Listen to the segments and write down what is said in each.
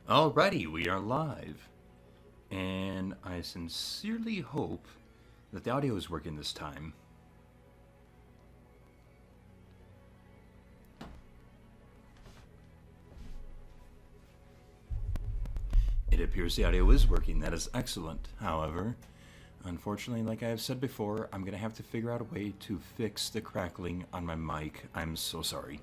Alrighty, we are live. And I sincerely hope that the audio is working this time. It appears the audio is working. That is excellent. However, unfortunately, like I have said before, I'm going to have to figure out a way to fix the crackling on my mic. I'm so sorry.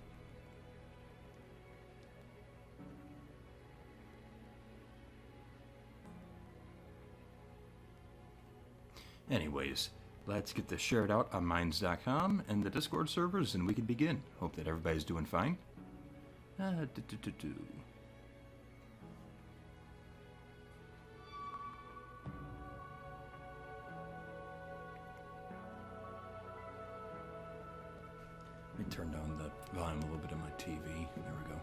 Anyways, let's get this shared out on Minds.com and the Discord servers, and we can begin. Hope that everybody's doing fine. Do. Let me turn down the volume a little bit on my TV. There we go.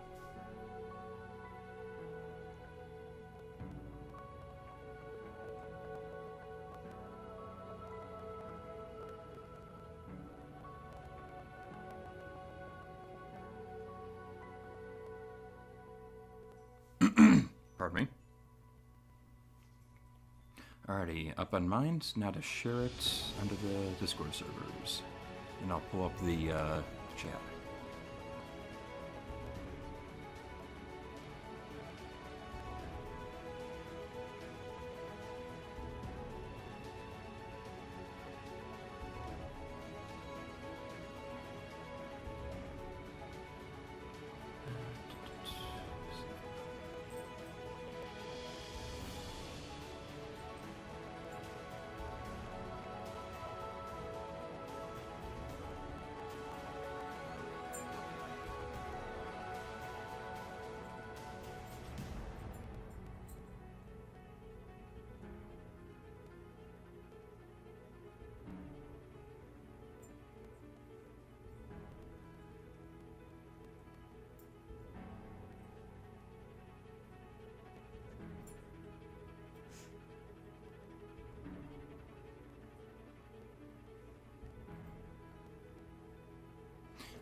Pardon me. Alrighty, up on Minds. Now to share it onto the Discord servers. And I'll pull up the chat.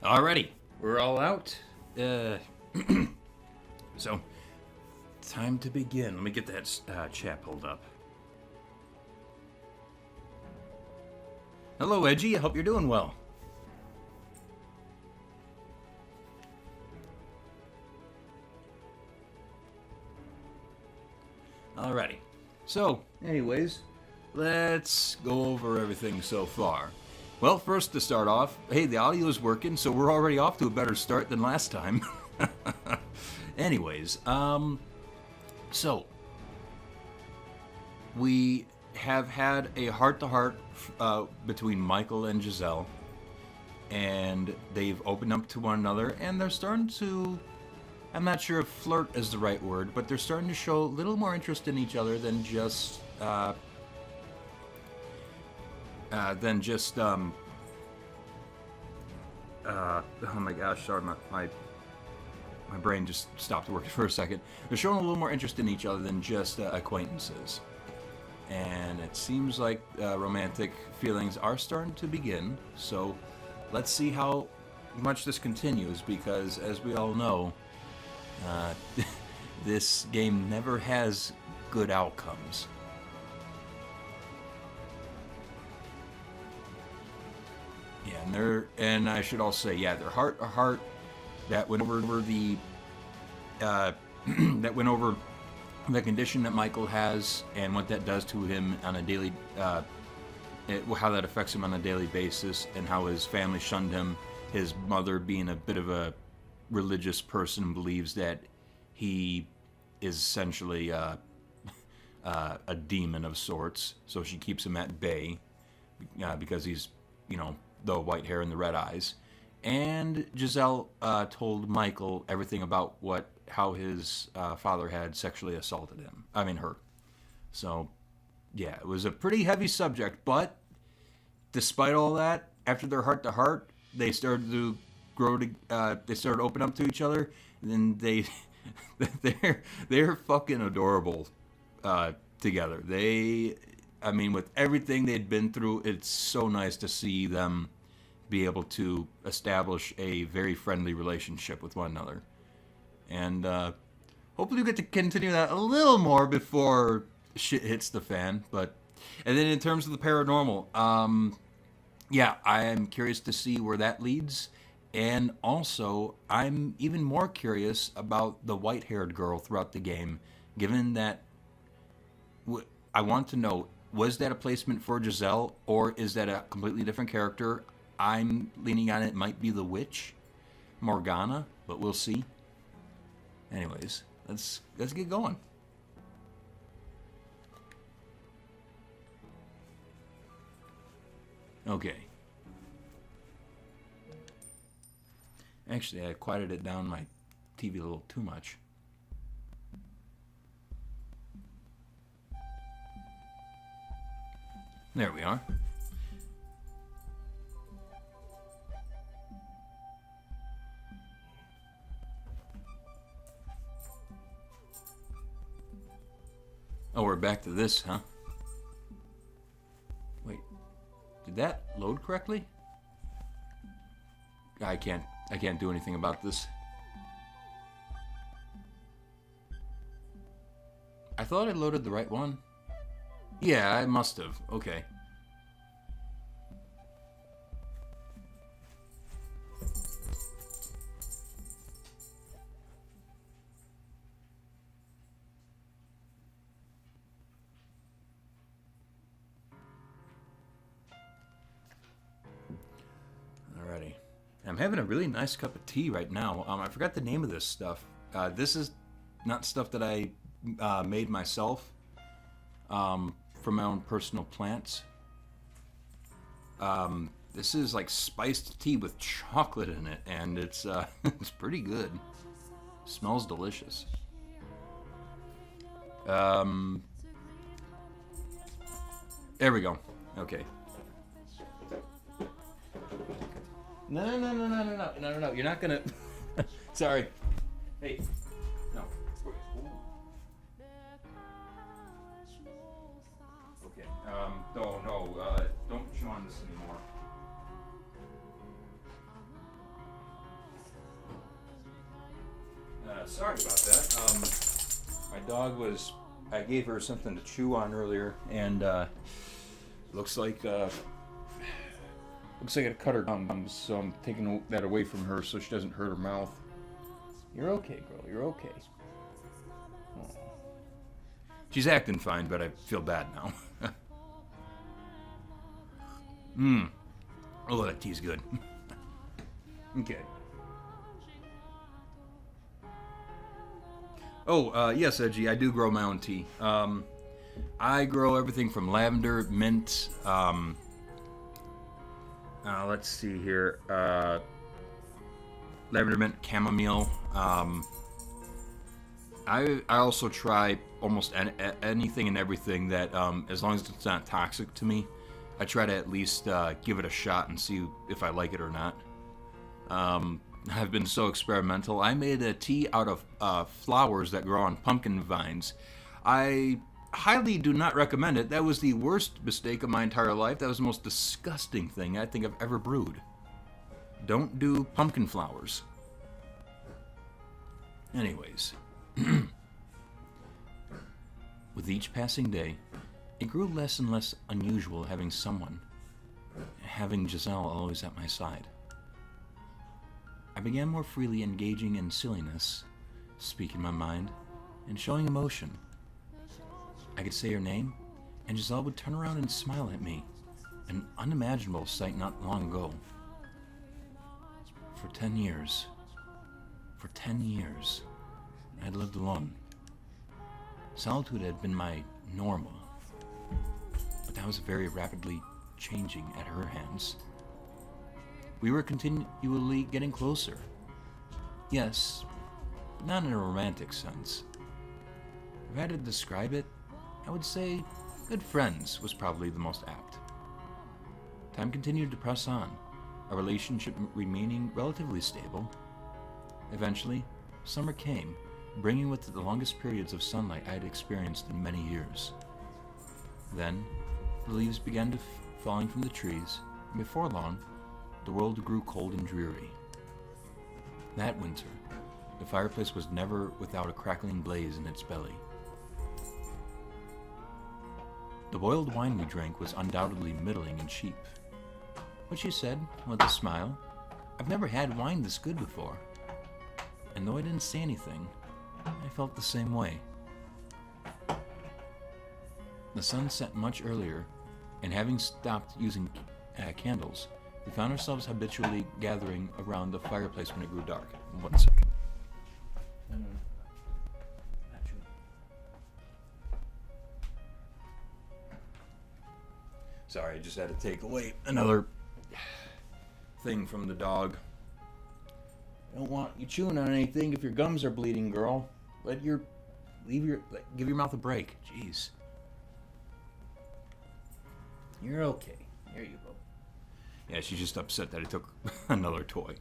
Alrighty, we're all out. So, time to begin. Let me get that chat pulled up. Hello, Edgy. I hope you're doing well. Alrighty. So, anyways, let's go over everything so far. Well, first to start off, hey, the audio is working, so we're already off to a better start than last time. Anyways, so we have had a heart-to-heart between Michael and Giselle, and they've opened up to one another, and they're starting to, I'm not sure if flirt is the right word, but they're starting to show a little more interest in each other than just oh my gosh, sorry, my brain just stopped working for a second. They're showing a little more interest in each other than just acquaintances. And it seems like romantic feelings are starting to begin, so let's see how much this continues, because as we all know, this game never has good outcomes. Yeah, and I should also say, yeah, their heart that went over the that went over the condition that Michael has and what that does to him on a daily, how that affects him on a daily basis, and how his family shunned him. His mother, being a bit of a religious person, believes that he is essentially a demon of sorts, so she keeps him at bay because he's, the white hair and the red eyes. And Giselle told Michael everything about how his father had sexually assaulted him. I mean, her. So, yeah, it was a pretty heavy subject, but despite all that, after their heart-to-heart, they started to grow they started to open up to each other, and then they're fucking adorable together. I mean, with everything they'd been through, it's so nice to see them be able to establish a very friendly relationship with one another. And hopefully we get to continue that a little more before shit hits the fan. But and then in terms of the paranormal, yeah, I am curious to see where that leads. And also, I'm even more curious about the white-haired girl throughout the game, given that I want to know, was that a placement for Giselle, or is that a completely different character? I'm leaning on it might be the witch, Morgana, but we'll see. Anyways, let's get going. Okay. Actually, I quieted it down my TV a little too much. There we are. Oh, we're back to this, huh? Wait, did that load correctly? I can't do anything about this. I thought I loaded the right one. Yeah, I must have. Okay. Alrighty. I'm having a really nice cup of tea right now. I forgot the name of this stuff. This is not stuff that I made myself. From my own personal plants. This is like spiced tea with chocolate in it, and it's it's pretty good. Smells delicious. There we go. Okay. No. You're not gonna. Sorry. Hey. No. Don't chew on this anymore. Sorry about that. My dog was, I gave her something to chew on earlier, and looks like it cut her gums, so I'm taking that away from her so she doesn't hurt her mouth. You're okay, girl. You're okay. Oh. She's acting fine, but I feel bad now. Oh, that tea's good. Okay. Oh, yes, Edgy, I do grow my own tea. I grow everything from lavender, mint, let's see here, lavender, mint, chamomile. I also try almost anything and everything that, as long as it's not toxic to me, I try to at least give it a shot and see if I like it or not. I've been so experimental. I made a tea out of flowers that grow on pumpkin vines. I highly do not recommend it. That was the worst mistake of my entire life. That was the most disgusting thing I think I've ever brewed. Don't do pumpkin flowers. Anyways. With each passing day, it grew less and less unusual having Giselle always at my side. I began more freely engaging in silliness, speaking my mind, and showing emotion. I could say her name, and Giselle would turn around and smile at me, an unimaginable sight not long ago. For 10 years, I had lived alone. Solitude had been my normal, but that was very rapidly changing at her hands. We were continually getting closer. Yes, but not in a romantic sense. If I had to describe it, I would say good friends was probably the most apt. Time continued to press on, our relationship remaining relatively stable. Eventually, summer came, bringing with it the longest periods of sunlight I had experienced in many years. Then, the leaves began falling from the trees, and before long, the world grew cold and dreary. That winter, The fireplace was never without a crackling blaze in its belly. The boiled wine we drank was undoubtedly middling and cheap. But she said, with a smile, "I've never had wine this good before." And though I didn't say anything, I felt the same way. The sun set much earlier, and having stopped using candles, we found ourselves habitually gathering around the fireplace when it grew dark. 1 second. Sorry, I just had to take away another thing from the dog. I don't want you chewing on anything if your gums are bleeding, girl. Give your mouth a break. Jeez. You're okay. There you go. Yeah, she's just upset that I took another toy.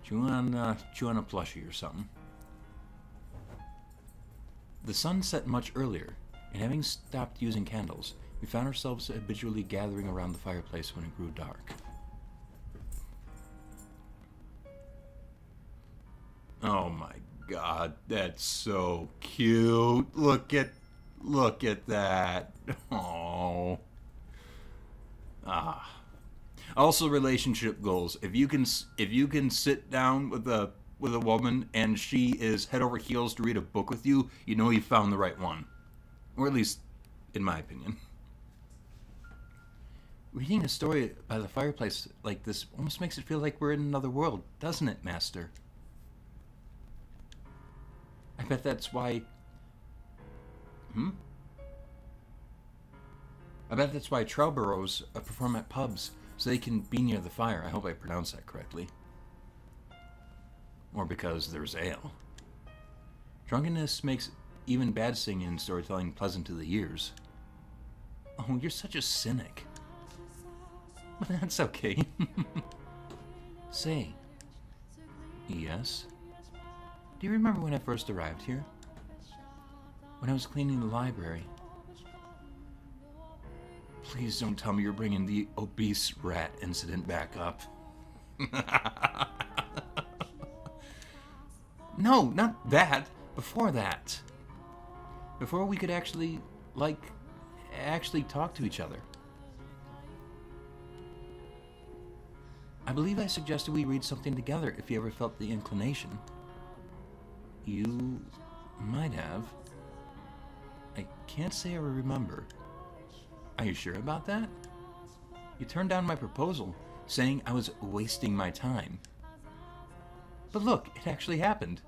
Chew on a plushie or something. The sun set much earlier, and having stopped using candles, we found ourselves habitually gathering around the fireplace when it grew dark. Oh my God, that's so cute. Look at that. Oh. Also, relationship goals. If you can sit down with a woman and she is head over heels to read a book with you, you know you found the right one. Or at least, in my opinion. Reading a story by the fireplace like this almost makes it feel like we're in another world, doesn't it, Master? I bet that's why... I bet that's why Troubadours perform at pubs, so they can be near the fire. I hope I pronounced that correctly. Or because there's ale. Drunkenness makes even bad singing and storytelling pleasant to the ears. Oh, you're such a cynic. But that's okay. Say. Yes? Do you remember when I first arrived here? When I was cleaning the library? Please don't tell me you're bringing the obese rat incident back up. No, not that. Before that. Before we could actually talk to each other. I believe I suggested we read something together if you ever felt the inclination. You might have. I can't say I remember. Are you sure about that? You turned down my proposal, saying I was wasting my time. But look, it actually happened.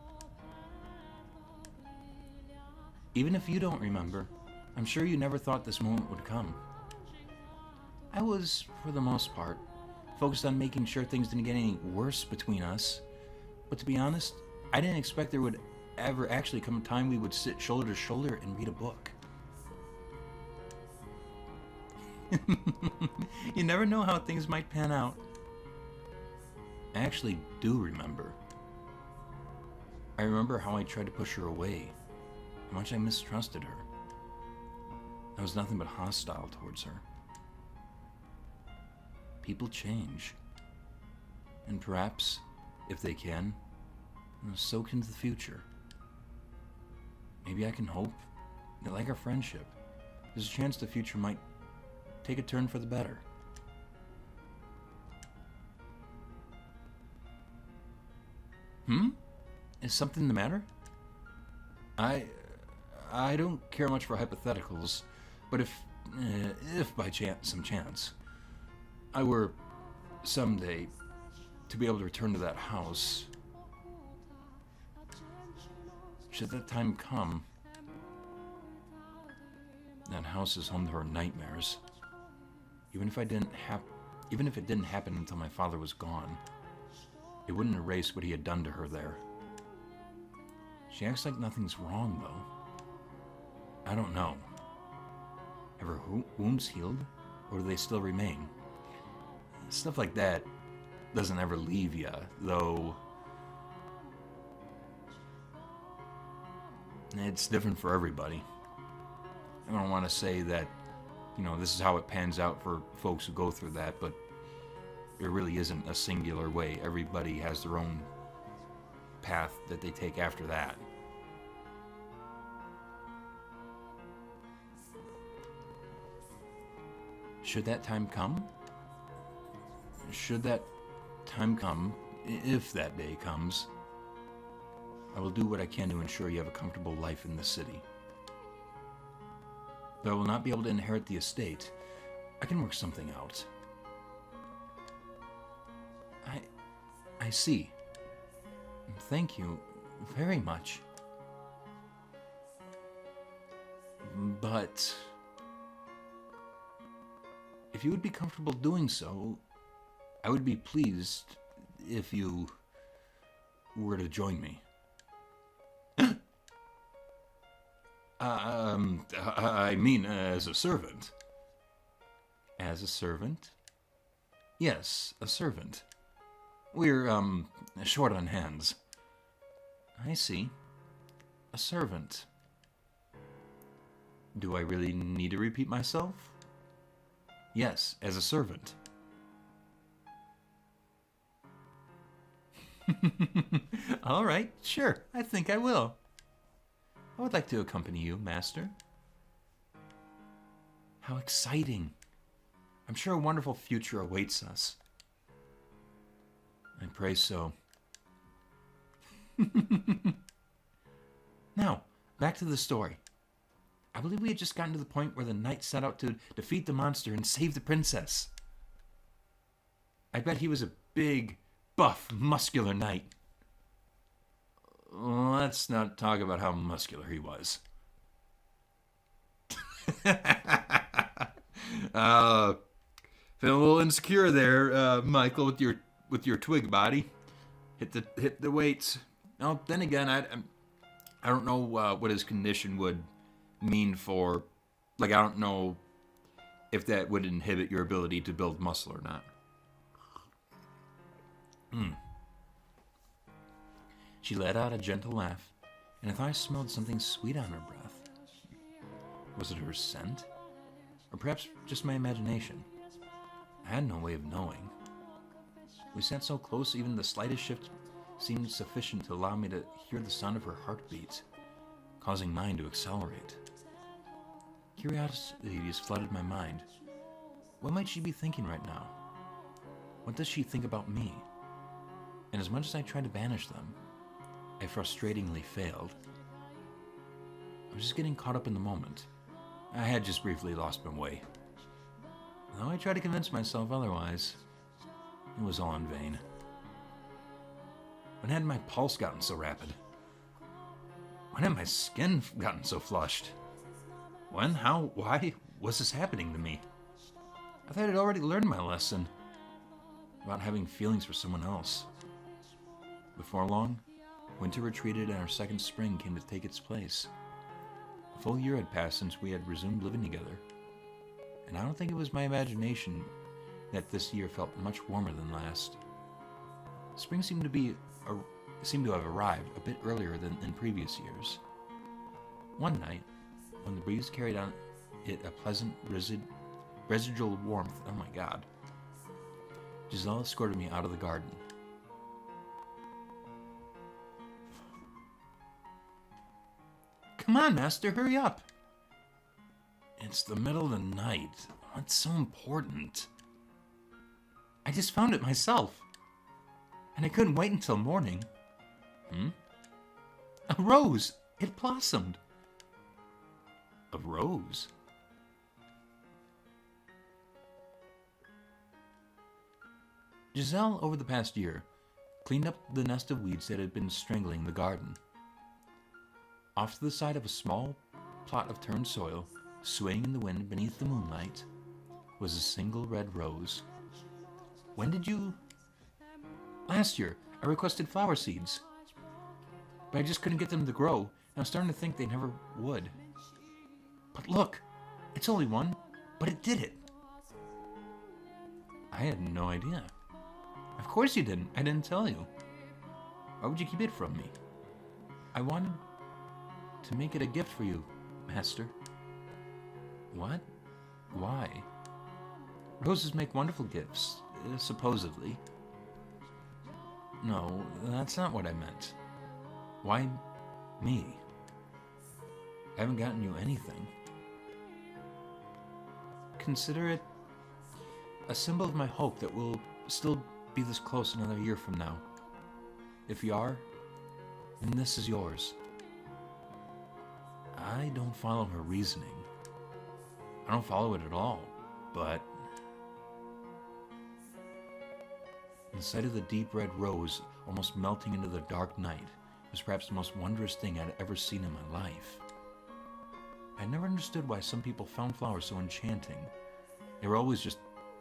Even if you don't remember, I'm sure you never thought this moment would come. I was, for the most part, focused on making sure things didn't get any worse between us. But to be honest, I didn't expect there would ever actually come a time we would sit shoulder to shoulder and read a book. You never know how things might pan out. I actually do remember. I remember how I tried to push her away, how much I mistrusted her. I was nothing but hostile towards her. People change. And perhaps, if they can, so can the future. Maybe I can hope that, like our friendship, there's a chance the future might take a turn for the better. Is something the matter? I don't care much for hypotheticals, but if by some chance, I were someday to be able to return to that house, should that time come, that house is home to her nightmares. Even if it didn't happen until my father was gone, it wouldn't erase what he had done to her there. She acts like nothing's wrong, though. I don't know. Have her wounds healed, or do they still remain? Stuff like that doesn't ever leave ya, though. It's different for everybody. I don't want to say that, this is how it pans out for folks who go through that, but there really isn't a singular way. Everybody has their own path that they take after that. Should that time come? Should that time come, if that day comes, I will do what I can to ensure you have a comfortable life in this city. Though I will not be able to inherit the estate, I can work something out. I see. Thank you very much. But if you would be comfortable doing so, I would be pleased if you were to join me. I mean, as a servant. As a servant? Yes, a servant. We're, short on hands. I see. A servant. Do I really need to repeat myself? Yes, as a servant. All right, sure, I think I will. I would like to accompany you, Master. How exciting. I'm sure a wonderful future awaits us. I pray so. Now, back to the story. I believe we had just gotten to the point where the knight set out to defeat the monster and save the princess. I bet he was a big, buff, muscular knight. Let's not talk about how muscular he was. Feeling a little insecure there, Michael, with your twig body. Hit the weights. Oh, then again, I don't know what his condition would mean for. Like, I don't know if that would inhibit your ability to build muscle or not. She let out a gentle laugh, and I thought I smelled something sweet on her breath. Was it her scent? Or perhaps just my imagination? I had no way of knowing. We sat so close, even the slightest shift seemed sufficient to allow me to hear the sound of her heartbeat, causing mine to accelerate. Curiosity just flooded my mind. What might she be thinking right now? What does she think about me? And as much as I tried to banish them, I frustratingly failed. I was just getting caught up in the moment. I had just briefly lost my way. Though I tried to convince myself otherwise, it was all in vain. When had my pulse gotten so rapid? When had my skin gotten so flushed? When, how, why was this happening to me? I thought I'd already learned my lesson about having feelings for someone else. Before long, winter retreated and our second spring came to take its place. A full year had passed since we had resumed living together, and I don't think it was my imagination that this year felt much warmer than last. Spring seemed to have arrived a bit earlier than in previous years. One night, when the breeze carried on it a pleasant residual warmth, oh my god, Giselle escorted me out of the garden. Come on, Master, hurry up! It's the middle of the night. What's so important? I just found it myself. And I couldn't wait until morning. A rose! It blossomed. A rose? Giselle, over the past year, cleaned up the nest of weeds that had been strangling the garden. Off to the side of a small plot of turned soil, swaying in the wind beneath the moonlight, was a single red rose. When did you... Last year, I requested flower seeds. But I just couldn't get them to grow, and I was starting to think they never would. But look, it's only one, but it did it. I had no idea. Of course you didn't. I didn't tell you. Why would you keep it from me? I wanted to make it a gift for you, Master. What? Why? Roses make wonderful gifts, supposedly. No, that's not what I meant. Why me? I haven't gotten you anything. Consider it a symbol of my hope that we'll still be this close another year from now. If you are, then this is yours. I don't follow her reasoning. I don't follow it at all, but the sight of the deep red rose almost melting into the dark night was perhaps the most wondrous thing I'd ever seen in my life. I never understood why some people found flowers so enchanting. They were always just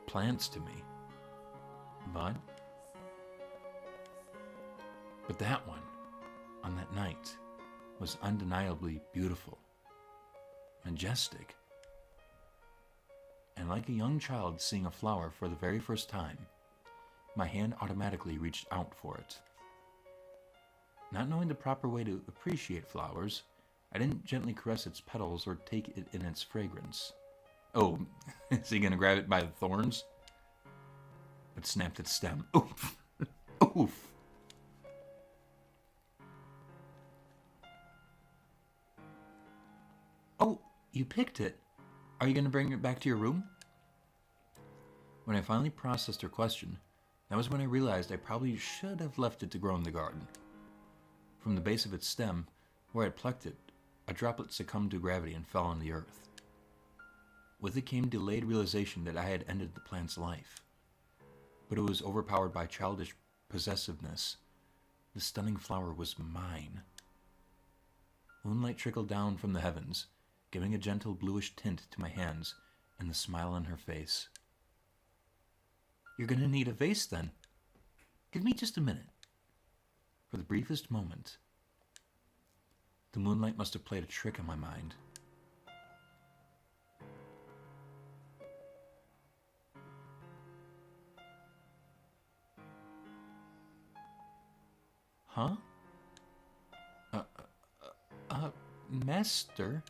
plants to me. But that one, on that night, was undeniably beautiful, majestic. And like a young child seeing a flower for the very first time, my hand automatically reached out for it. Not knowing the proper way to appreciate flowers, I didn't gently caress its petals or take it in its fragrance. Oh, is he gonna grab it by the thorns? But snapped its stem. Oof! Oof! Oh, you picked it. Are you gonna bring it back to your room? When I finally processed her question, that was when I realized I probably should have left it to grow in the garden. From the base of its stem, where I plucked it, a droplet succumbed to gravity and fell on the earth. With it came delayed realization that I had ended the plant's life. But it was overpowered by childish possessiveness. The stunning flower was mine. Moonlight trickled down from the heavens, giving a gentle bluish tint to my hands and the smile on her face. You're gonna need a vase then. Give me just a minute. For the briefest moment, the moonlight must have played a trick on my mind. Huh? Master?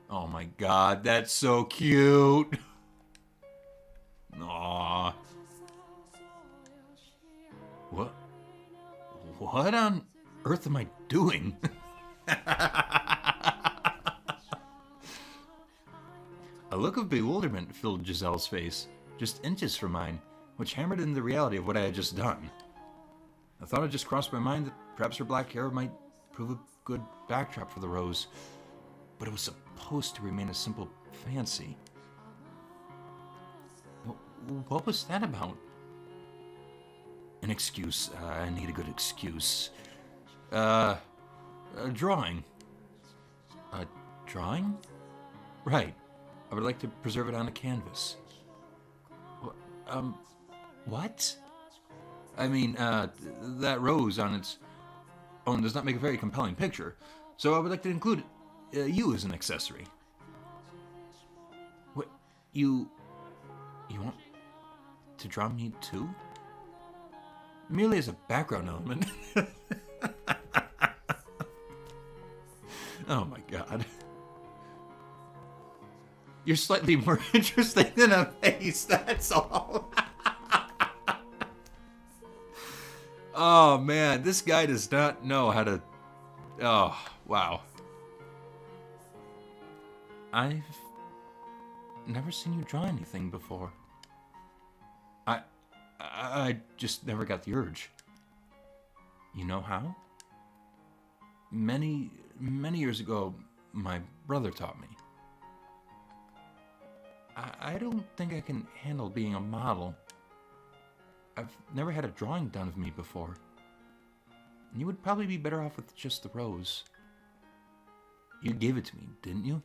Oh my god, that's so cute! Aww. What on earth am I doing? A look of bewilderment filled Giselle's face, just inches from mine, which hammered in the reality of what I had just done. I thought it just crossed my mind that perhaps her black hair might prove a good backdrop for the rose, but it was supposed to remain a simple fancy. What was that about? An excuse. I need a good excuse. A drawing. A drawing? Right. I would like to preserve it on a canvas. What? I mean, that rose on its own does not make a very compelling picture, so I would like to include you as an accessory. What? You want to draw me too? Merely as a background element. Oh my god. You're slightly more interesting than a face, that's all. Oh man, this guy does not know how to... Oh, wow. I've never seen you draw anything before. I just never got the urge. You know how? Many years ago, my brother taught me. I don't think I can handle being a model. I've never had a drawing done of me before. You would probably be better off with just the rose. You gave it to me, didn't you?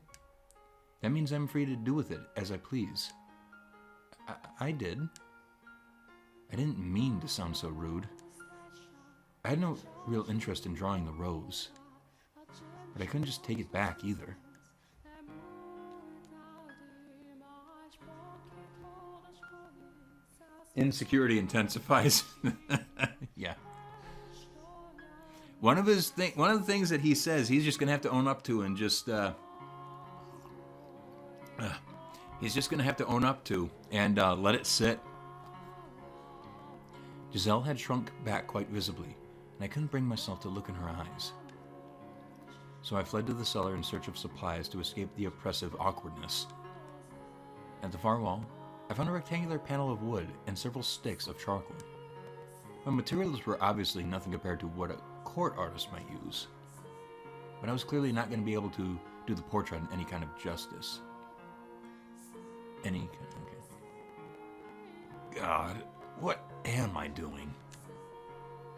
That means I'm free to do with it as I please. I did. I didn't mean to sound so rude. I had no real interest in drawing the rose, but I couldn't just take it back either. Insecurity intensifies. Yeah. One of the things that he says he's just gonna have to own up to and just he's just gonna have to own up to and let it sit. Giselle had shrunk back quite visibly, and I couldn't bring myself to look in her eyes. So I fled to the cellar in search of supplies to escape the oppressive awkwardness. At the far wall, I found a rectangular panel of wood and several sticks of charcoal. My materials were obviously nothing compared to what a court artist might use, but I was clearly not going to be able to do the portrait any kind of justice. Okay. God, what am I doing?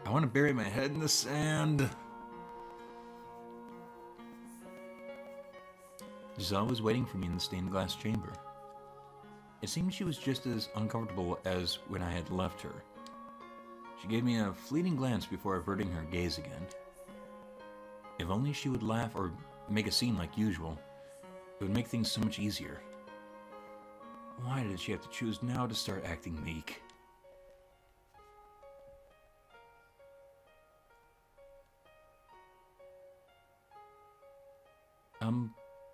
I want to bury my head in the sand. Giselle was waiting for me in the stained glass chamber. It seemed she was just as uncomfortable as when I had left her. She gave me a fleeting glance before averting her gaze again. If only she would laugh or make a scene like usual, it would make things so much easier. Why did she have to choose now to start acting meek?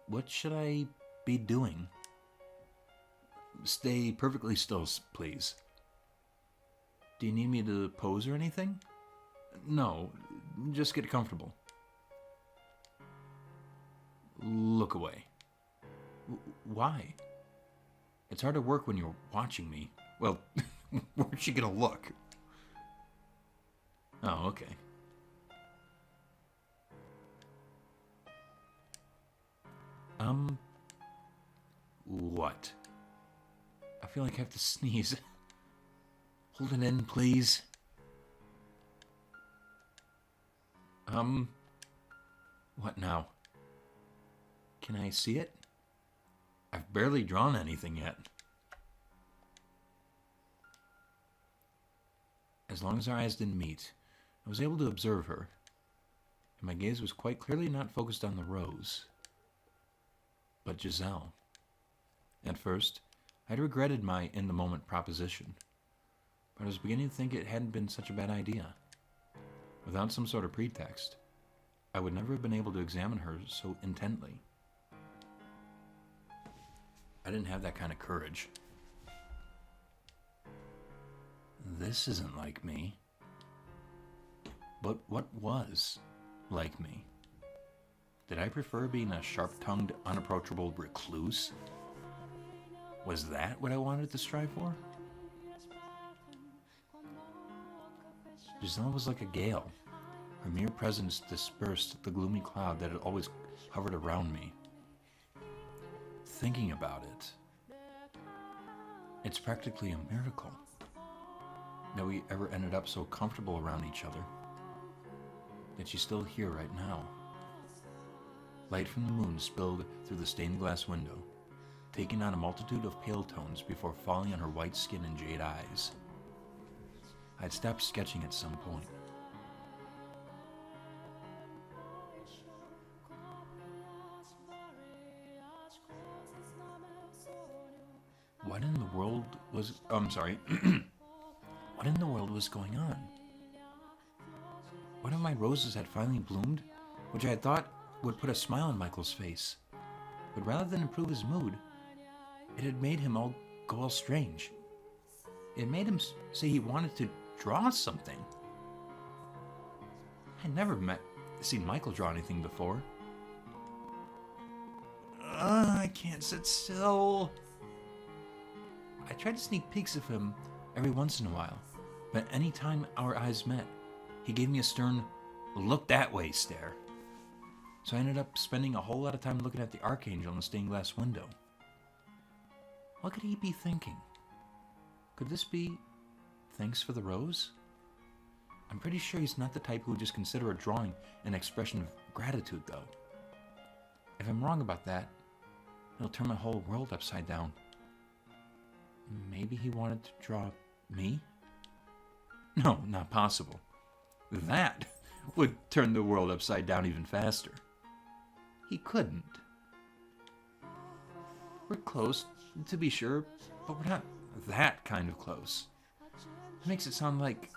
What should I be doing? Stay perfectly still, please. Do you need me to pose or anything? No, just get comfortable. Look away. Why? It's hard to work when you're watching me. Well, where's she gonna look? Oh, okay. What? I feel like I have to sneeze. Hold it in, please. What now? Can I see it? I've barely drawn anything yet. As long as our eyes didn't meet, I was able to observe her, and my gaze was quite clearly not focused on the rose, but Giselle. At first, I had regretted my in-the-moment proposition, but I was beginning to think it hadn't been such a bad idea. Without some sort of pretext, I would never have been able to examine her so intently. I didn't have that kind of courage. This isn't like me. But what was like me? Did I prefer being a sharp-tongued, unapproachable recluse? Was that what I wanted to strive for? Giselle was like a gale. Her mere presence dispersed the gloomy cloud that had always hovered around me. Thinking about it, it's practically a miracle that we ever ended up so comfortable around each other, that she's still here right now. Light from the moon spilled through the stained glass window, taking on a multitude of pale tones before falling on her white skin and jade eyes. I'd stopped sketching at some point. What in the world was... What in the world was going on? One of my roses had finally bloomed, which I had thought would put a smile on Michael's face. But rather than improve his mood, it had made him go all strange. It made him say he wanted to draw something. I'd never seen Michael draw anything before. I can't sit still. I tried to sneak peeks of him every once in a while, but any time our eyes met, he gave me a stern, look that way stare. So I ended up spending a whole lot of time looking at the archangel in the stained glass window. What could he be thinking? Could this be thanks for the rose? I'm pretty sure he's not the type who would just consider a drawing an expression of gratitude, though. If I'm wrong about that, it'll turn my whole world upside down. Maybe he wanted to draw me? No, not possible. That would turn the world upside down even faster. He couldn't. We're close, to be sure, but we're not that kind of close. It makes it sound like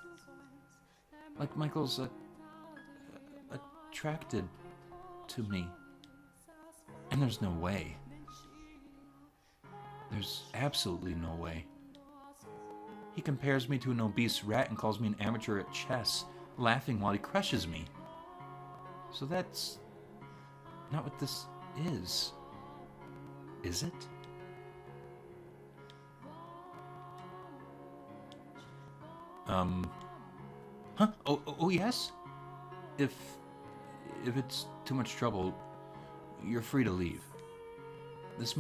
Michael's attracted to me. And there's no way. There's absolutely no way. He compares me to an obese rat and calls me an amateur at chess, laughing while he crushes me. So that's not what this is it? Huh? Oh, yes? If it's too much trouble, you're free to leave. This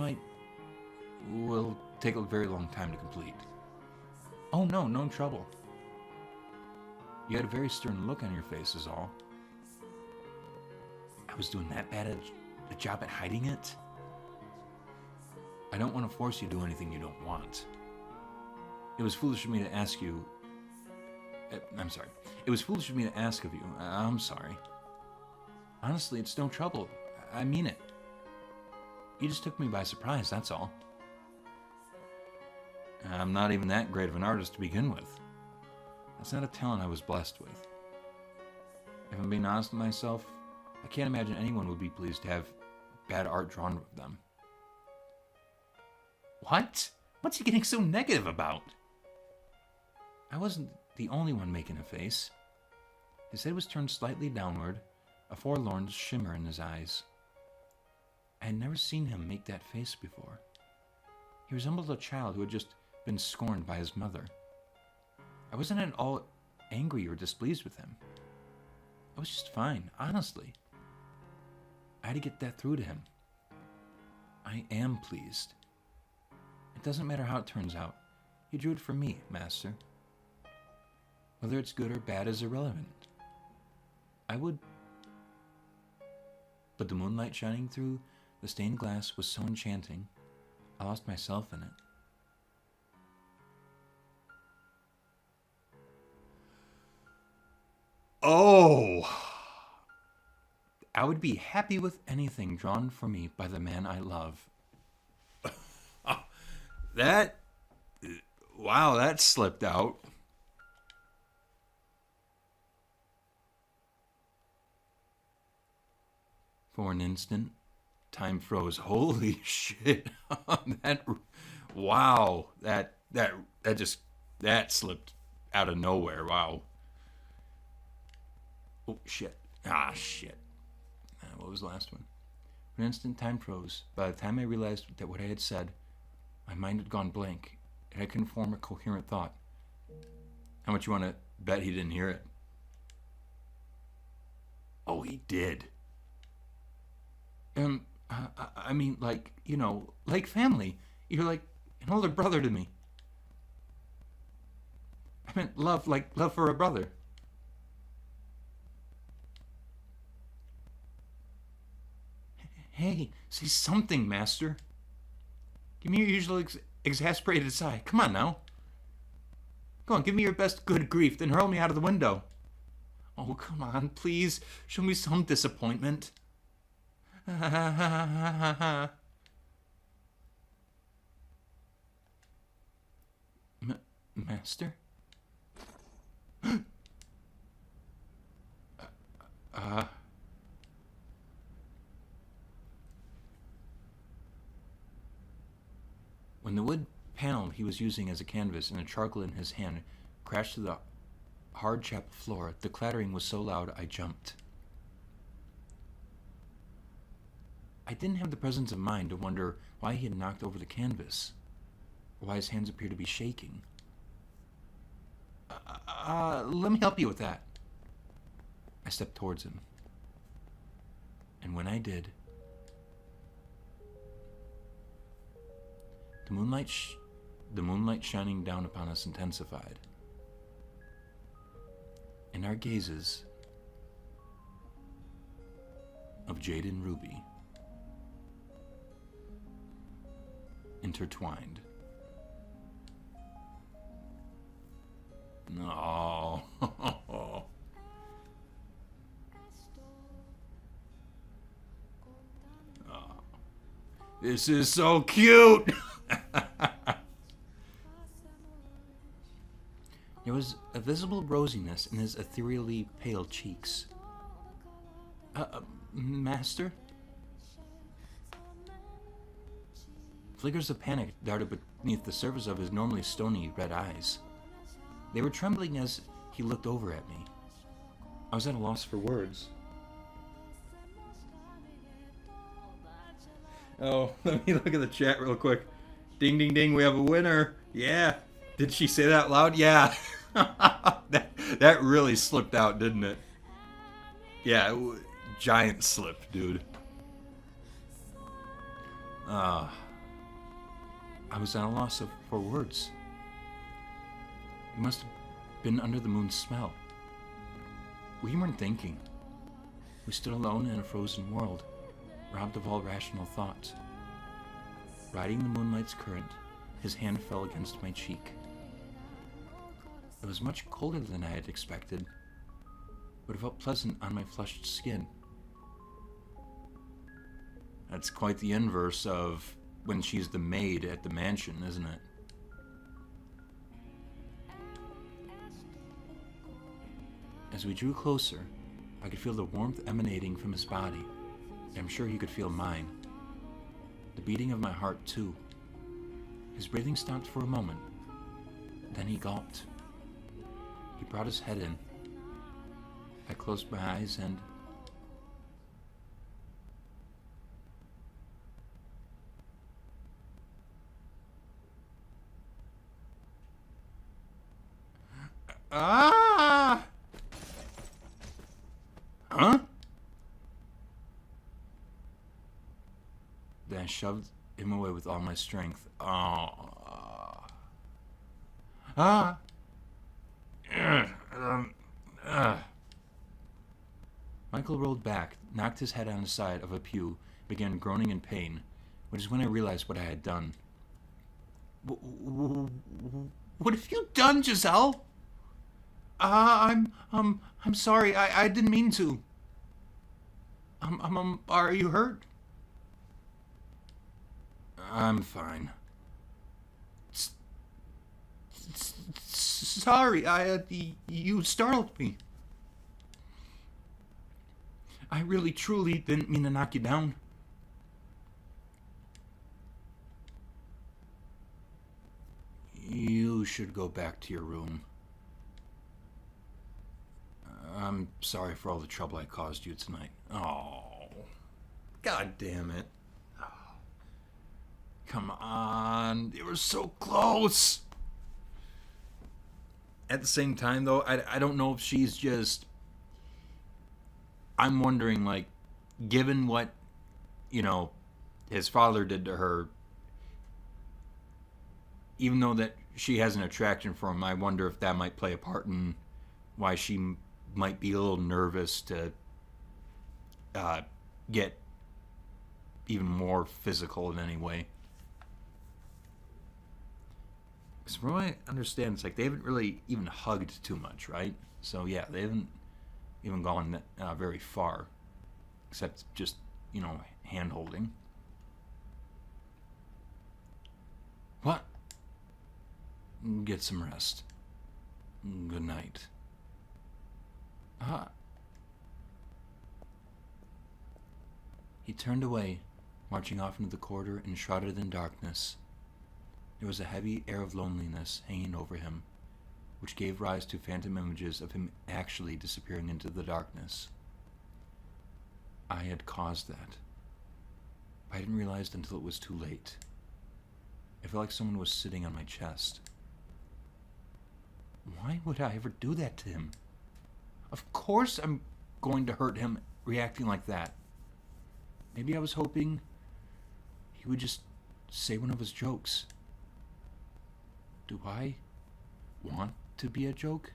will take a very long time to complete. Oh no trouble. You had a very stern look on your face is all. I was doing that bad a job at hiding it? I don't want to force you to do anything you don't want. It was foolish of me to ask you... I'm sorry. It was foolish of me to ask of you. I'm sorry. Honestly, it's no trouble. I mean it. You just took me by surprise, that's all. I'm not even that great of an artist to begin with. That's not a talent I was blessed with. If I'm being honest with myself, I can't imagine anyone would be pleased to have bad art drawn of them. What? What's he getting so negative about? I wasn't the only one making a face. His head was turned slightly downward, a forlorn shimmer in his eyes. I had never seen him make that face before. He resembled a child who had just been scorned by his mother. I wasn't at all angry or displeased with him. I was just fine, honestly. I had to get that through to him. I am pleased. It doesn't matter how it turns out. You drew it for me, Master. Whether it's good or bad is irrelevant. But the moonlight shining through the stained glass was so enchanting, I lost myself in it. Oh! I would be happy with anything drawn for me by the man I love. Wow, that slipped out. For an instant, time froze. Holy shit. Wow. That slipped out of nowhere. Wow. Oh, shit. Shit. What was the last one? For an instant, time froze. By the time I realized that what I had said, my mind had gone blank, and I couldn't form a coherent thought. How much you want to bet he didn't hear it? Oh, he did. I mean, like, like family. You're like an older brother to me. I meant love, like love for a brother. Hey, say something, Master. Give me your usual exasperated sigh. Come on now. Go on, give me your best good grief, then hurl me out of the window. Oh, come on, please. Show me some disappointment. Master? When the wood panel he was using as a canvas and a charcoal in his hand crashed to the hard chapel floor, the clattering was so loud I jumped. I didn't have the presence of mind to wonder why he had knocked over the canvas, or why his hands appeared to be shaking. Let me help you with that. I stepped towards him, and when I did, the moonlight shining down upon us intensified, and our gazes of Jade and Ruby intertwined. No. This is so cute. There was a visible rosiness in his ethereally pale cheeks. Master? Flickers of panic darted beneath the surface of his normally stony red eyes. They were trembling as he looked over at me. I was at a loss for words. Oh, let me look at the chat real quick. Ding, ding, ding, we have a winner. Yeah. Did she say that loud? Yeah. that really slipped out, didn't it? Yeah, giant slip, dude. I was at a loss for words. You must have been under the moon's smell. We weren't thinking. We stood alone in a frozen world, robbed of all rational thought. Riding the moonlight's current, his hand fell against my cheek. It was much colder than I had expected, but it felt pleasant on my flushed skin. That's quite the inverse of when she's the maid at the mansion, isn't it? As we drew closer, I could feel the warmth emanating from his body, and I'm sure he could feel mine. The beating of my heart, too. His breathing stopped for a moment. Then he gulped. He brought his head in. I closed my eyes and... Ah! Huh? Then I shoved him away with all my strength. Ah! Michael rolled back, knocked his head on the side of a pew, began groaning in pain, which is when I realized what I had done. What have you done, Giselle? I'm sorry. I didn't mean to. Are you hurt? I'm fine. Sorry, you startled me. I really, truly didn't mean to knock you down. You should go back to your room. I'm sorry for all the trouble I caused you tonight. Oh, God damn it. Oh. Come on, they were so close. At the same time, though, I don't know if she's just... I'm wondering, like, given what, his father did to her, even though that she has an attraction for him, I wonder if that might play a part in why she might be a little nervous to get even more physical in any way. Because from what I understand, it's like they haven't really even hugged too much, right? So yeah, they haven't even gone very far, except just, hand-holding. What? Get some rest. Good night. He turned away, marching off into the corridor enshrouded in darkness. There was a heavy air of loneliness hanging over him, which gave rise to phantom images of him actually disappearing into the darkness. I had caused that. I didn't realize until it was too late. I felt like someone was sitting on my chest. Why would I ever do that to him? Of course I'm going to hurt him reacting like that. Maybe I was hoping he would just say one of his jokes. Do I want to be a joke?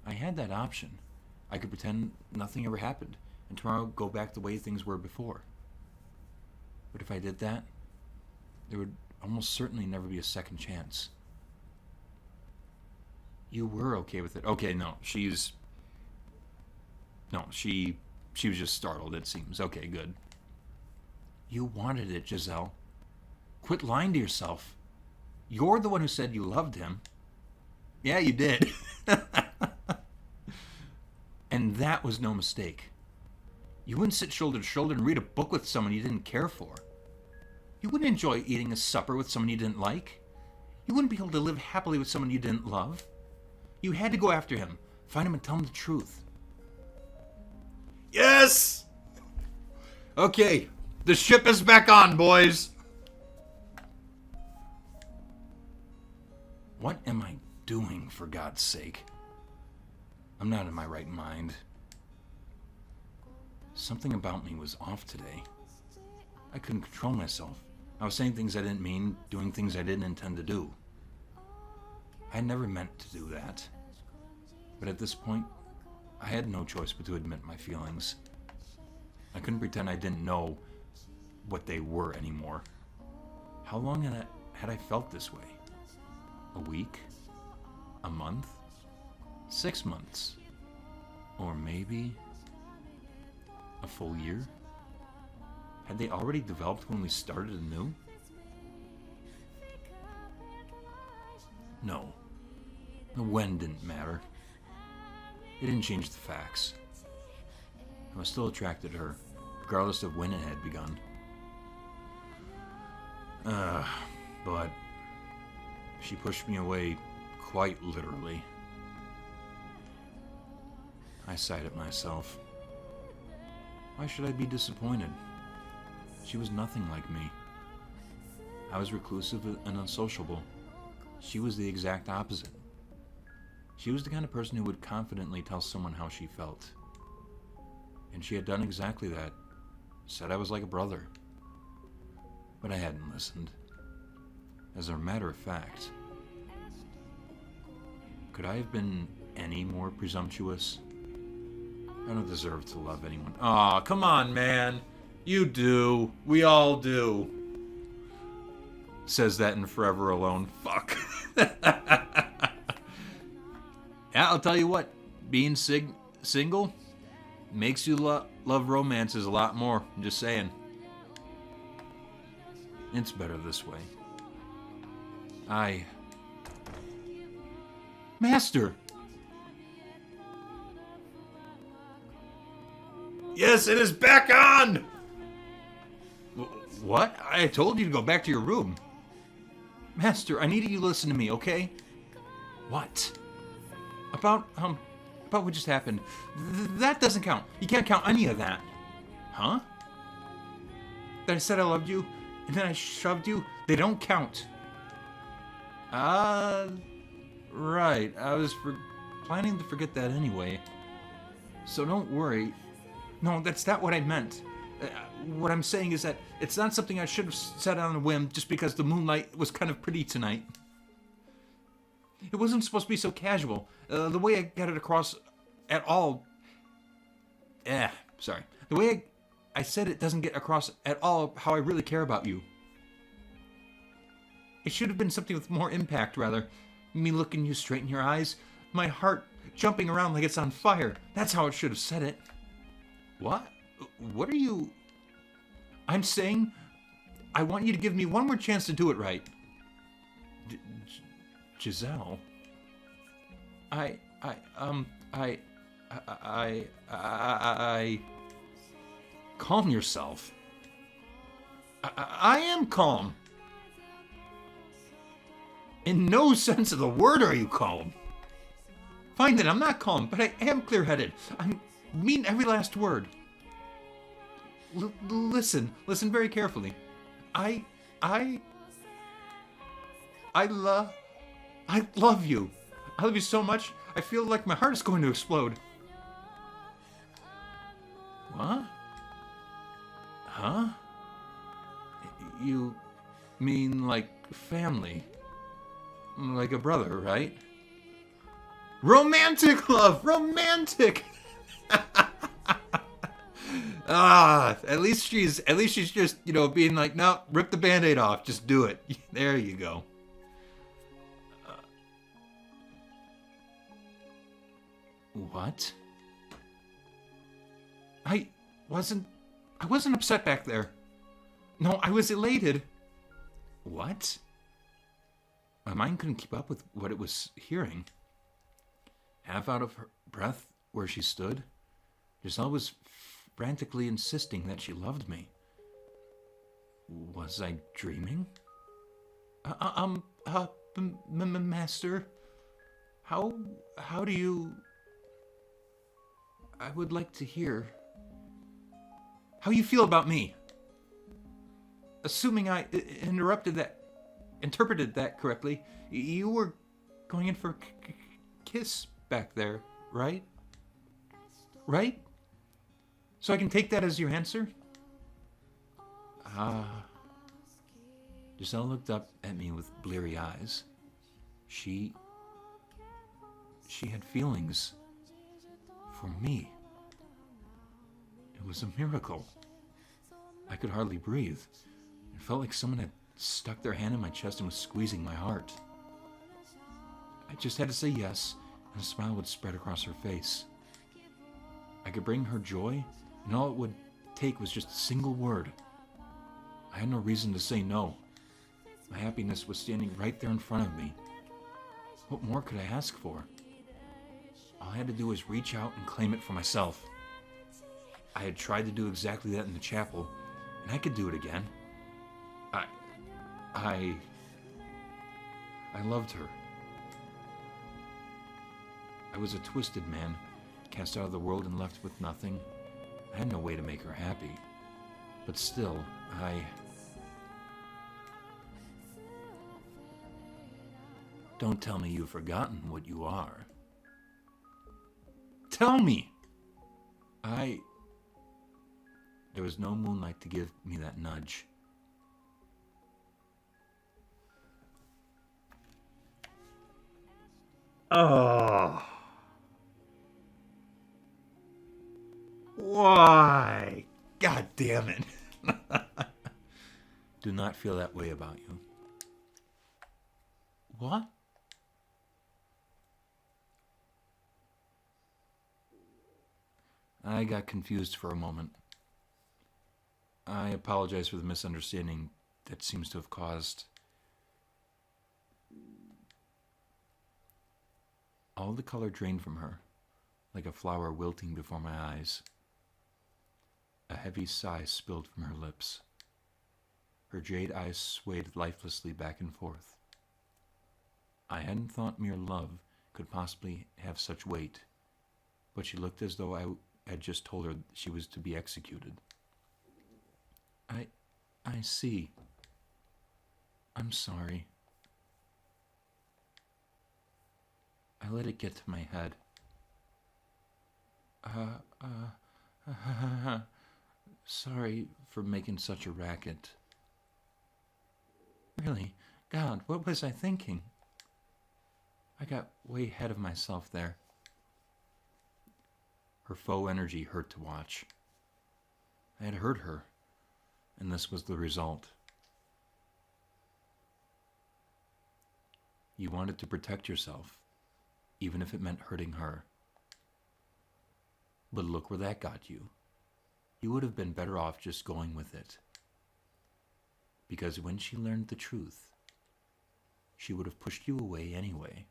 I had that option. I could pretend nothing ever happened and tomorrow go back the way things were before. But if I did that, there would almost certainly never be a second chance. You were okay with it. Okay, no, she was just startled, it seems. Okay, good. You wanted it, Giselle. Quit lying to yourself. You're the one who said you loved him. Yeah, you did. And that was no mistake. You wouldn't sit shoulder to shoulder and read a book with someone you didn't care for. You wouldn't enjoy eating a supper with someone you didn't like. You wouldn't be able to live happily with someone you didn't love. You had to go after him. Find him and tell him the truth. Yes! Okay, the ship is back on, boys. What am I doing, for God's sake? I'm not in my right mind. Something about me was off today. I couldn't control myself. I was saying things I didn't mean, doing things I didn't intend to do. I never meant to do that. But at this point, I had no choice but to admit my feelings. I couldn't pretend I didn't know what they were anymore. How long had I felt this way? A week? A month? 6 months? Or maybe a full year? Had they already developed when we started anew? No. The when didn't matter. It didn't change the facts. I was still attracted to her, regardless of when it had begun. But she pushed me away quite literally. I sighed at myself. Why should I be disappointed? She was nothing like me. I was reclusive and unsociable. She was the exact opposite. She was the kind of person who would confidently tell someone how she felt. And she had done exactly that. Said I was like a brother. But I hadn't listened. As a matter of fact, could I have been any more presumptuous? I don't deserve to love anyone. Aw, come on, man. You do. We all do. Says that in Forever Alone. Fuck. Yeah, I'll tell you what. Being single makes you love romances a lot more. I'm just saying. It's better this way. Master! Yes, it is back on! What? I told you to go back to your room. Master, I needed you to listen to me, okay? What? About what just happened. That doesn't count. You can't count any of that. Huh? That I said I loved you, and then I shoved you? They don't count. Right. I was planning to forget that anyway. So don't worry. No, that's not what I meant. What I'm saying is that it's not something I should have said on a whim just because the moonlight was kind of pretty tonight. It wasn't supposed to be so casual. The way I got it across at all... sorry. The way I said it doesn't get across at all how I really care about you. It should have been something with more impact, rather. Me looking you straight in your eyes, my heart jumping around like it's on fire. That's how it should have said it. What? What are you... I'm saying I want you to give me one more chance to do it right. Giselle? Calm yourself. I am calm. In no sense of the word are you calm. Fine then, I'm not calm, but I am clear-headed. I mean every last word. Listen very carefully. I love you. I love you so much, I feel like my heart is going to explode. What? Huh? You mean like family? Like a brother, right? Romantic love! Romantic! At least she's just, being like, no, rip the Band-Aid off. Just do it. There you go. What? I wasn't upset back there. No, I was elated. What? My mind couldn't keep up with what it was hearing. Half out of her breath where she stood, Giselle was frantically insisting that she loved me. Was I dreaming? Master? How how do you I would like to hear how you feel about me. Assuming I interpreted that correctly, you were going in for a kiss back there, right? Right? So I can take that as your answer? Ah. Giselle looked up at me with bleary eyes. She had feelings for me. It was a miracle. I could hardly breathe. It felt like someone had stuck their hand in my chest and was squeezing my heart. I just had to say yes, and a smile would spread across her face. I could bring her joy, and all it would take was just a single word. I had no reason to say no. My happiness was standing right there in front of me. What more could I ask for? All I had to do was reach out and claim it for myself. I had tried to do exactly that in the chapel, and I could do it again. I loved her. I was a twisted man, cast out of the world and left with nothing. I had no way to make her happy. But still, Don't tell me you've forgotten what you are. Tell me! There was no moonlight to give me that nudge. Oh. Why? God damn it. Do not feel that way about you. What? I got confused for a moment. I apologize for the misunderstanding that seems to have caused. All the color drained from her, like a flower wilting before my eyes. A heavy sigh spilled from her lips. Her jade eyes swayed lifelessly back and forth. I hadn't thought mere love could possibly have such weight, but she looked as though I had just told her she was to be executed. I see. I'm sorry. I let it get to my head. Sorry for making such a racket. Really? God, what was I thinking? I got way ahead of myself there. Her faux energy hurt to watch. I had hurt her, and this was the result. You wanted to protect yourself, even if it meant hurting her. But look where that got you. You would have been better off just going with it. Because when she learned the truth, she would have pushed you away anyway.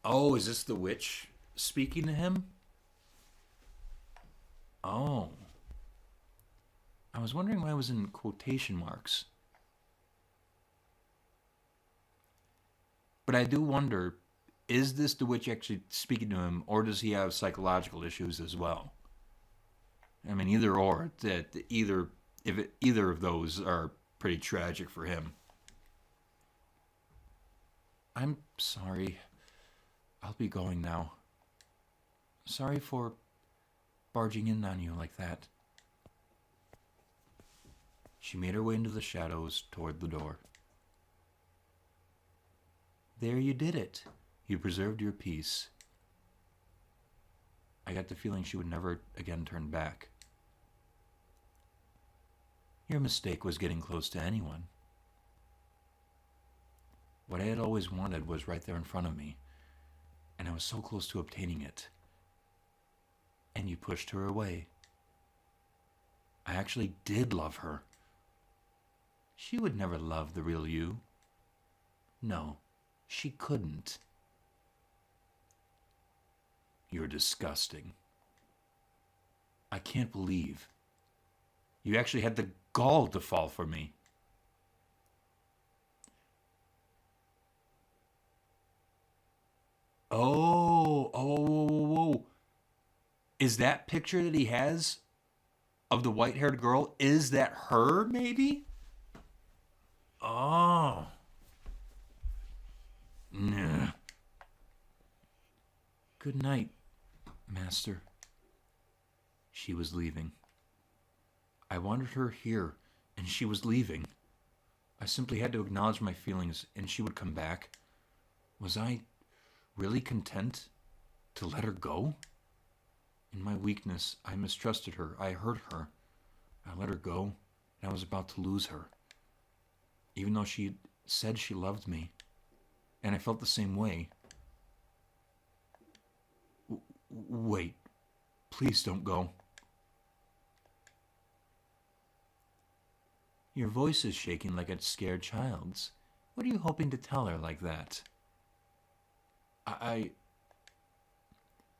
Oh, is this the witch speaking to him? Oh. I was wondering why I was in quotation marks. But I do wonder, is this the witch actually speaking to him, or does he have psychological issues as well? I mean, either or. Either of those are pretty tragic for him. I'm sorry. I'll be going now. Sorry for barging in on you like that. She made her way into the shadows toward the door. There, you did it. You preserved your peace. I got the feeling she would never again turn back. Your mistake was getting close to anyone. What I had always wanted was right there in front of me, and I was so close to obtaining it. And you pushed her away. I actually did love her. She would never love the real you. No, she couldn't. You're disgusting. I can't believe you actually had the gall to fall for me. Whoa. Is that picture that he has of the white-haired girl, is that her, maybe? Oh. Nah. Good night, Master. She was leaving. I wanted her here, and she was leaving. I simply had to acknowledge my feelings, and she would come back. Was I really content to let her go? In my weakness, I mistrusted her. I hurt her. I let her go, and I was about to lose her. Even though she said she loved me, and I felt the same way. Wait. Please don't go. Your voice is shaking like a scared child's. What are you hoping to tell her like that?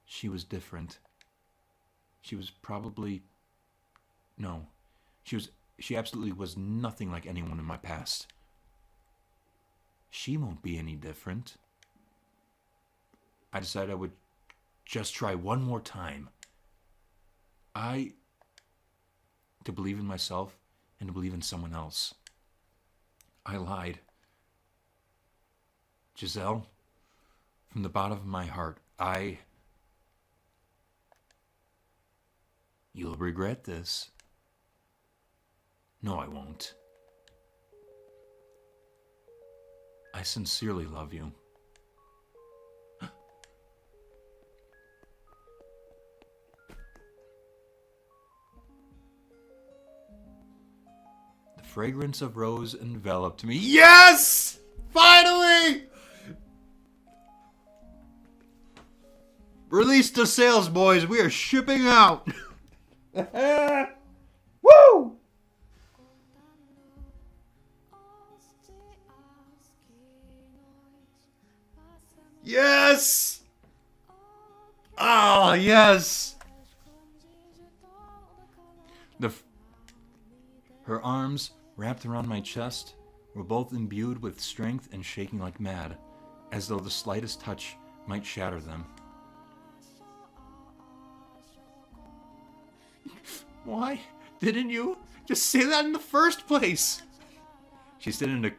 She was different. She was probably... No. She absolutely was nothing like anyone in my past. She won't be any different. I decided I would just try one more time. To believe in myself and to believe in someone else. I lied. Giselle, from the bottom of my heart, You'll regret this. No, I won't. I sincerely love you. The fragrance of rose enveloped me. Yes! Finally! Release the sales, boys. We are shipping out. Woo! Yes! Oh, yes! Her arms, wrapped around my chest, were both imbued with strength and shaking like mad, as though the slightest touch might shatter them. Why didn't you just say that in the first place? She said in a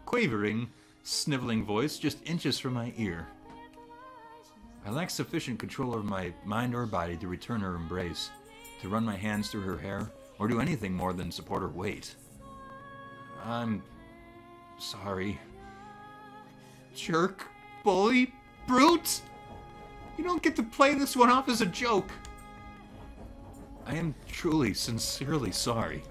quavering, sniveling voice just inches from my ear. I lacked sufficient control over my mind or body to return her embrace, to run my hands through her hair, or do anything more than support her weight. I'm sorry. Jerk, bully, brute! You don't get to play this one off as a joke. I am truly, sincerely sorry.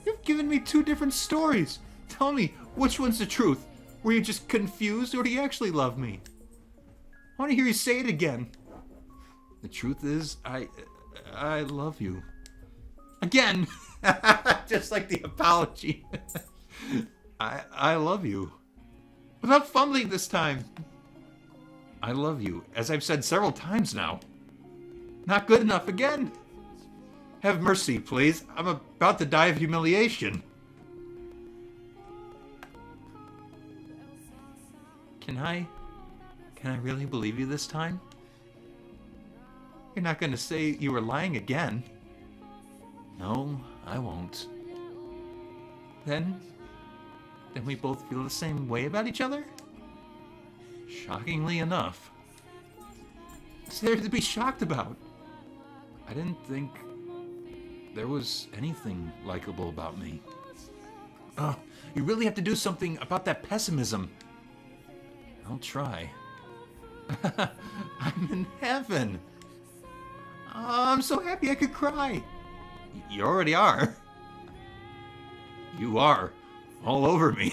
You've given me two different stories. Tell me, which one's the truth? Were you just confused, or do you actually love me? I want to hear you say it again. The truth is, I love you. Again! Just like the apology. I love you. Without fumbling this time. I love you, as I've said several times now. Not good enough again. Have mercy, please. I'm about to die of humiliation. Can I really believe you this time? You're not going to say you were lying again. No, I won't. Then we both feel the same way about each other? Shockingly enough. What's there to be shocked about? I didn't think there was anything likable about me. Oh, you really have to do something about that pessimism. I'll try. I'm in heaven. Oh, I'm so happy I could cry. You already are. You are all over me.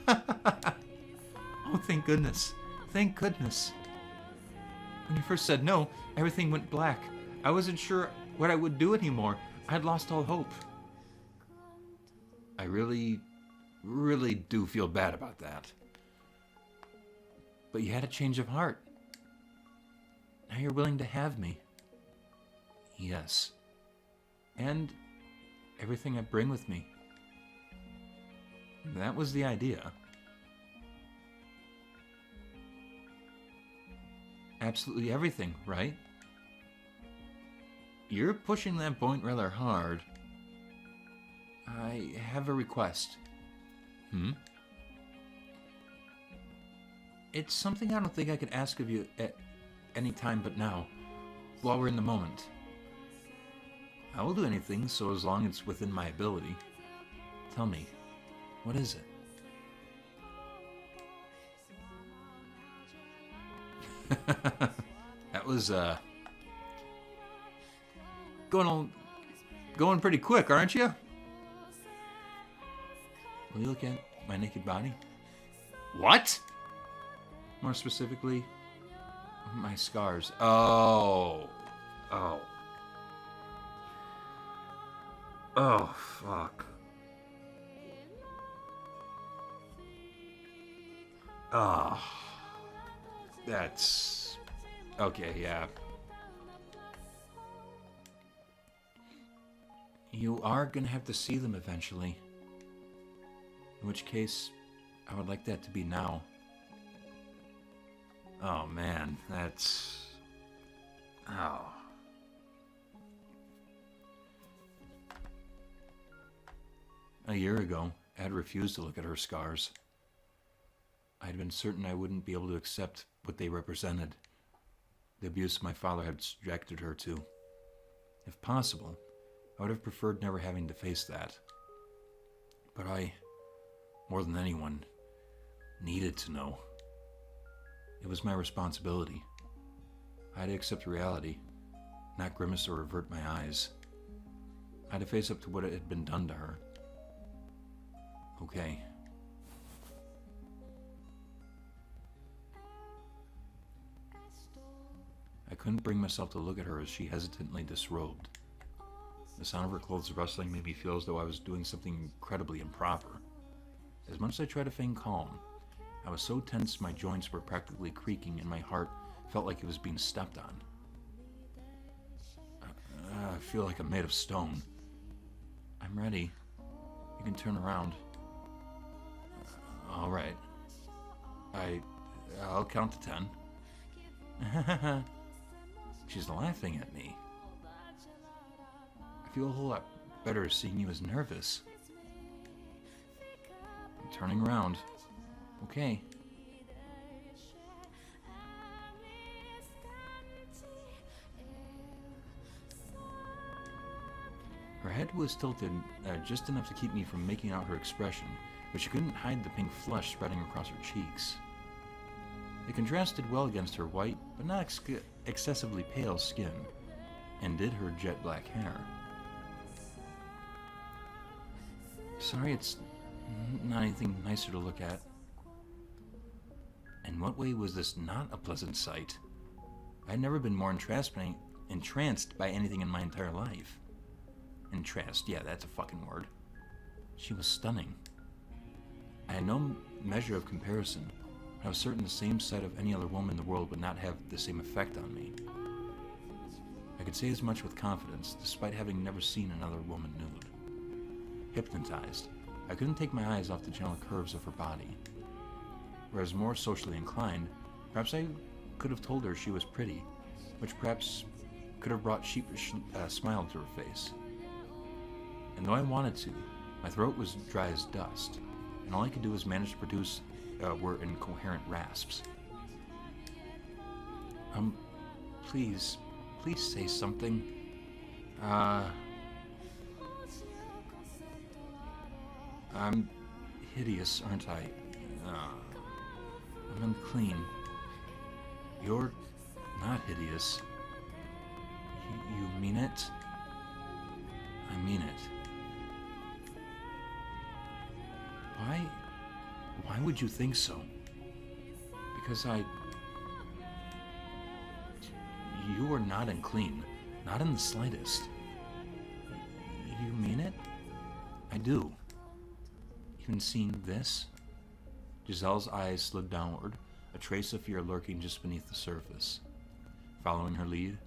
Oh, thank goodness. Thank goodness. When you first said no, everything went black. I wasn't sure what I would do anymore. I'd lost all hope. I really do feel bad about that. But you had a change of heart. Now you're willing to have me. Yes. And everything I bring with me. That was the idea. Absolutely everything, right? You're pushing that point rather hard. I have a request. It's something I don't think I could ask of you at any time but now, while we're in the moment. I will do anything so as long as it's within my ability. Tell me, what is it? That was going pretty quick, aren't you? Will you look at my naked body? What? More specifically, my scars. Oh, fuck. Oh, that's okay. Yeah. You are gonna have to see them eventually. In which case, I would like that to be now. Oh man, that's... Oh. A year ago, I had refused to look at her scars. I had been certain I wouldn't be able to accept what they represented. The abuse my father had subjected her to. If possible, I would have preferred never having to face that. But I, more than anyone, needed to know. It was my responsibility. I had to accept reality, not grimace or avert my eyes. I had to face up to what had been done to her. Okay. I couldn't bring myself to look at her as she hesitantly disrobed. The sound of her clothes rustling made me feel as though I was doing something incredibly improper. As much as I tried to feign calm, I was so tense my joints were practically creaking and my heart felt like it was being stepped on. I feel like I'm made of stone. I'm ready. You can turn around. All right. I'll count to 10. She's laughing at me. I feel a whole lot better seeing you as nervous. I'm turning around. Okay. Her head was tilted just enough to keep me from making out her expression, but she couldn't hide the pink flush spreading across her cheeks. It contrasted well against her white, but not excessively pale skin, and did her jet black hair. Sorry, it's not anything nicer to look at. In what way was this not a pleasant sight? I'd never been more entranced by anything in my entire life. Entranced, yeah, that's a fucking word. She was stunning. I had no measure of comparison. I was certain the same sight of any other woman in the world would not have the same effect on me. I could say as much with confidence, despite having never seen another woman nude. Hypnotized, I couldn't take my eyes off the gentle curves of her body. Whereas more socially inclined, perhaps I could have told her she was pretty, which perhaps could have brought sheepish smile to her face. And though I wanted to, my throat was dry as dust, and all I could do was manage to produce were incoherent rasps. Please say something. I'm hideous, aren't I? I'm unclean. You're not hideous. You mean it? I mean it. Why would you think so? Because you are not unclean. Not in the slightest. You mean it? I do. Even seeing this? Giselle's eyes slid downward, a trace of fear lurking just beneath the surface. Following her lead,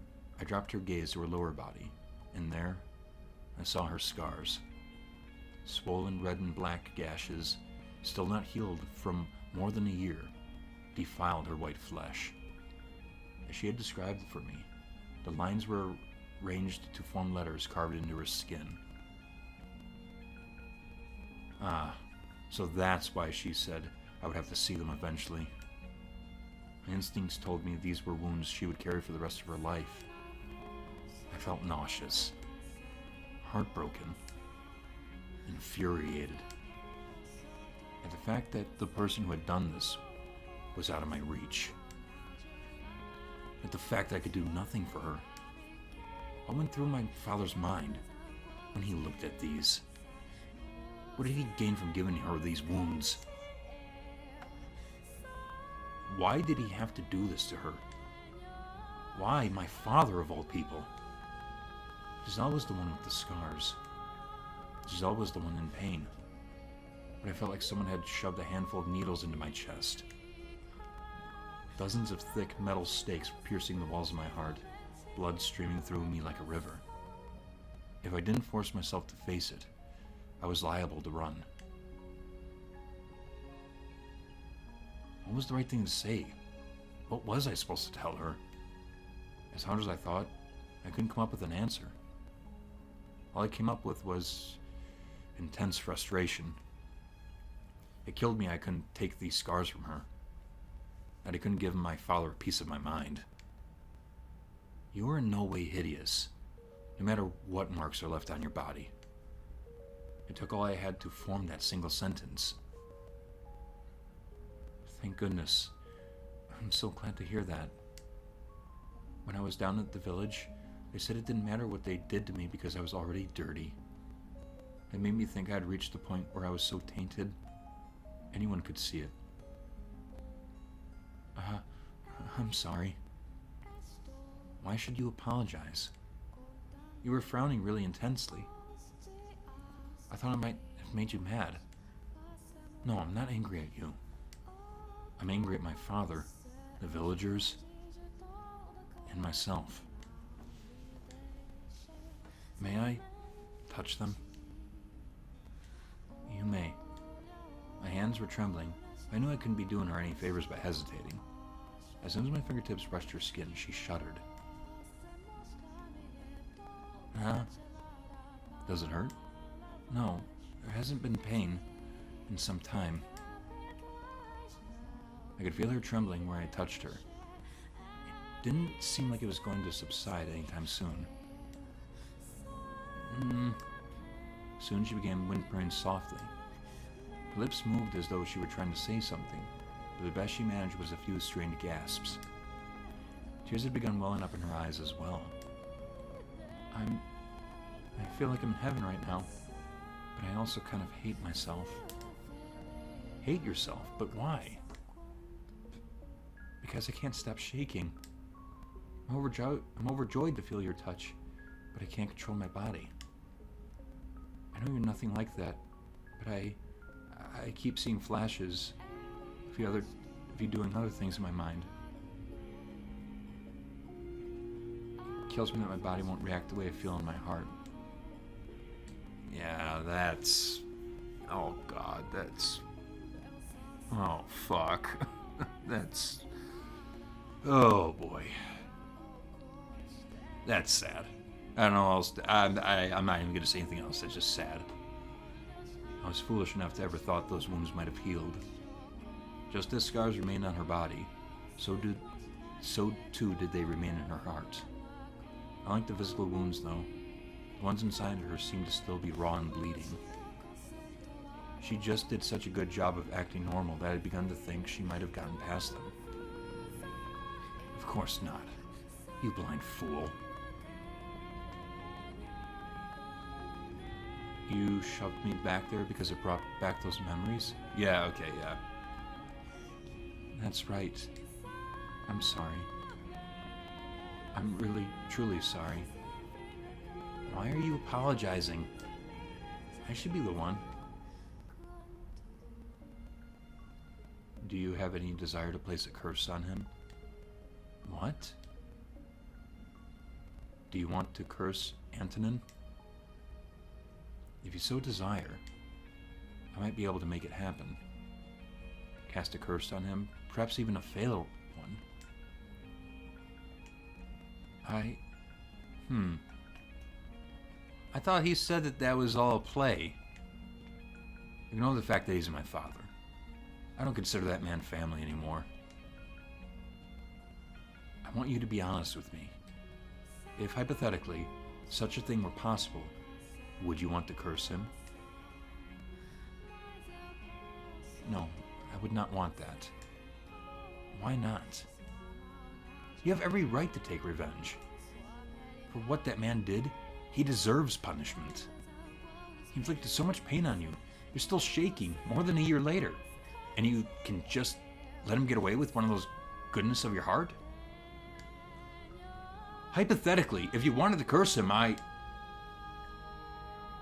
I dropped her gaze to her lower body, and there, I saw her scars. Swollen red and black gashes still not healed from more than a year, defiled her white flesh. As she had described it for me, the lines were arranged to form letters carved into her skin. Ah, so that's why she said I would have to see them eventually. My instincts told me these were wounds she would carry for the rest of her life. I felt nauseous, heartbroken, infuriated at the fact that the person who had done this was out of my reach. At the fact that I could do nothing for her. What went through my father's mind when he looked at these? What did he gain from giving her these wounds? Why did he have to do this to her? Why, my father of all people? Giselle was the one with the scars. Giselle was the one in pain. But I felt like someone had shoved a handful of needles into my chest. Dozens of thick metal stakes piercing the walls of my heart, blood streaming through me like a river. If I didn't force myself to face it, I was liable to run. What was the right thing to say? What was I supposed to tell her? As hard as I thought, I couldn't come up with an answer. All I came up with was intense frustration. It killed me I couldn't take these scars from her, that I couldn't give my father a piece of my mind. You are in no way hideous, no matter what marks are left on your body. It took all I had to form that single sentence. Thank goodness. I'm so glad to hear that. When I was down at the village, they said it didn't matter what they did to me because I was already dirty. It made me think I had reached the point where I was so tainted, anyone could see it. I'm sorry. Why should you apologize? You were frowning really intensely. I thought I might have made you mad. No, I'm not angry at you. I'm angry at my father, the villagers, and myself. May I touch them? You may. My hands were trembling. I knew I couldn't be doing her any favors by hesitating. As soon as my fingertips brushed her skin, she shuddered. Does it hurt? No, there hasn't been pain in some time. I could feel her trembling where I touched her. It didn't seem like it was going to subside anytime soon. Soon she began whimpering softly. Her lips moved as though she were trying to say something, but the best she managed was a few strained gasps. Tears had begun welling up in her eyes as well. I feel like I'm in heaven right now, but I also kind of hate myself. Hate yourself? But why? Because I can't stop shaking. I'm overjoyed to feel your touch, but I can't control my body. I know you're nothing like that, but I keep seeing flashes of you doing other things in my mind. It kills me that my body won't react the way I feel in my heart. Yeah, that's... Oh, God, that's... Oh, fuck. That's... Oh, boy. That's sad. I don't know what else... I'm not even going to say anything else. That's just sad. I was foolish enough to ever thought those wounds might have healed. Just as scars remained on her body, so too did they remain in her heart. Unlike the physical wounds, though, the ones inside her seemed to still be raw and bleeding. She just did such a good job of acting normal that I had begun to think she might have gotten past them. Of course not. You blind fool. You shoved me back there because it brought back those memories? Yeah, okay, yeah. That's right. I'm sorry. I'm really, truly sorry. Why are you apologizing? I should be the one. Do you have any desire to place a curse on him? What? Do you want to curse Antonin? If you so desire, I might be able to make it happen. cast a curse on him, perhaps even a fatal one. I thought he said that was all a play. Ignore the fact that he's my father. I don't consider that man family anymore. I want you to be honest with me. If, hypothetically, such a thing were possible, would you want to curse him? No, I would not want that. Why not? You have every right to take revenge. For what that man did, he deserves punishment. He inflicted so much pain on you. You're still shaking more than a year later. And you can just let him get away with one of those goodness of your heart? Hypothetically, if you wanted to curse him, I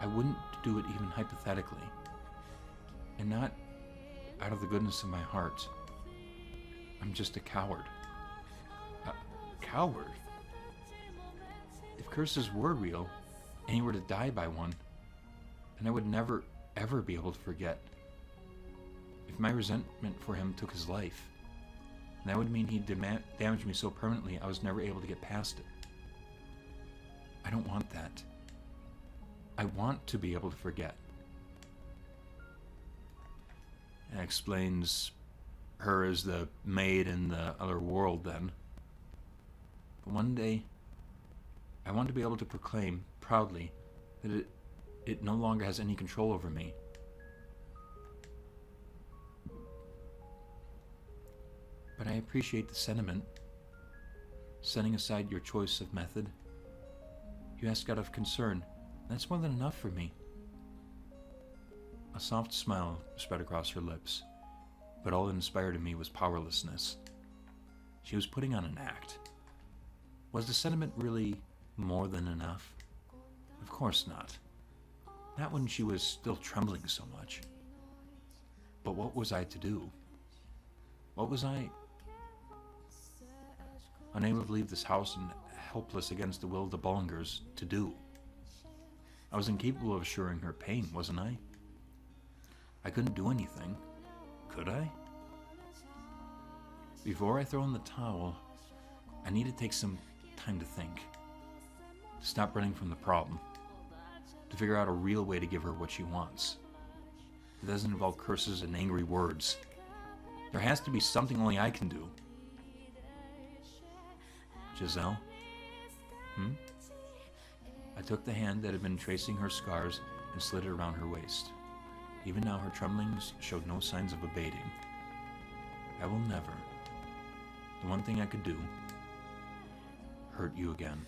wouldn't do it even hypothetically. And not out of the goodness of my heart. I'm just a coward. A coward? If curses were real, and he were to die by one, then I would never, ever be able to forget. If my resentment for him took his life, that would mean he damaged me so permanently I was never able to get past it. I don't want that. I want to be able to forget. That explains her as the maid in the other world then. But one day, I want to be able to proclaim proudly that it no longer has any control over me. But I appreciate the sentiment. Setting aside your choice of method, you ask out of concern. That's more than enough for me. A soft smile spread across her lips, but all that inspired in me was powerlessness. She was putting on an act. Was the sentiment really more than enough? Of course not. Not when she was still trembling so much. But what was I to do? What was I? Unable to leave this house and helpless against the will of the Bullingers to do. I was incapable of assuring her pain, wasn't I? I couldn't do anything. Could I? Before I throw in the towel, I need to take some time to think. To stop running from the problem. To figure out a real way to give her what she wants. It doesn't involve curses and angry words. There has to be something only I can do. Giselle? I took the hand that had been tracing her scars and slid it around her waist. Even now her tremblings showed no signs of abating. I will never, the one thing I could do, hurt you again.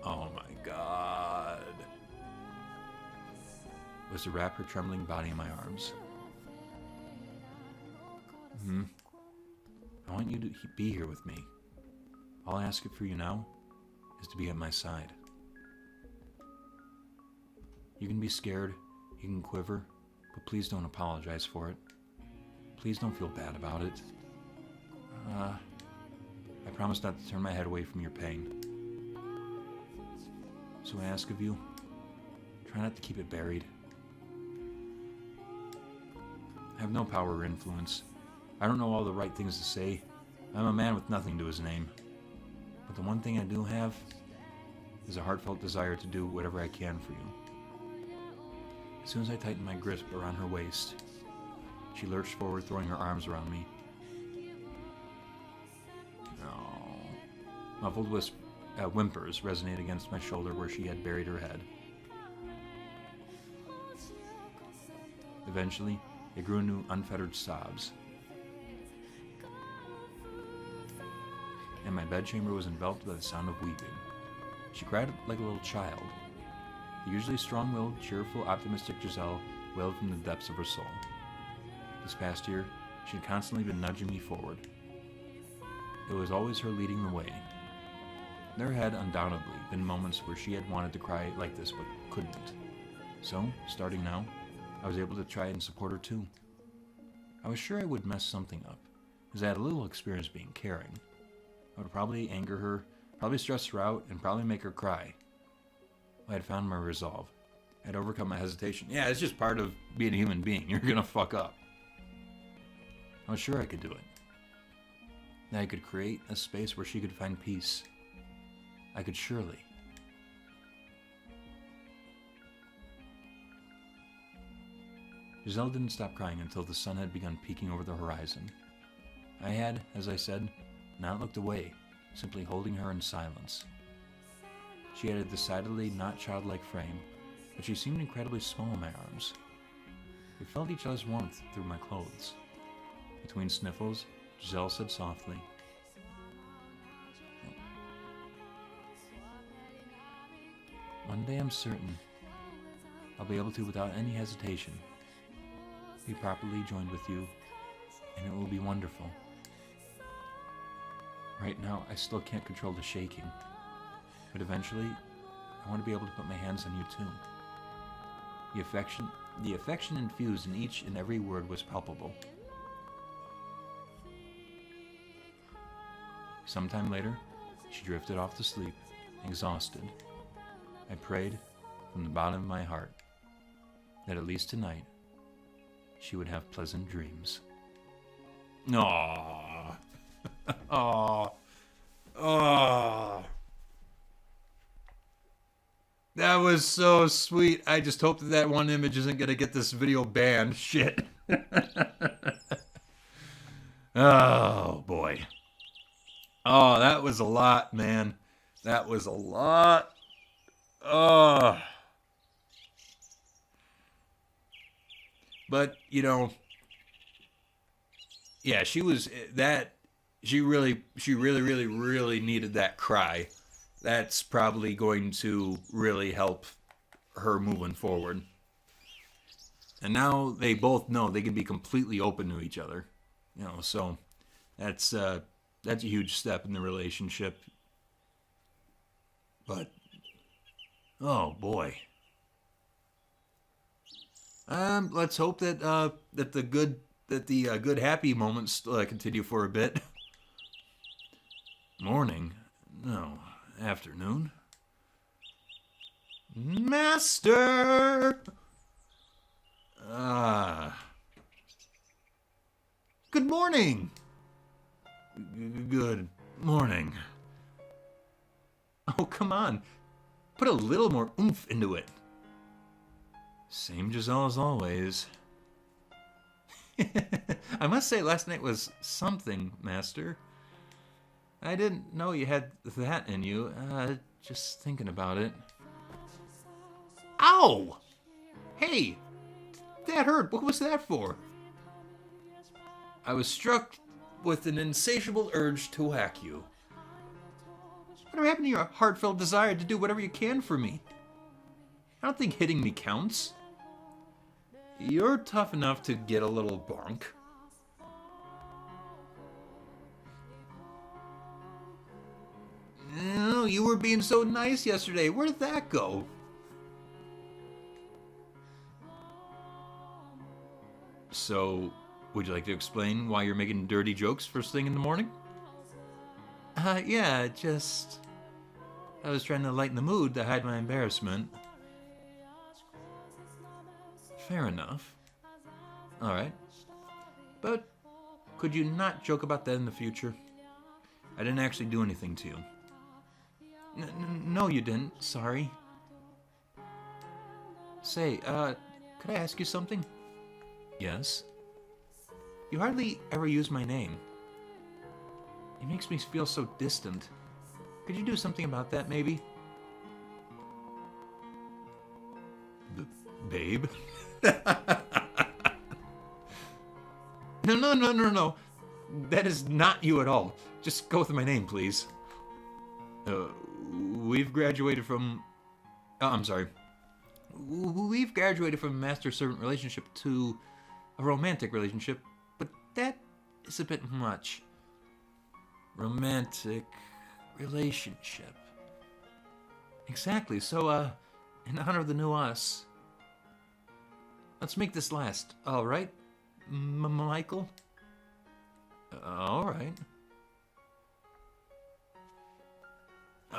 Oh my God. Was to wrap her trembling body in my arms. I want you to be here with me. All I ask for you now is to be at my side. You can be scared, you can quiver, but please don't apologize for it. Please don't feel bad about it. I promise not to turn my head away from your pain. So I ask of you, try not to keep it buried. I have no power or influence. I don't know all the right things to say. I'm a man with nothing to his name. But the one thing I do have is a heartfelt desire to do whatever I can for you. As soon as I tightened my grip around her waist, she lurched forward, throwing her arms around me. Oh. Muffled whimpers resonated against my shoulder where she had buried her head. Eventually, it grew into unfettered sobs. And my bedchamber was enveloped by the sound of weeping. She cried like a little child. The usually strong-willed, cheerful, optimistic Giselle wailed from the depths of her soul. This past year, she had constantly been nudging me forward. It was always her leading the way. There had undoubtedly been moments where she had wanted to cry like this but couldn't. So, starting now, I was able to try and support her too. I was sure I would mess something up, as I had a little experience being caring. I would probably anger her, probably stress her out, and probably make her cry. I had found my resolve. I had overcome my hesitation. Yeah, it's just part of being a human being. You're gonna fuck up. I was sure I could do it. That I could create a space where she could find peace. I could surely. Giselle didn't stop crying until the sun had begun peeking over the horizon. I had, as I said, not looked away, simply holding her in silence. She had a decidedly not childlike frame, but she seemed incredibly small in my arms. We felt each other's warmth through my clothes. Between sniffles, Giselle said softly, "One day I'm certain I'll be able to, without any hesitation, be properly joined with you, and it will be wonderful. Right now, I still can't control the shaking, but eventually, I want to be able to put my hands on you too." The affection infused in each and every word was palpable. Sometime later, she drifted off to sleep, exhausted. I prayed from the bottom of my heart that at least tonight she would have pleasant dreams. Aww. Aww. Aww. That was so sweet. I just hope that that one image isn't going to get this video banned. Shit. Oh, boy. Oh, that was a lot, man. That was a lot. Oh. But, you know, yeah, she really needed that cry. That's probably going to really help her moving forward. And now they both know they can be completely open to each other. You know, so that's a huge step in the relationship. But oh boy. Let's hope that the good happy moments continue for a bit. Morning? No, afternoon. Master. Good morning. Good morning. Oh, come on. Put a little more oomph into it. Same Giselle as always. I must say, last night was something, Master. I didn't know you had that in you. Just thinking about it. Ow! Hey! That hurt. What was that for? I was struck with an insatiable urge to whack you. Whatever happened to your heartfelt desire to do whatever you can for me? I don't think hitting me counts. You're tough enough to get a little bonk. Oh, you were being so nice yesterday. Where did that go? So, would you like to explain why you're making dirty jokes first thing in the morning? Yeah, I was trying to lighten the mood to hide my embarrassment. Fair enough. Alright. But, could you not joke about that in the future? I didn't actually do anything to you. No, you didn't. Sorry. Say, could I ask you something? Yes? You hardly ever use my name. It makes me feel so distant. Could you do something about that, maybe? Babe? No. That is not you at all. Just go with my name, please. We've graduated from... Oh, I'm sorry. We've graduated from a master-servant relationship to a romantic relationship, but that is a bit much. Romantic relationship. Exactly. So, in honor of the new us, let's make this last. All right, Michael? All right.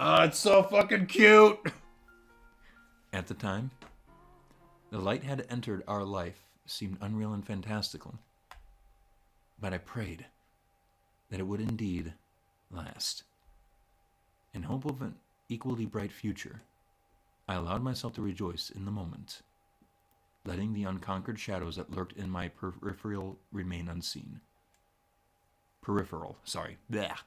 Oh, it's so fucking cute! At the time, the light had entered our life, seemed unreal and fantastical. But I prayed that it would indeed last. In hope of an equally bright future, I allowed myself to rejoice in the moment, letting the unconquered shadows that lurked in my peripheral remain unseen. Peripheral, sorry. Blech.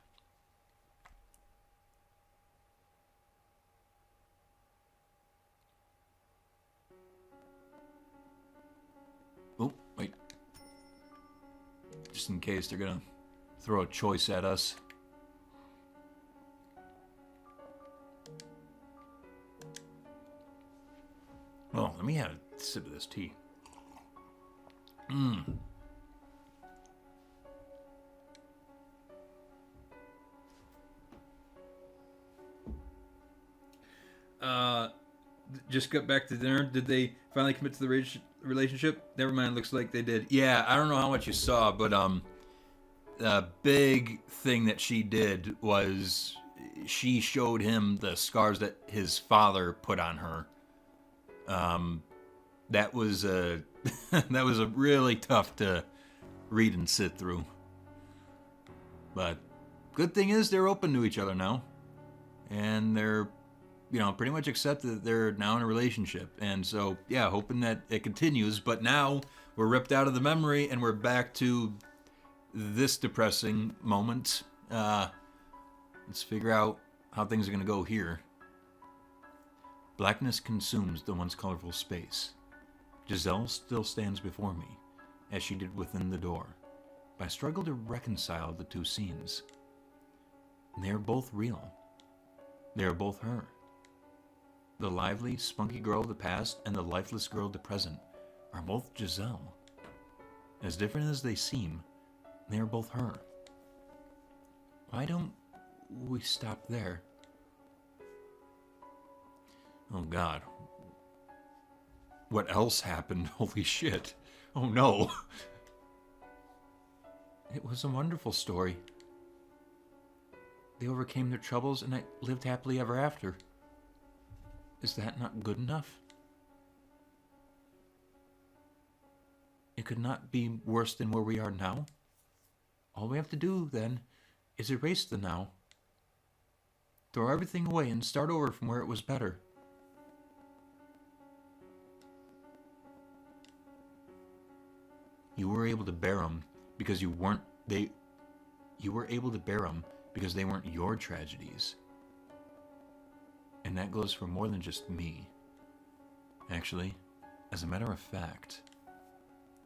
Oh, wait. Just in case they're going to throw a choice at us. Well, let me have a sip of this tea. Just got back to dinner. Did they finally commit to the relationship? Never mind, looks like they did. Yeah, I don't know how much you saw, but the big thing that she did was she showed him the scars that his father put on her. That was a that was a really tough to read and sit through. But good thing is they're open to each other now, and they're pretty much accepted that they're now in a relationship. And so yeah, hoping that it continues. But now we're ripped out of the memory and we're back to this depressing moment. Let's figure out how things are gonna go here. Blackness consumes the once colorful space. Giselle still stands before me, as she did within the door, but I struggle to reconcile the two scenes. They are both real. They are both her. The lively, spunky girl of the past and the lifeless girl of the present are both Giselle. As different as they seem, they are both her. Why don't we stop there? Oh God. What else happened? Holy shit. Oh no. It was a wonderful story. They overcame their troubles and I lived happily ever after. Is that not good enough? It could not be worse than where we are now. All we have to do, then, is erase the now. Throw everything away and start over from where it was better. You were able to bear them because you were able to bear them because they weren't your tragedies. And that goes for more than just me. Actually, as a matter of fact,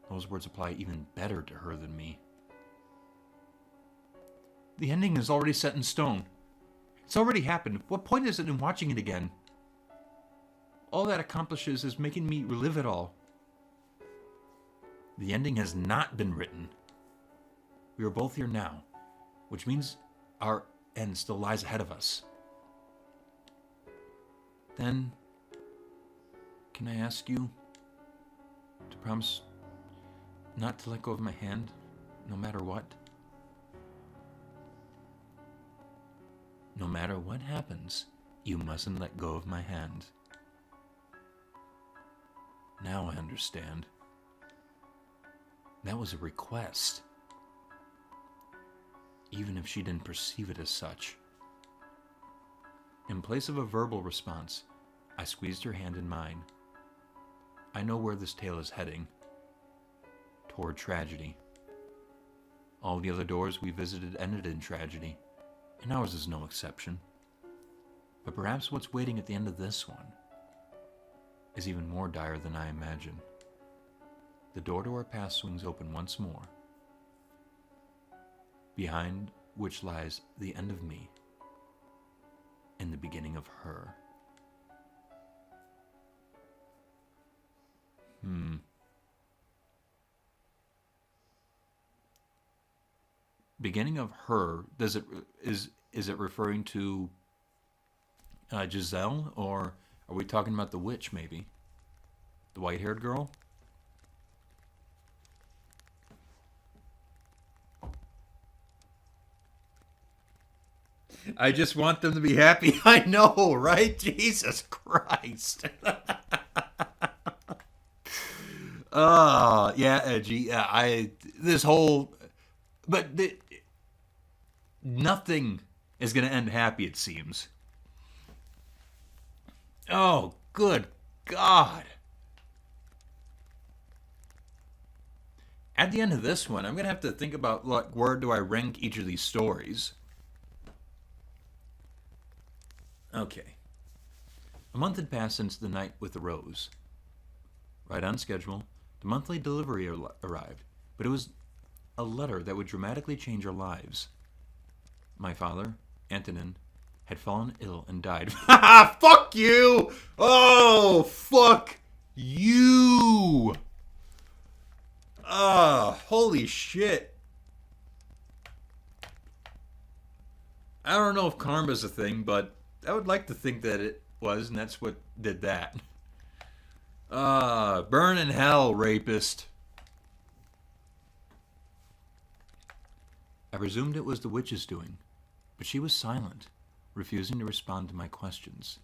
those words apply even better to her than me. The ending is already set in stone. It's already happened. What point is it in watching it again? All that accomplishes is making me relive it all. The ending has not been written. We are both here now, which means our end still lies ahead of us. Then, can I ask you to promise not to let go of my hand, no matter what? No matter what happens, you mustn't let go of my hand. Now I understand. That was a request, even if she didn't perceive it as such. In place of a verbal response, I squeezed her hand in mine. I know where this tale is heading. Toward tragedy. All the other doors we visited ended in tragedy, and ours is no exception. But perhaps what's waiting at the end of this one is even more dire than I imagine. The door to our past swings open once more, behind which lies the end of me and the beginning of her. Beginning of her, is it referring to Giselle, or are we talking about the witch maybe? The white-haired girl? I just want them to be happy. I know, right? Jesus Christ. Yeah, edgy. This whole But nothing is going to end happy, it seems. Oh, good God. At the end of this one, I'm going to have to think about, like, where do I rank each of these stories. Okay. A month had passed since the night with the rose. Right on schedule, the monthly delivery arrived, but it was a letter that would dramatically change our lives. My father, Antonin, had fallen ill and died. Fuck you! Oh, fuck you! Holy shit. I don't know if karma's a thing, but I would like to think that it was, and that's what did that. Burn in hell, rapist. I presumed it was the witch's doing, but she was silent, refusing to respond to my questions.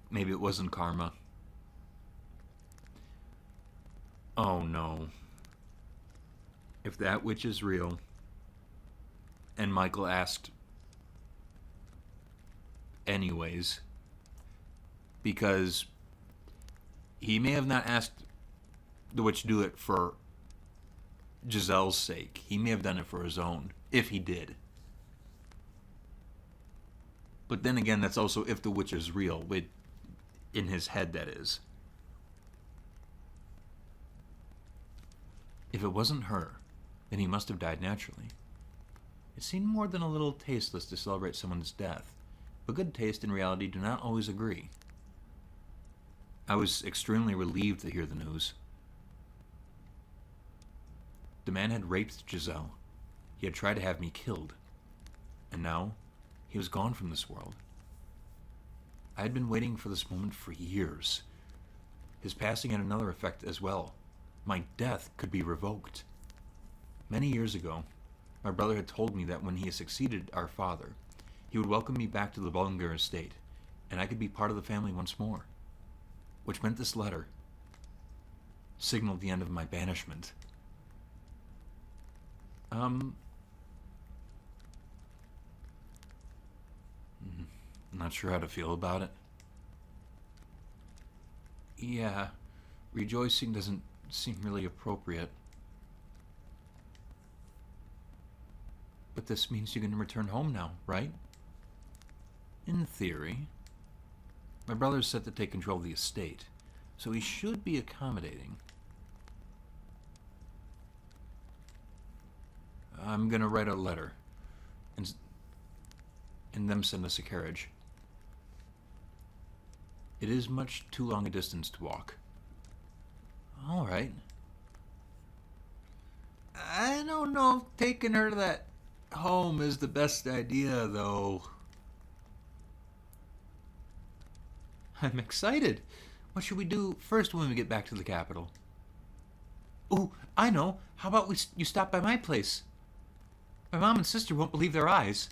Maybe it wasn't karma. Oh no. If that witch is real, and Michael asked anyways, because he may have not asked the witch to do it for Giselle's sake. He may have done it for his own, if he did. But then again, that's also if the witch is real, in his head, that is. If it wasn't her, then he must have died naturally. It seemed more than a little tasteless to celebrate someone's death, but good taste and reality do not always agree. I was extremely relieved to hear the news. The man had raped Giselle. He had tried to have me killed. And now, he was gone from this world. I had been waiting for this moment for years. His passing had another effect as well. My death could be revoked. Many years ago, my brother had told me that when he succeeded our father, he would welcome me back to the Bullinger estate, and I could be part of the family once more. Which meant this letter signaled the end of my banishment. I'm not sure how to feel about it. Yeah, rejoicing doesn't seem really appropriate. But this means you're going to return home now, right? In theory. My brother's set to take control of the estate, so he should be accommodating. I'm going to write a letter, and them send us a carriage. It is much too long a distance to walk. All right. I don't know if taking her to that home is the best idea, though. I'm excited. What should we do first when we get back to the capital? Ooh, I know. How about you stop by my place? My mom and sister won't believe their eyes.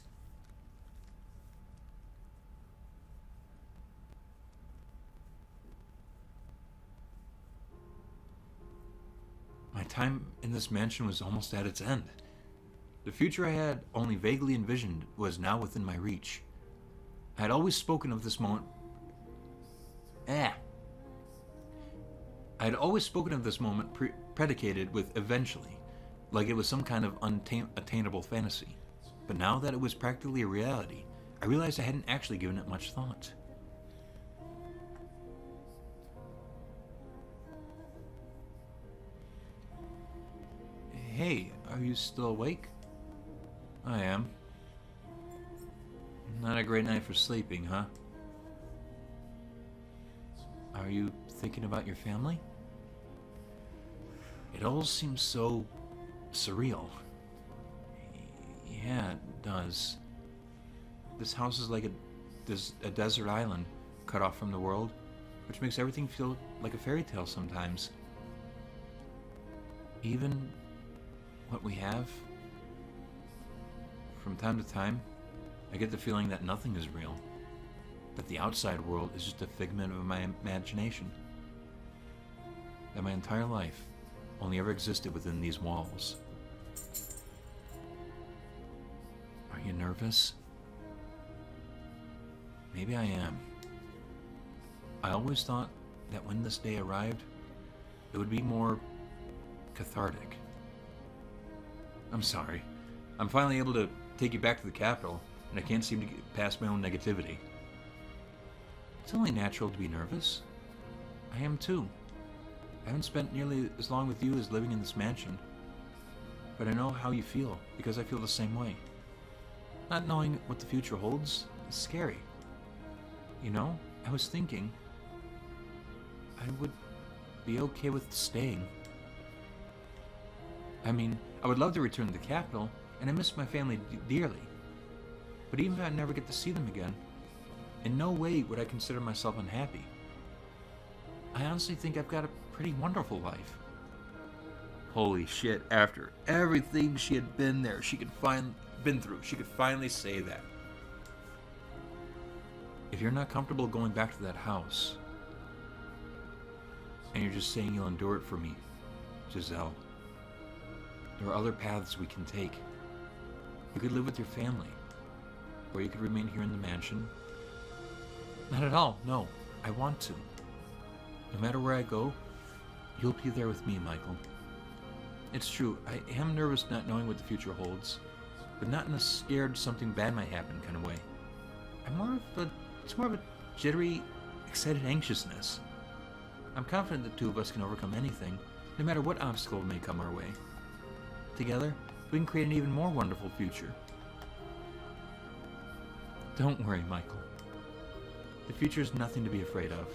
My time in this mansion was almost at its end. The future I had only vaguely envisioned was now within my reach. I had always spoken of this moment. I had always spoken of this moment predicated with eventually, like it was some kind of unattainable fantasy. But now that it was practically a reality, I realized I hadn't actually given it much thought. Hey, are you still awake? I am. Not a great night for sleeping, huh? Are you thinking about your family? It all seems so surreal. Yeah, it does. This house is like a desert island cut off from the world, which makes everything feel like a fairy tale sometimes. Even what we have, from time to time, I get the feeling that nothing is real. that the outside world is just a figment of my imagination. That my entire life only ever existed within these walls. Are you nervous? Maybe I am. I always thought that when this day arrived, it would be more cathartic. I'm sorry. I'm finally able to take you back to the capital, and I can't seem to get past my own negativity. It's only natural to be nervous. I am too. I haven't spent nearly as long with you as living in this mansion, but I know how you feel because I feel the same way. Not knowing what the future holds is scary. You know, I was thinking I would be okay with staying. I mean, I would love to return to the capital, and I miss my family dearly. But even if I never get to see them again, in no way would I consider myself unhappy. I honestly think I've got a pretty wonderful life. Holy shit, after everything she had been through, she could finally say that. If you're not comfortable going back to that house, and you're just saying you'll endure it for me, Giselle, there are other paths we can take. You could live with your family, or you could remain here in the mansion. Not at all, no. I want to. No matter where I go, you'll be there with me, Michael. It's true, I am nervous not knowing what the future holds, but not in a scared something bad might happen kind of way. It's more of a jittery, excited anxiousness. I'm confident the two of us can overcome anything, no matter what obstacle may come our way. Together, we can create an even more wonderful future. Don't worry, Michael. The future is nothing to be afraid of.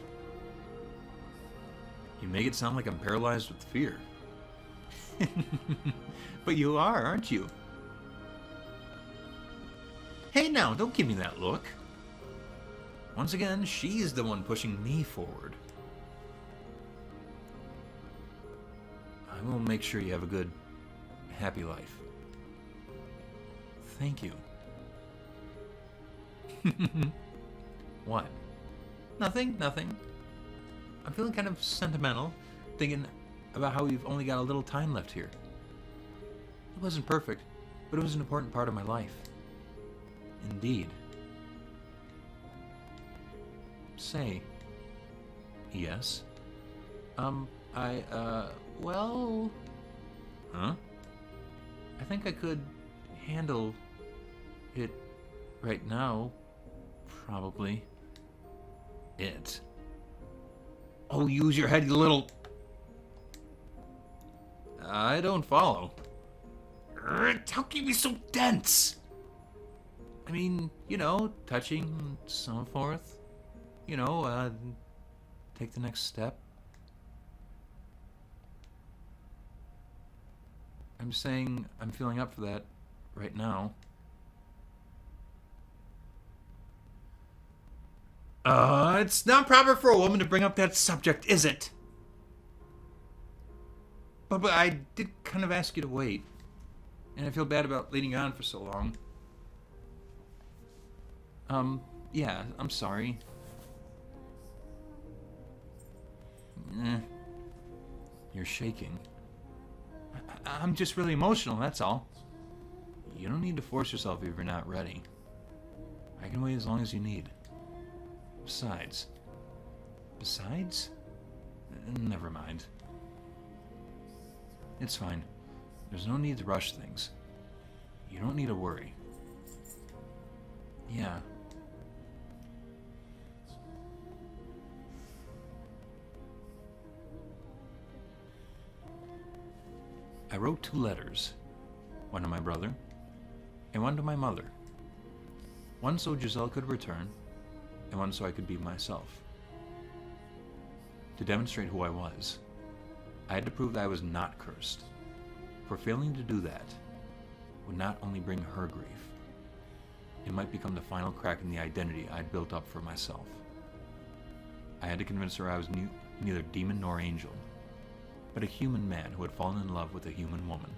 You make it sound like I'm paralyzed with fear. But you are, aren't you? Hey now, don't give me that look. Once again, she's the one pushing me forward. I will make sure you have a good, happy life. Thank you. What? Nothing. I'm feeling kind of sentimental, thinking about how we've only got a little time left here. It wasn't perfect, but it was an important part of my life. Indeed. Say. Yes? Well... Huh? I think I could handle it right now. Probably. It. Oh, use your head, you little... I don't follow. How can you be so dense? I mean, you know, touching and so forth. You know, take the next step. I'm saying I'm feeling up for that right now. It's not proper for a woman to bring up that subject, is it? But I did kind of ask you to wait. And I feel bad about leading on for so long. Yeah, I'm sorry. You're shaking. I'm just really emotional, that's all. You don't need to force yourself if you're not ready. I can wait as long as you need. Besides? Never mind. It's fine. There's no need to rush things. You don't need to worry. Yeah. I wrote 2 letters. One to my brother, and one to my mother. One so Giselle could return, and one so I could be myself. To demonstrate who I was, I had to prove that I was not cursed, for failing to do that would not only bring her grief, it might become the final crack in the identity I'd built up for myself. I had to convince her I was neither demon nor angel, but a human man who had fallen in love with a human woman.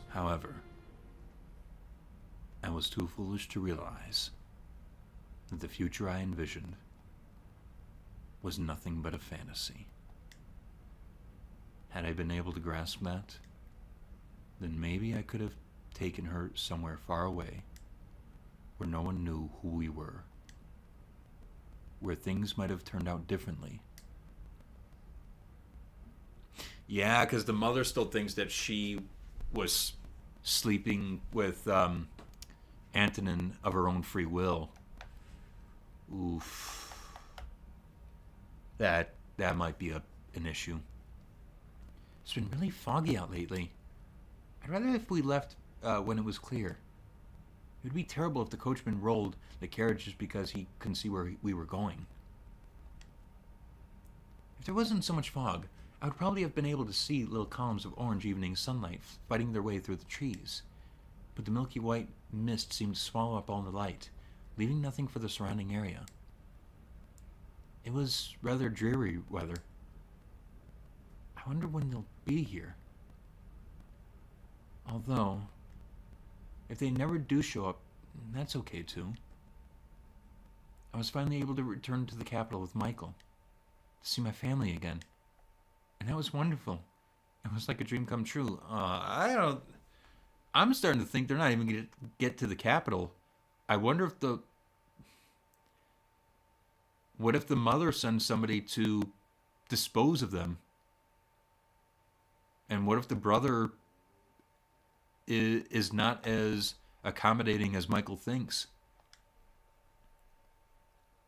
However, was too foolish to realize that the future I envisioned was nothing but a fantasy. Had I been able to grasp that, then maybe I could have taken her somewhere far away, where no one knew who we were, where things might have turned out differently. Yeah, because the mother still thinks that she was sleeping with Antonin of her own free will. Oof. That might be an issue. It's been really foggy out lately. I'd rather if we left when it was clear. It would be terrible if the coachman rolled the carriage just because he couldn't see where we were going. If there wasn't so much fog, I would probably have been able to see little columns of orange evening sunlight fighting their way through the trees. But the milky white mist seemed to swallow up all the light, leaving nothing for the surrounding area. It was rather dreary weather. I wonder when they'll be here. Although, if they never do show up, that's okay too. I was finally able to return to the capital with Michael, to see my family again. And that was wonderful. It was like a dream come true. I'm starting to think they're not even going to get to the capital. I wonder if what if the mother sends somebody to dispose of them? And what if the brother is not as accommodating as Michael thinks?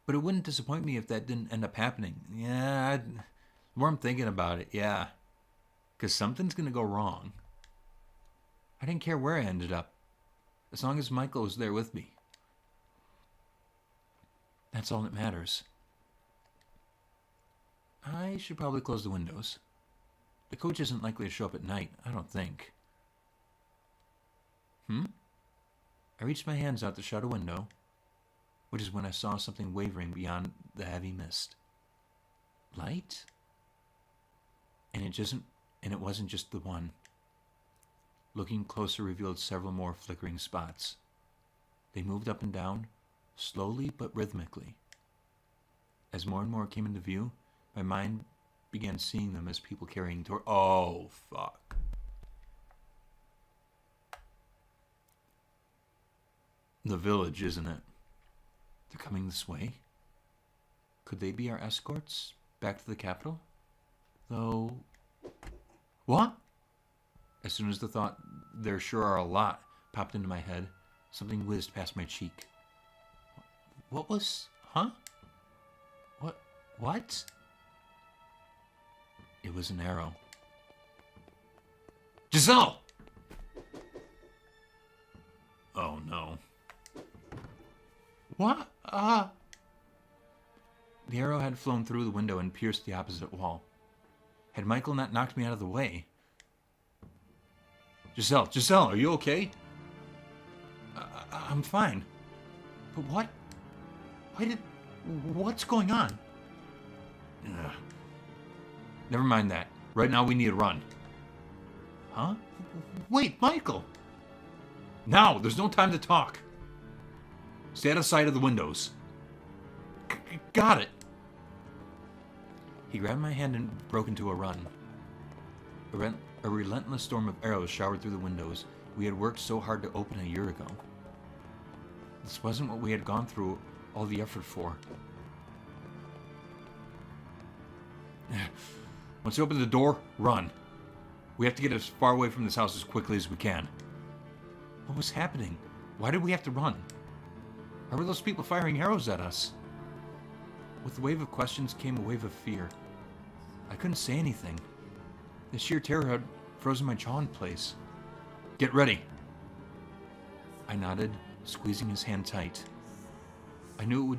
But it wouldn't disappoint me if that didn't end up happening. Yeah, the more I'm thinking about it, yeah. Because something's going to go wrong. I didn't care where I ended up, as long as Michael was there with me. That's all that matters. I should probably close the windows. The coach isn't likely to show up at night, I don't think. I reached my hands out to shut a window, which is when I saw something wavering beyond the heavy mist. Light? And it wasn't just the one. Looking closer revealed several more flickering spots. They moved up and down, slowly but rhythmically. As more and more came into view, my mind began seeing them as people carrying toward... Oh, fuck. The village, isn't it? They're coming this way. Could they be our escorts back to the capital? Though... What? As soon as the thought, there sure are a lot, popped into my head, something whizzed past my cheek. What was... Huh? What? It was an arrow. Giselle! Oh, no. What? The arrow had flown through the window and pierced the opposite wall. Had Michael not knocked me out of the way? Giselle, are you okay? I'm fine. But what? What's going on? Never mind that. Right now we need to run. Huh? Wait, Michael! Now! There's no time to talk. Stay out of sight of the windows. Got it. He grabbed my hand and broke into a run. A relentless storm of arrows showered through the windows we had worked so hard to open a year ago. This wasn't what we had gone through all the effort for. Once you open the door, run. We have to get as far away from this house as quickly as we can. What was happening? Why did we have to run? Why were those people firing arrows at us? With the wave of questions came a wave of fear. I couldn't say anything. The sheer terror had frozen my jaw in place. Get ready. I nodded, squeezing his hand tight. I knew it would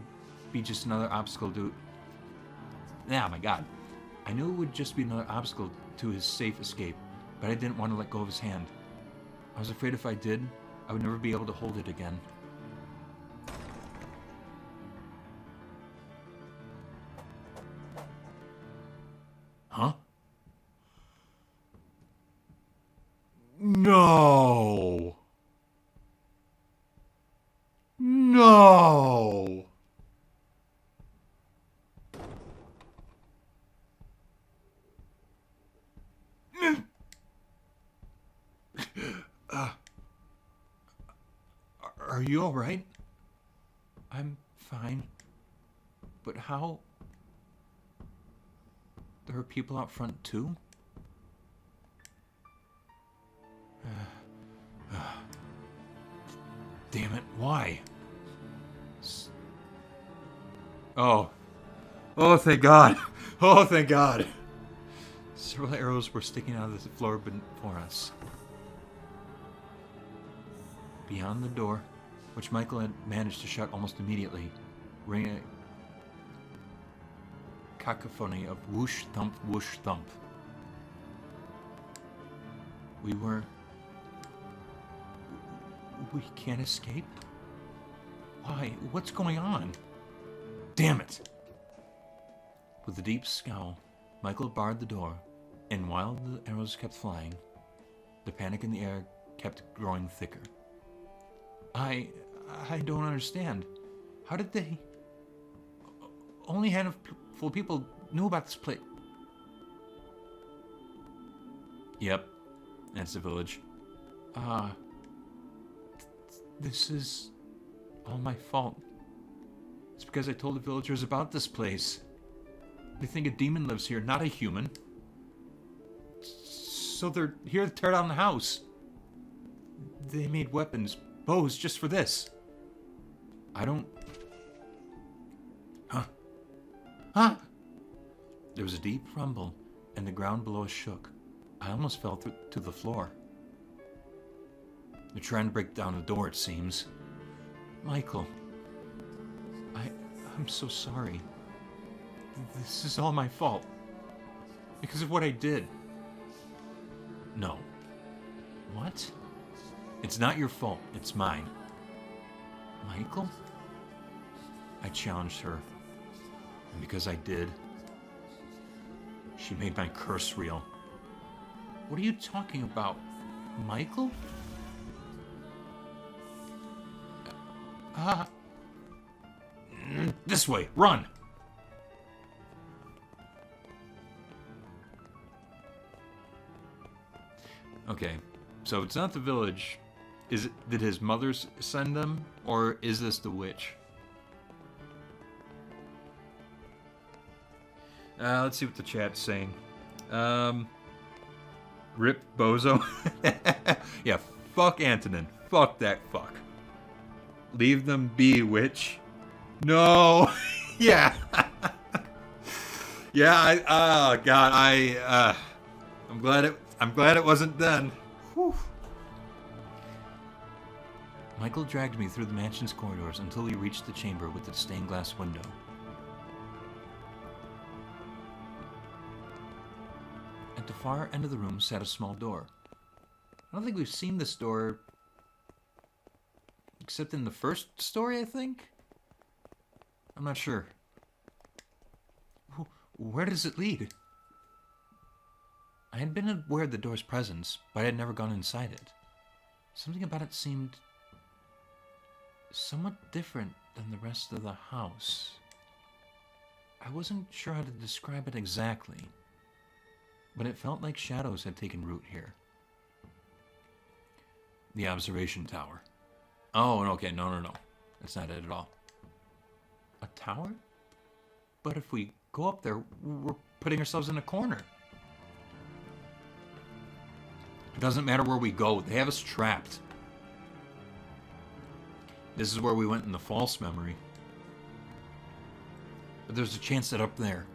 be just another obstacle to... Ah, my God. I knew it would just be another obstacle to his safe escape, but I didn't want to let go of his hand. I was afraid if I did, I would never be able to hold it again. Huh? No! No! Are you alright? I'm fine. But how? There are people out front too? Damn it, why? Oh. Oh, thank God. Oh, thank God. Several arrows were sticking out of the floor before us. Beyond the door, which Michael had managed to shut almost immediately, rang a cacophony of whoosh, thump, whoosh, thump. We can't escape? Why? What's going on? Damn it! With a deep scowl, Michael barred the door, and while the arrows kept flying, the panic in the air kept growing thicker. I don't understand. How did they... Only a handful of people knew about this place. Yep, that's the village. This is all my fault. It's because I told the villagers about this place. They think a demon lives here, not a human. So they're here to tear down the house. They made weapons, bows, just for this. I don't... Huh? There was a deep rumble, and the ground below us shook. I almost fell to the floor. They're trying to break down the door, it seems. Michael, I'm so sorry. This is all my fault. Because of what I did. No. What? It's not your fault. It's mine. Michael? I challenged her. And because I did, she made my curse real. What are you talking about? Michael? This way. Run! Okay, so it's not the village. Is it? Did his mother send them, or is this the witch? Let's see what the chat's saying. Rip Bozo. Yeah, fuck Antonin. Fuck that fuck. Leave them be, witch. No. Yeah. Yeah. Oh God. I'm glad it wasn't done. Whew. Michael dragged me through the mansion's corridors until we reached the chamber with its stained glass window. At the far end of the room sat a small door. I don't think we've seen this door except in the first story, I think? I'm not sure. Where does it lead? I had been aware of the door's presence, but I had never gone inside it. Something about it seemed somewhat different than the rest of the house. I wasn't sure how to describe it exactly, but it felt like shadows had taken root here. The observation tower. Oh, okay, no. That's not it at all. A tower? But if we go up there, we're putting ourselves in a corner. It doesn't matter where we go. They have us trapped. This is where we went in the false memory. But there's a chance that up there...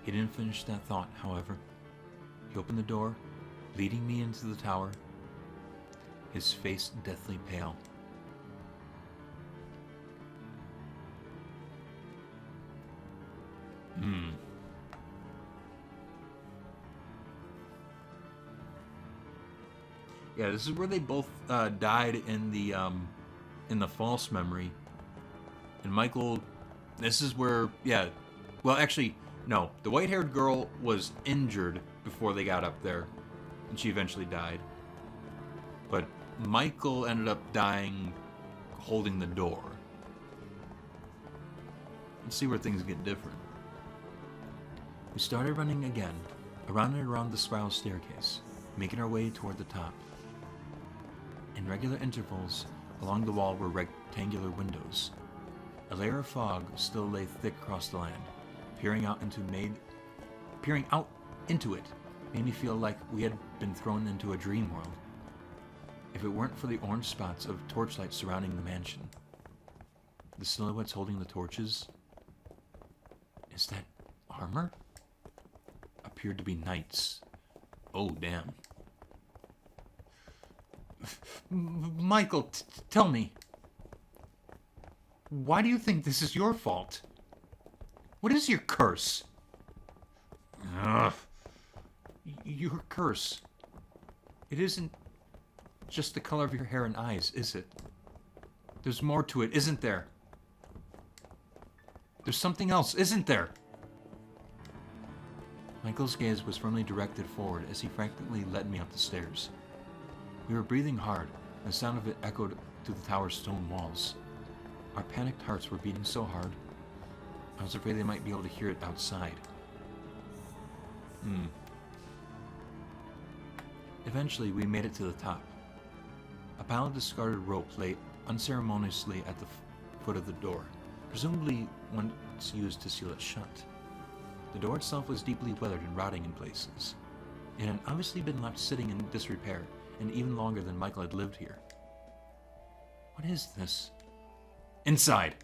He didn't finish that thought, however. He opened the door, leading me into the tower, his face deathly pale. Yeah, this is where they both died in the false memory. And Michael, this is where, yeah, well, actually, no, the white-haired girl was injured before they got up there, and she eventually died. But Michael ended up dying holding the door. Let's see where things get different. We started running again, around and around the spiral staircase, making our way toward the top. In regular intervals, along the wall were rectangular windows. A layer of fog still lay thick across the land. Peering out into it made me feel like we had been thrown into a dream world. If it weren't for the orange spots of torchlight surrounding the mansion. The silhouettes holding the torches. Is that armor? Appeared to be knights. Oh, damn. Michael, tell me. Why do you think this is your fault? What is your curse? Ugh. Your curse. It isn't just the color of your hair and eyes, is it? There's more to it, isn't there? There's something else, isn't there? Michael's gaze was firmly directed forward as he frantically led me up the stairs. We were breathing hard, and the sound of it echoed through the tower's stone walls. Our panicked hearts were beating so hard, I was afraid they might be able to hear it outside. Eventually, we made it to the top. A pile of discarded rope lay unceremoniously at the foot of the door, presumably once used to seal it shut. The door itself was deeply weathered and rotting in places. It had obviously been left sitting in disrepair, and even longer than Michael had lived here. What is this? Inside!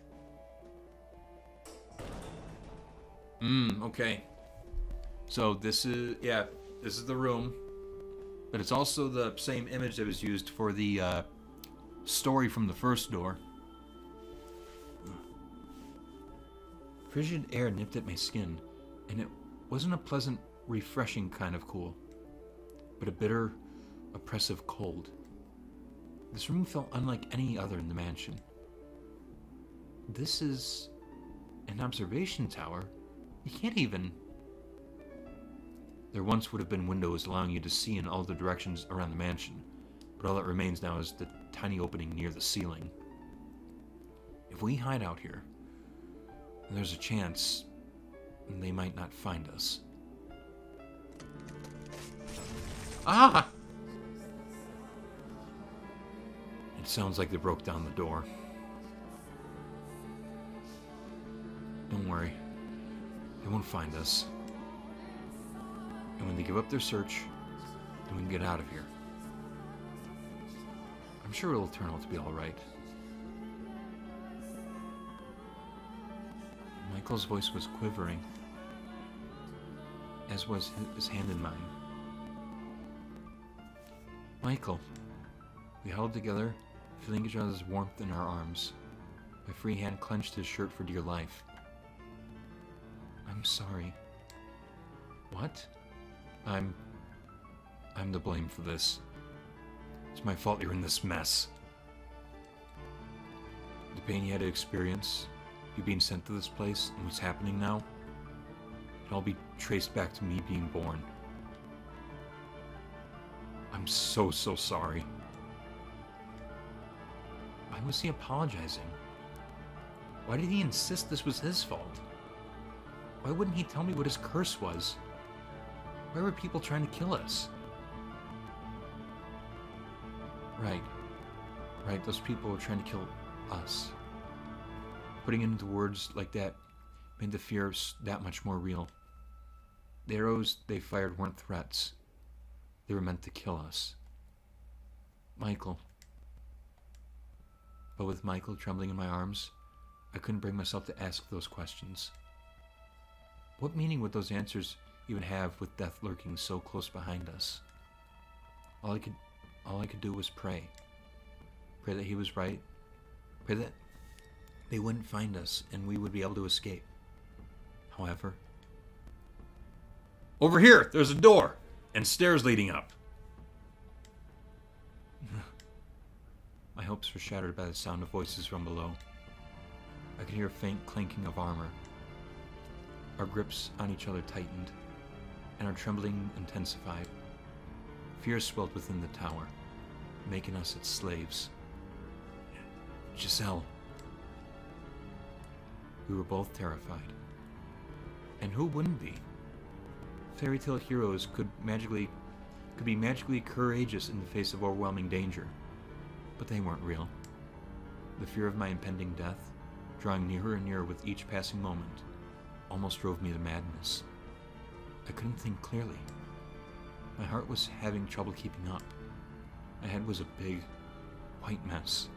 Okay. So this is the room. But it's also the same image that was used for the story from the first door. Frigid air nipped at my skin, and it wasn't a pleasant, refreshing kind of cool, but a bitter, oppressive cold. This room felt unlike any other in the mansion. This is an observation tower. You can't even... There once would have been windows allowing you to see in all the directions around the mansion, but all that remains now is the tiny opening near the ceiling. If we hide out here, there's a chance they might not find us. Ah! It sounds like they broke down the door. Don't worry. They won't find us. And when they give up their search, then we can get out of here. I'm sure it'll turn out to be alright. Michael's voice was quivering, as was his hand in mine. Michael. We held together, feeling each other's warmth in our arms. My free hand clenched his shirt for dear life. I'm sorry. What? I'm to blame for this. It's my fault you're in this mess. The pain you had to experience, you being sent to this place, and what's happening now, it all be traced back to me being born. I'm so sorry. Why was he apologizing? Why did he insist this was his fault? Why wouldn't he tell me what his curse was? Why were people trying to kill us? Right, those people were trying to kill us. Putting it into words like that made the fear that much more real. The arrows they fired weren't threats. They were meant to kill us. Michael. But with Michael trembling in my arms, I couldn't bring myself to ask those questions. What meaning would those answers even have with death lurking so close behind us? All I could do was pray. Pray that he was right. Pray that they wouldn't find us and we would be able to escape. However... Over here! There's a door! And stairs leading up. My hopes were shattered by the sound of voices from below. I could hear a faint clanking of armor. Our grips on each other tightened, and our trembling intensified. Fear swelled within the tower. making us its slaves. Giselle. We were both terrified. And who wouldn't be? Fairy tale heroes could be magically courageous in the face of overwhelming danger. But they weren't real. The fear of my impending death, drawing nearer and nearer with each passing moment, almost drove me to madness. I couldn't think clearly. My heart was having trouble keeping up. My head was a big, white mess.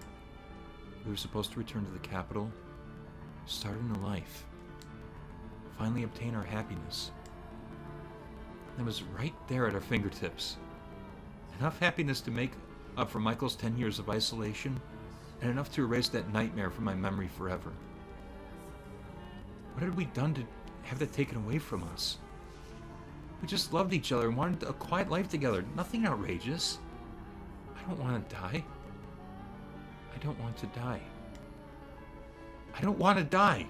We were supposed to return to the capital, start a new life, finally obtain our happiness. It was right there at our fingertips. Enough happiness to make up for Michael's 10 years of isolation, and enough to erase that nightmare from my memory forever. What had we done to have that taken away from us? We just loved each other and wanted a quiet life together. Nothing outrageous. I don't want to die. I don't want to die. I don't want to die.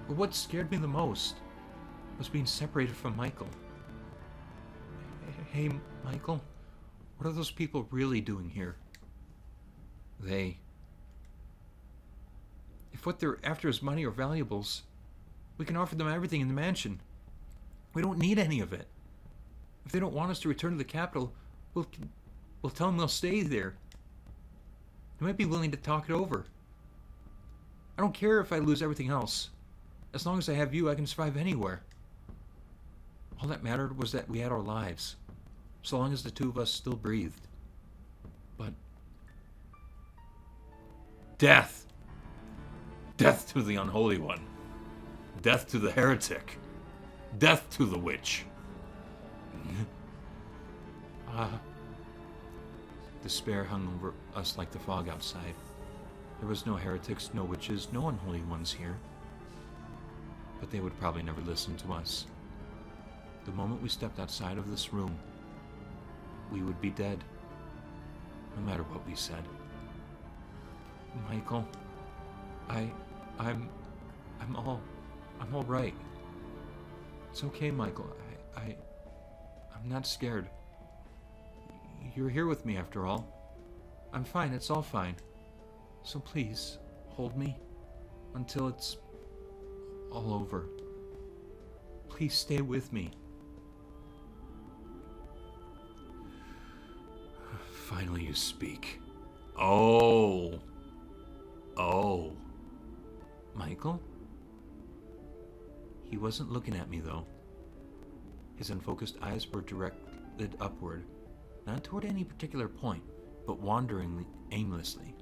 But what scared me the most was being separated from Michael. Hey, Michael, what are those people really doing here? If what they're after is money or valuables, we can offer them everything in the mansion. We don't need any of it. If they don't want us to return to the capital, we'll tell them they'll stay there. They might be willing to talk it over. I don't care if I lose everything else. As long as I have you, I can survive anywhere. All that mattered was that we had our lives, so long as the two of us still breathed. But death! Death to the unholy one. Death to the heretic. Death to the witch. Despair hung over us like the fog outside. There was no heretics, no witches, no unholy ones here. But they would probably never listen to us. The moment we stepped outside of this room, we would be dead. No matter what we said. Michael, I'm all right. It's okay, Michael. I'm not scared. You're here with me after all. I'm fine, it's all fine. So please, hold me until it's all over. Please stay with me. Finally you speak. Oh. Michael? He wasn't looking at me, though. His unfocused eyes were directed upward, not toward any particular point, but wanderingly, aimlessly.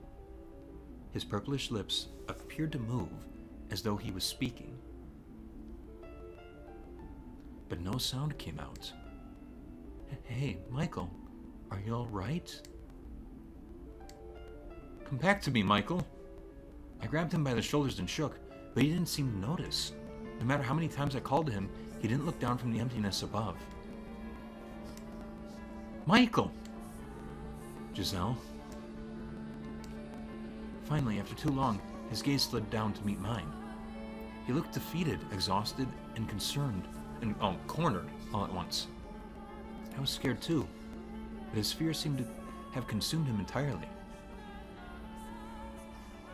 His purplish lips appeared to move, as though he was speaking. But no sound came out. Hey, Michael, are you all right? Come back to me, Michael. I grabbed him by the shoulders and shook, but he didn't seem to notice. No matter how many times I called to him, he didn't look down from the emptiness above. Michael! Giselle? Finally, after too long, his gaze slid down to meet mine. He looked defeated, exhausted, and concerned, and cornered all at once. I was scared too, but his fear seemed to have consumed him entirely.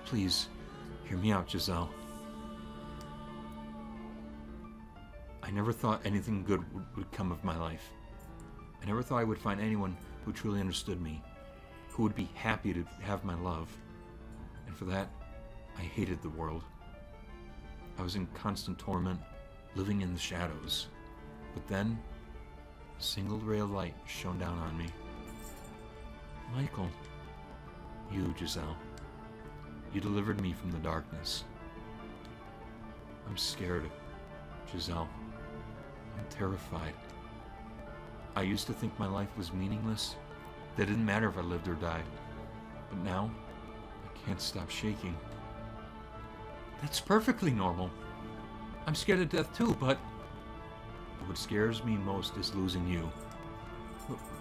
Please, hear me out, Giselle. I never thought anything good would come of my life. I never thought I would find anyone who truly understood me, who would be happy to have my love. And for that, I hated the world. I was in constant torment, living in the shadows. But then, a single ray of light shone down on me. Michael, you, Giselle. You delivered me from the darkness. I'm scared, Giselle. I'm terrified. I used to think my life was meaningless, that it didn't matter if I lived or died. But now, I can't stop shaking. That's perfectly normal. I'm scared of death too, but what scares me most is losing you.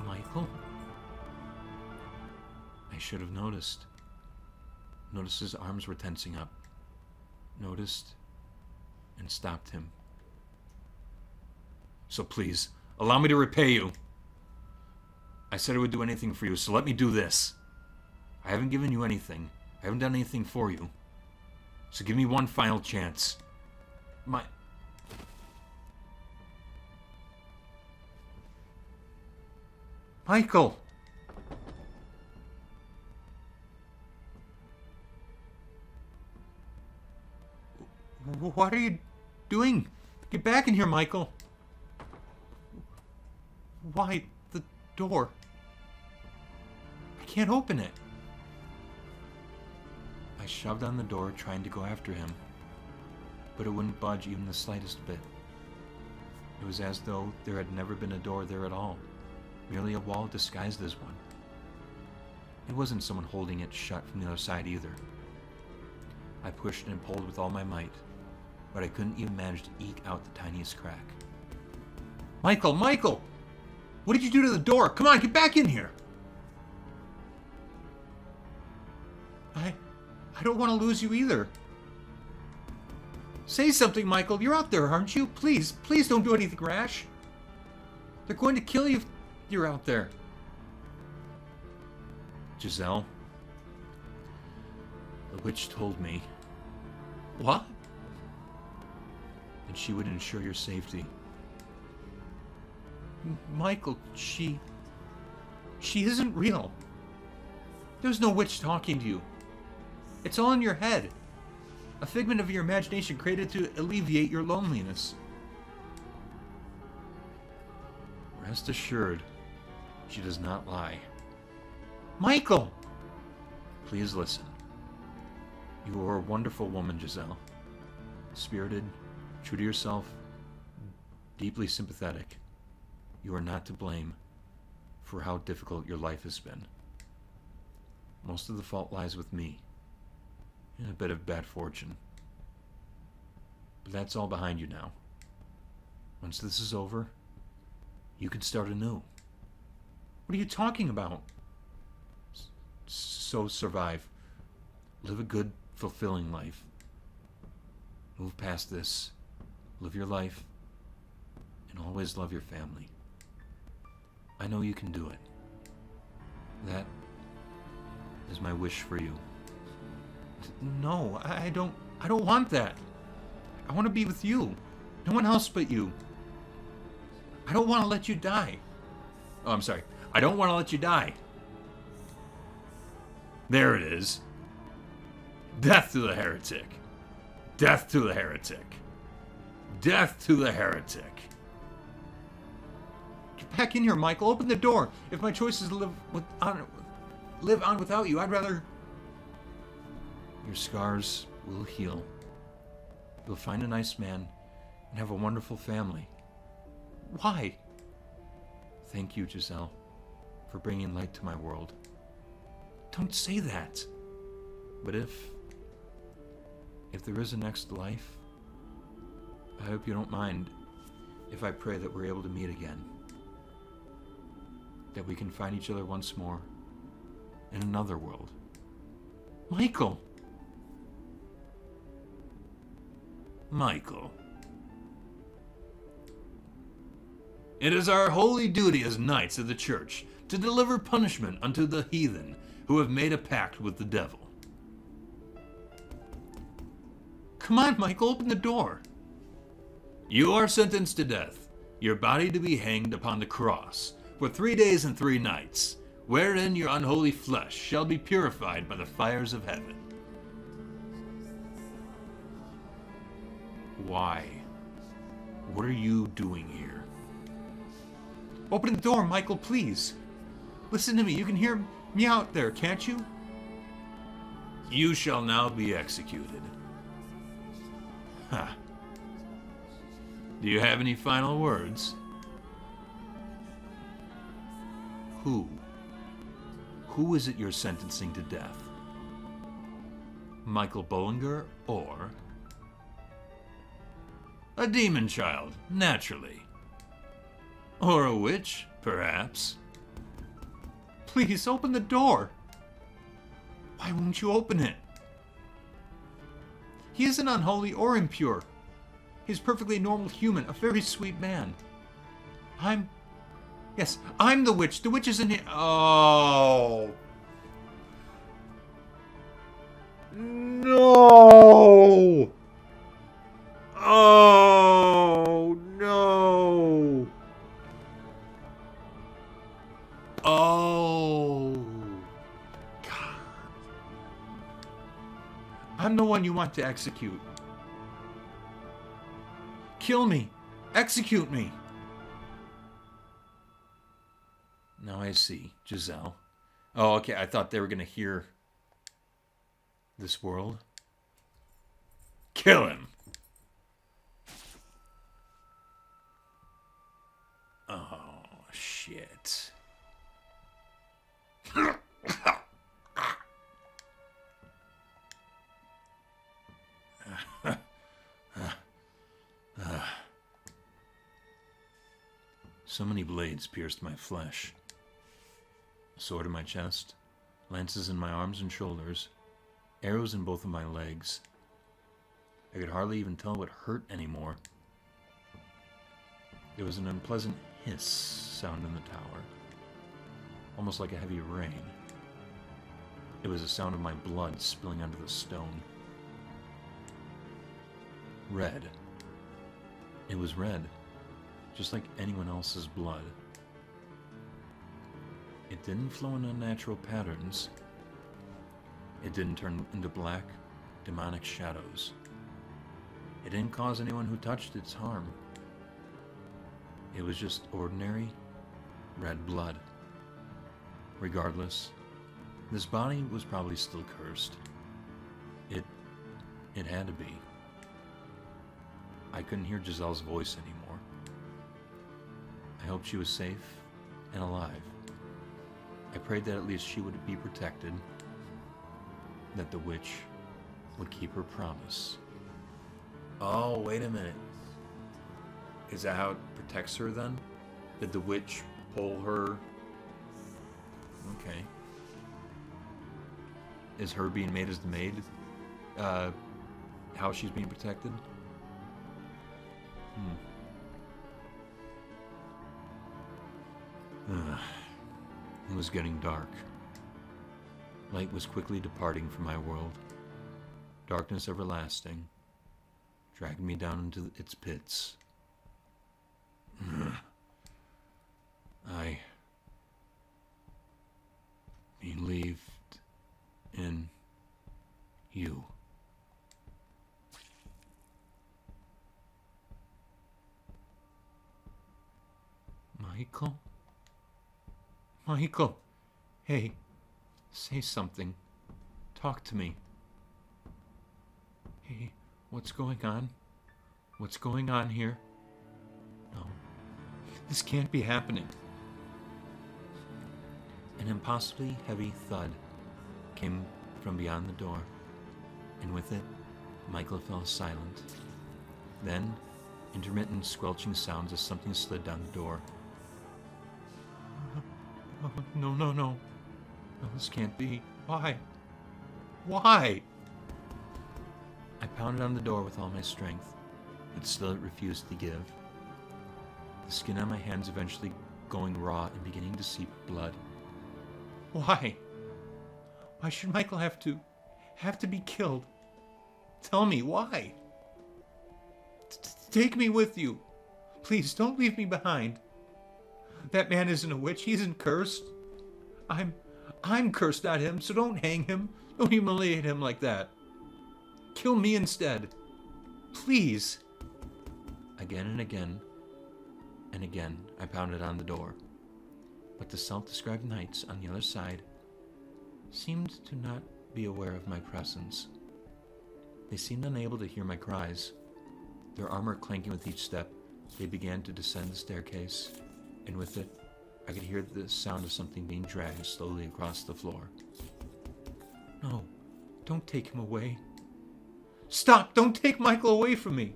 Michael? I should have noticed. Noticed his arms were tensing up. Noticed and stopped him. So please, allow me to repay you. I said I would do anything for you, so let me do this. I haven't given you anything. I haven't done anything for you. So give me one final chance. Michael! What are you doing? Get back in here, Michael. Why, the door? I can't open it. I shoved on the door, trying to go after him, but it wouldn't budge even the slightest bit. It was as though there had never been a door there at all, merely a wall disguised as one. It wasn't someone holding it shut from the other side either. I pushed and pulled with all my might, but I couldn't even manage to eke out the tiniest crack. Michael! Michael! What did you do to the door? Come on, get back in here! I don't want to lose you either. Say something, Michael. You're out there, aren't you? Please, please don't do anything rash. They're going to kill you if you're out there. Giselle, the witch told me. What? That she would ensure your safety. Michael, she isn't real. There's no witch talking to you. It's all in your head. A figment of your imagination created to alleviate your loneliness. Rest assured, she does not lie. Michael! Please listen. You are a wonderful woman, Giselle. Spirited, true to yourself, deeply sympathetic. You are not to blame for how difficult your life has been. Most of the fault lies with me, and a bit of bad fortune. But that's all behind you now. Once this is over, you can start anew. What are you talking about? So survive. Live a good, fulfilling life. Move past this. Live your life. And always love your family. I know you can do it. That is my wish for you. No, I don't want that. I want to be with you. No one else but you. I don't want to let you die. Oh, I'm sorry. I don't want to let you die. There it is. Death to the heretic. Death to the heretic. Death to the heretic. Get back in here, Michael. Open the door. If my choice is to live on without you, I'd rather... Your scars will heal. You'll find a nice man and have a wonderful family. Why? Thank you, Giselle, for bringing light to my world. Don't say that. But if there is a next life, I hope you don't mind if I pray that we're able to meet again. That we can find each other once more in another world. Michael! Michael. It is our holy duty as knights of the church to deliver punishment unto the heathen who have made a pact with the devil. Come on, Michael, open the door. You are sentenced to death, your body to be hanged upon the cross for 3 days and 3 nights, wherein your unholy flesh shall be purified by the fires of heaven. Why? What are you doing here? Open the door, Michael, please. Listen to me. You can hear me out there, can't you? You shall now be executed. Ha. Do you have any final words? Who? Who is it you're sentencing to death? Michael Bollinger or... A demon child, naturally. Or a witch, perhaps. Please, open the door. Why won't you open it? He isn't unholy or impure. He's a perfectly normal human, a very sweet man. I'm Yes, I'm the witch. The witch is in here. Oh. No. Oh, no. Oh. God. I'm the one you want to execute. Kill me. Execute me. Now I see, Giselle. Oh, okay. I thought they were going to hear this world. Kill him. Oh, shit. So many blades pierced my flesh. A sword in my chest, lances in my arms and shoulders, arrows in both of my legs. I could hardly even tell what hurt anymore. There was an unpleasant hiss sound in the tower, almost like a heavy rain. It was the sound of my blood spilling onto the stone. Red. It was red, just like anyone else's blood. It didn't flow in unnatural patterns. It didn't turn into black, demonic shadows. It didn't cause anyone who touched it harm. It was just ordinary red blood. Regardless, this body was probably still cursed. It had to be. I couldn't hear Giselle's voice anymore. I hoped she was safe and alive. I prayed that at least she would be protected, that the witch would keep her promise. Oh, wait a minute. Is that how it protects her then? Did the witch pull her? Okay. Is her being made as the maid how she's being protected? It was getting dark. Light was quickly departing from my world. Darkness everlasting dragged me down into its pits. I believed in you. Michael? Michael! Hey, say something. Talk to me. Hey, what's going on? What's going on here? No, this can't be happening. An impossibly heavy thud came from beyond the door, and with it, Michael fell silent. Then, intermittent squelching sounds as something slid down the door. Oh, no. No, this can't be. Why? Why? I pounded on the door with all my strength, but still it refused to give. The skin on my hands eventually going raw and beginning to seep blood. Why? Why should Michael have to be killed? Tell me, why? Take me with you. Please, don't leave me behind. That man isn't a witch. He isn't cursed. I'm cursed, not him, so don't hang him. Don't humiliate him like that. Kill me instead. Please. Again and again, I pounded on the door. But the self-described knights on the other side seemed to not be aware of my presence. They seemed unable to hear my cries. Their armor clanking with each step, they began to descend the staircase, and with it, I could hear the sound of something being dragged slowly across the floor. No, don't take him away. Stop! Don't take Michael away from me!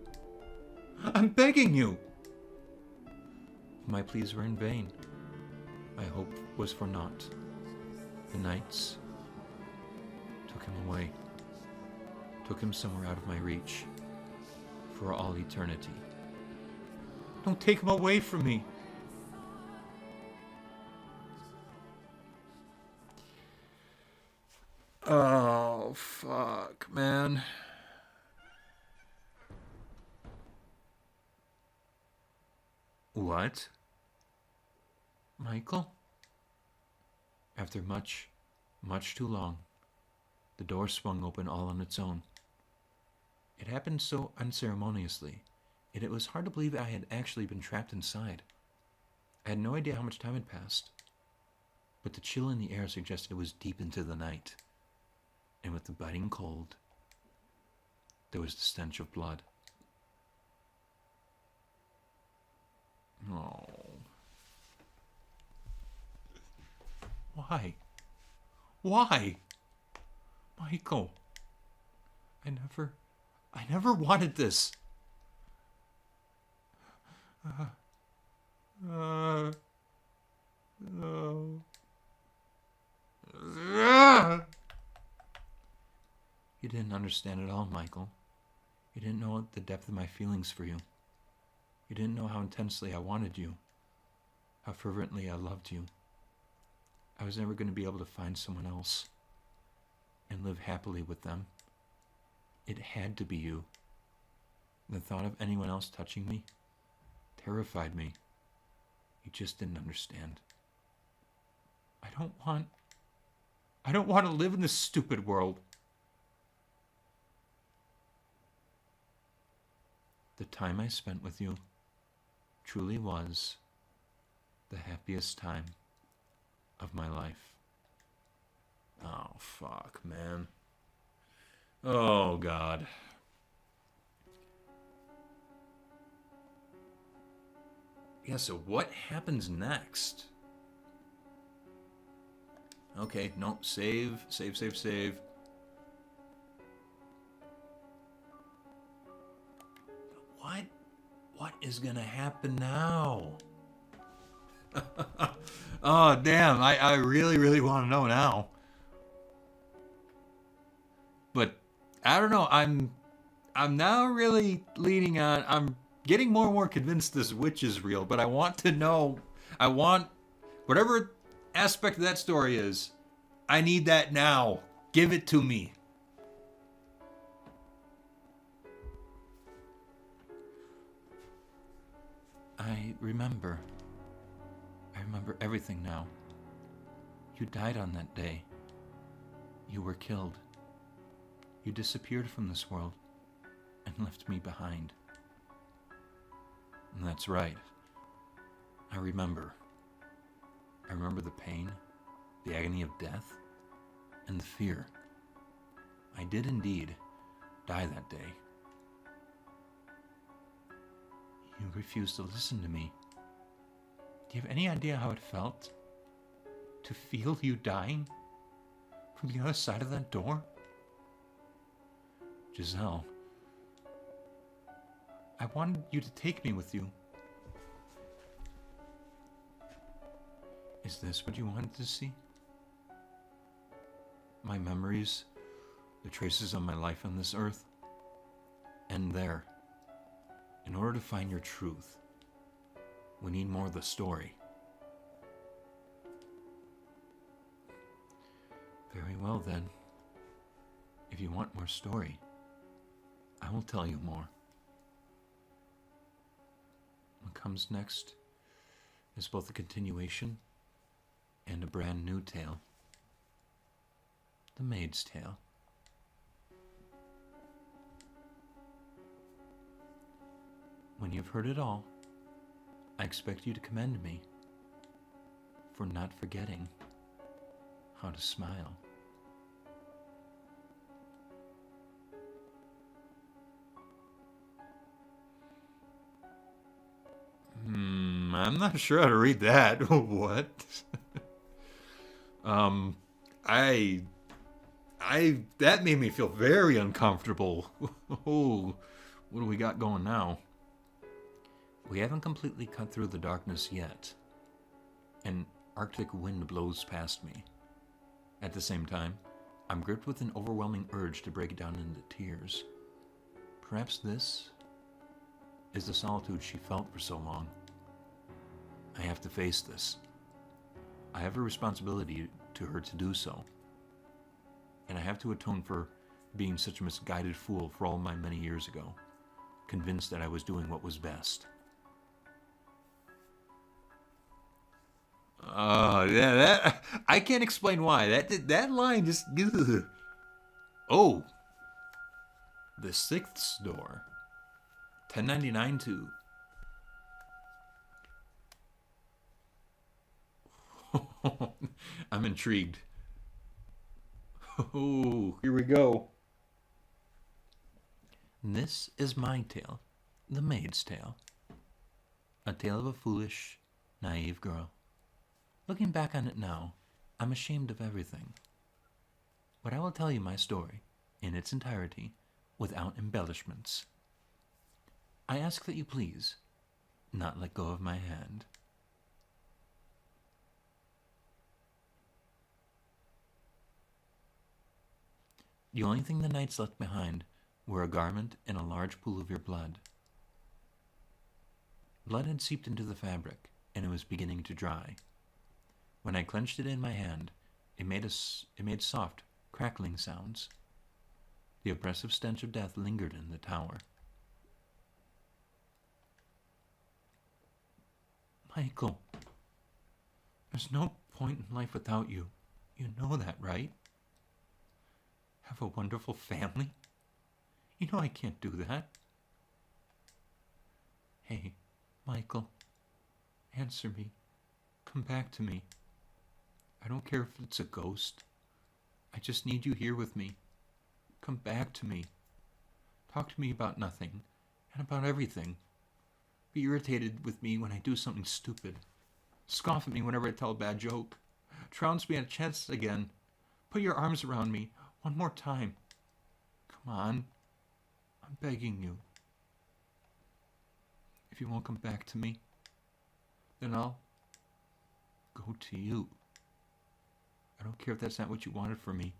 I'm begging you! My pleas were in vain. My hope was for naught. The knights took him away, took him somewhere out of my reach, for all eternity. Don't take him away from me! Oh, fuck, man. What? Michael? After much, much too long, the door swung open all on its own. It happened so unceremoniously, yet it was hard to believe I had actually been trapped inside. I had no idea how much time had passed, but the chill in the air suggested it was deep into the night. And with the biting cold, there was the stench of blood. Oh. Why? Why? Michael. I never wanted this. You didn't understand at all, Michael. You didn't know the depth of my feelings for you. You didn't know how intensely I wanted you, how fervently I loved you. I was never going to be able to find someone else and live happily with them. It had to be you. The thought of anyone else touching me terrified me. You just didn't understand. I don't want to live in this stupid world. The time I spent with you truly was the happiest time of my life. Oh, fuck, man. Oh, God. Yeah, so what happens next? Okay, no, save. What is gonna happen now? Oh, damn, I really want to know now. But I don't know, I'm now really leaning on, I'm getting more and more convinced this witch is real, but I want to know, I want, whatever aspect of that story is, I need that now. Give it to me. I remember everything now. You died on that day. You were killed. You disappeared from this world and left me behind. And that's right. I remember. I remember the pain, the agony of death, and the fear. I did indeed die that day. You refused to listen to me. Do you have any idea how it felt to feel you dying from the other side of that door? Giselle, I wanted you to take me with you. Is this what you wanted to see? My memories, the traces of my life on this earth? And there, in order to find your truth, we need more of the story. Very well then. If you want more story, I will tell you more. What comes next is both a continuation and a brand new tale. The Maid's Tale. When you've heard it all, I expect you to commend me for not forgetting how to smile. I'm not sure how to read that. What? That made me feel very uncomfortable. Oh, what do we got going now? We haven't completely cut through the darkness yet. An Arctic wind blows past me. At the same time, I'm gripped with an overwhelming urge to break down into tears. Perhaps this is the solitude she felt for so long. I have to face this. I have a responsibility to her to do so. and I have to atone for being such a misguided fool for all my many years ago, convinced that I was doing what was best. Oh, yeah, that I can't explain why. That line just... Ugh. Oh, the sixth door. 1099 too. I'm intrigued. Oh, here we go. This is my tale, the maid's tale. A tale of a foolish, naive girl. Looking back on it now, I'm ashamed of everything. But I will tell you my story, in its entirety, without embellishments. I ask that you please not let go of my hand. The only thing the knights left behind were a garment and a large pool of your blood. Blood had seeped into the fabric, and it was beginning to dry. When I clenched it in my hand, it made soft, crackling sounds. The oppressive stench of death lingered in the tower. Michael, there's no point in life without you. You know that, right? Have a wonderful family? You know I can't do that. Hey, Michael, answer me. Come back to me. I don't care if it's a ghost. I just need you here with me. Come back to me. Talk to me about nothing and about everything. Be irritated with me when I do something stupid. Scoff at me whenever I tell a bad joke. Trounce me on a chance again. Put your arms around me one more time. Come on. I'm begging you. If you won't come back to me, then I'll go to you. I don't care if that's not what you wanted for me.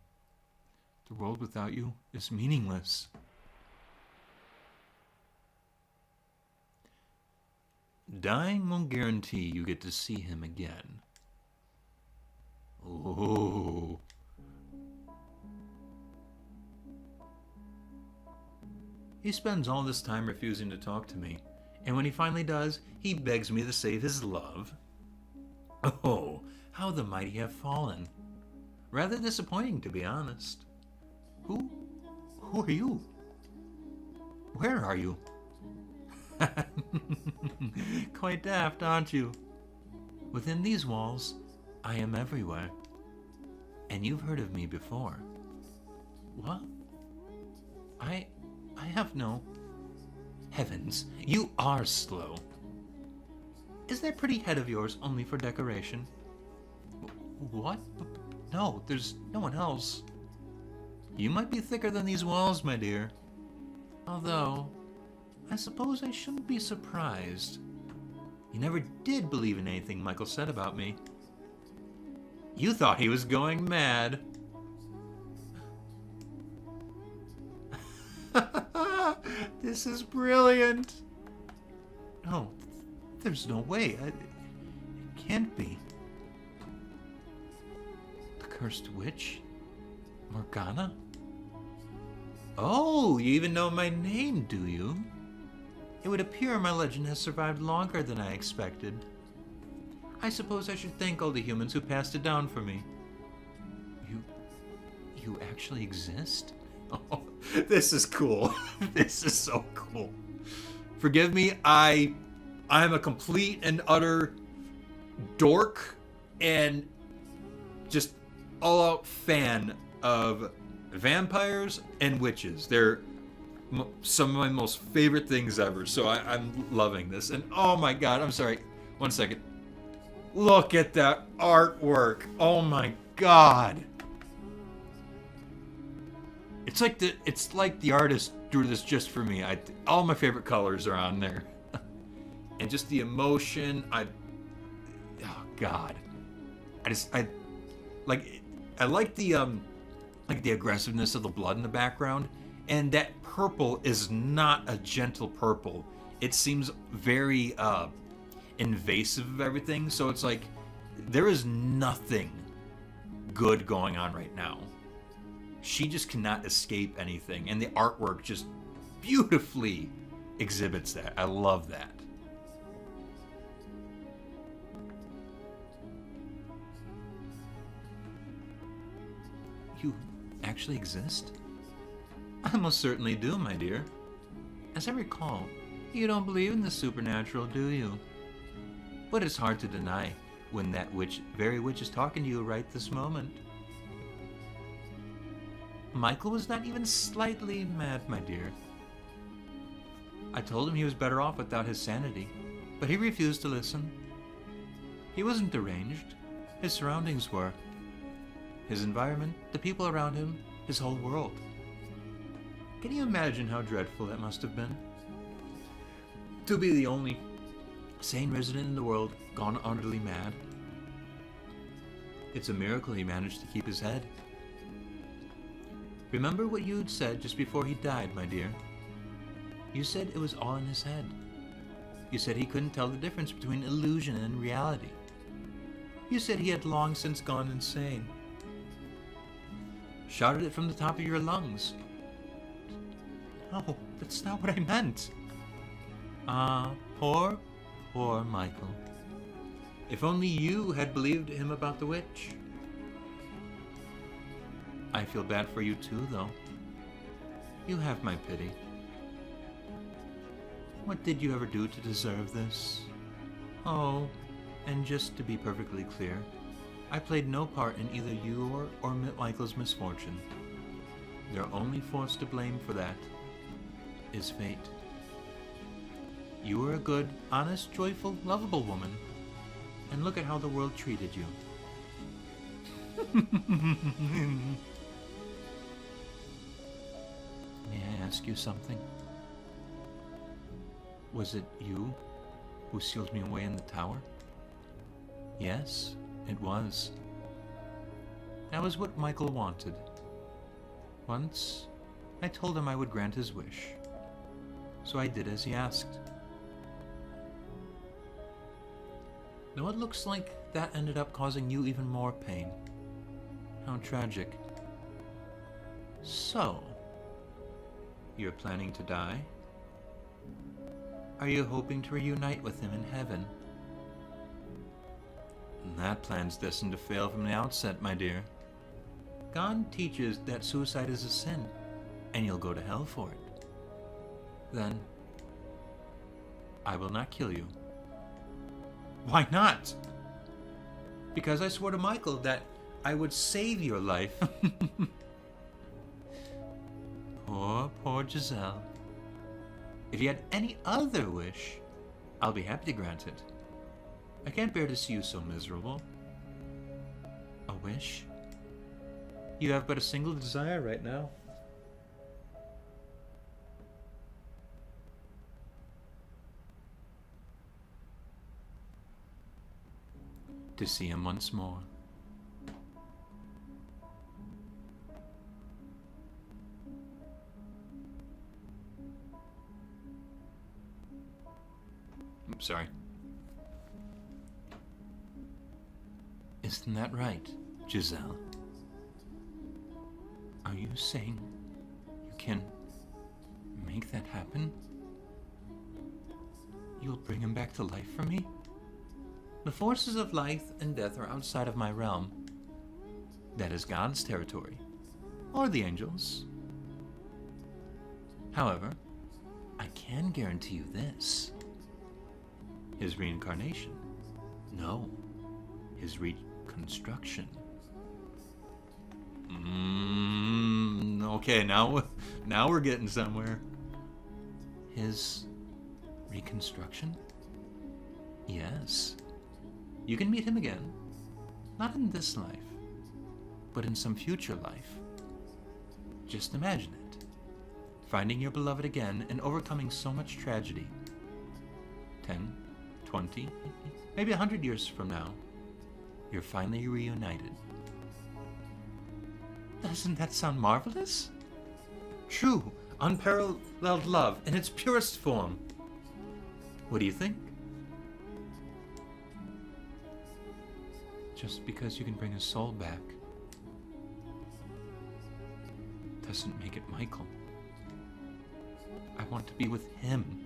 The world without you is meaningless. Dying won't guarantee you get to see him again. Oh. He spends all this time refusing to talk to me, and when he finally does, he begs me to save his love. Oh, how the mighty have fallen. Rather disappointing, to be honest. Who are you? Where are you? Quite daft, aren't you? Within these walls, I am everywhere. And you've heard of me before. What? I have no... Heavens, you are slow. Is that pretty head of yours only for decoration? What? No, there's no one else. You might be thicker than these walls, my dear. Although, I suppose I shouldn't be surprised. You never did believe in anything Michael said about me. You thought he was going mad. This is brilliant. No, there's no way. It can't be. The cursed witch? Morgana? Oh, you even know my name, do you? It would appear my legend has survived longer than I expected. I suppose I should thank all the humans who passed it down for me. You actually exist? Oh, this is cool. This is so cool. Forgive me, I'm a complete and utter dork and just all-out fan of vampires and witches. They're some of my most favorite things ever, so I'm loving this. And oh my god, I'm sorry, one second. Look at that artwork. Oh my god. It's like the artist drew this just for me. All my favorite colors are on there. And just the emotion, oh god. I like the aggressiveness of the blood in the background, and that purple is not a gentle purple. It seems very invasive of everything, so it's like there is nothing good going on right now. She just cannot escape anything, and the artwork just beautifully exhibits that. I love that. You actually exist? I most certainly do, my dear. As I recall, you don't believe in the supernatural, do you? But it's hard to deny when that very witch is talking to you right this moment. Michael was not even slightly mad, my dear. I told him he was better off without his sanity, but he refused to listen. He wasn't deranged. His surroundings were. His environment, the people around him, his whole world. Can you imagine how dreadful that must have been? To be the only sane resident in the world gone utterly mad. It's a miracle he managed to keep his head. Remember what you'd said just before he died, my dear. You said it was all in his head. You said he couldn't tell the difference between illusion and reality. You said he had long since gone insane. Shouted it from the top of your lungs. No, that's not what I meant. Poor Michael. If only you had believed him about the witch. I feel bad for you too, though. You have my pity. What did you ever do to deserve this? Oh, and just to be perfectly clear, I played no part in either your or Michael's misfortune. Their only force to blame for that is fate. You were a good, honest, joyful, lovable woman, and look at how the world treated you. May I ask you something? Was it you who sealed me away in the tower? Yes, it was. That was what Michael wanted. Once, I told him I would grant his wish. So I did as he asked. Though it looks like that ended up causing you even more pain. How tragic. So, you're planning to die? Are you hoping to reunite with him in heaven? That plan's destined to fail from the outset, my dear. God teaches that suicide is a sin, and you'll go to hell for it. Then, I will not kill you. Why not? Because I swore to Michael that I would save your life. Poor Giselle. If you had any other wish, I'll be happy to grant it. I can't bear to see you so miserable. A wish? You have but a single desire right now. To see him once more. I'm sorry. Isn't that right, Giselle? Are you saying you can make that happen? You'll bring him back to life for me? The forces of life and death are outside of my realm. That is God's territory, or the angels. However, I can guarantee you this. His reincarnation. No, his reconstruction. Okay, now we're getting somewhere. His reconstruction? Yes. You can meet him again. Not in this life, but in some future life. Just imagine it. Finding your beloved again and overcoming so much tragedy. 10, 20, maybe 100 years from now, you're finally reunited. Doesn't that sound marvelous? True, unparalleled love in its purest form. What do you think? Just because you can bring his soul back doesn't make it Michael. I want to be with him.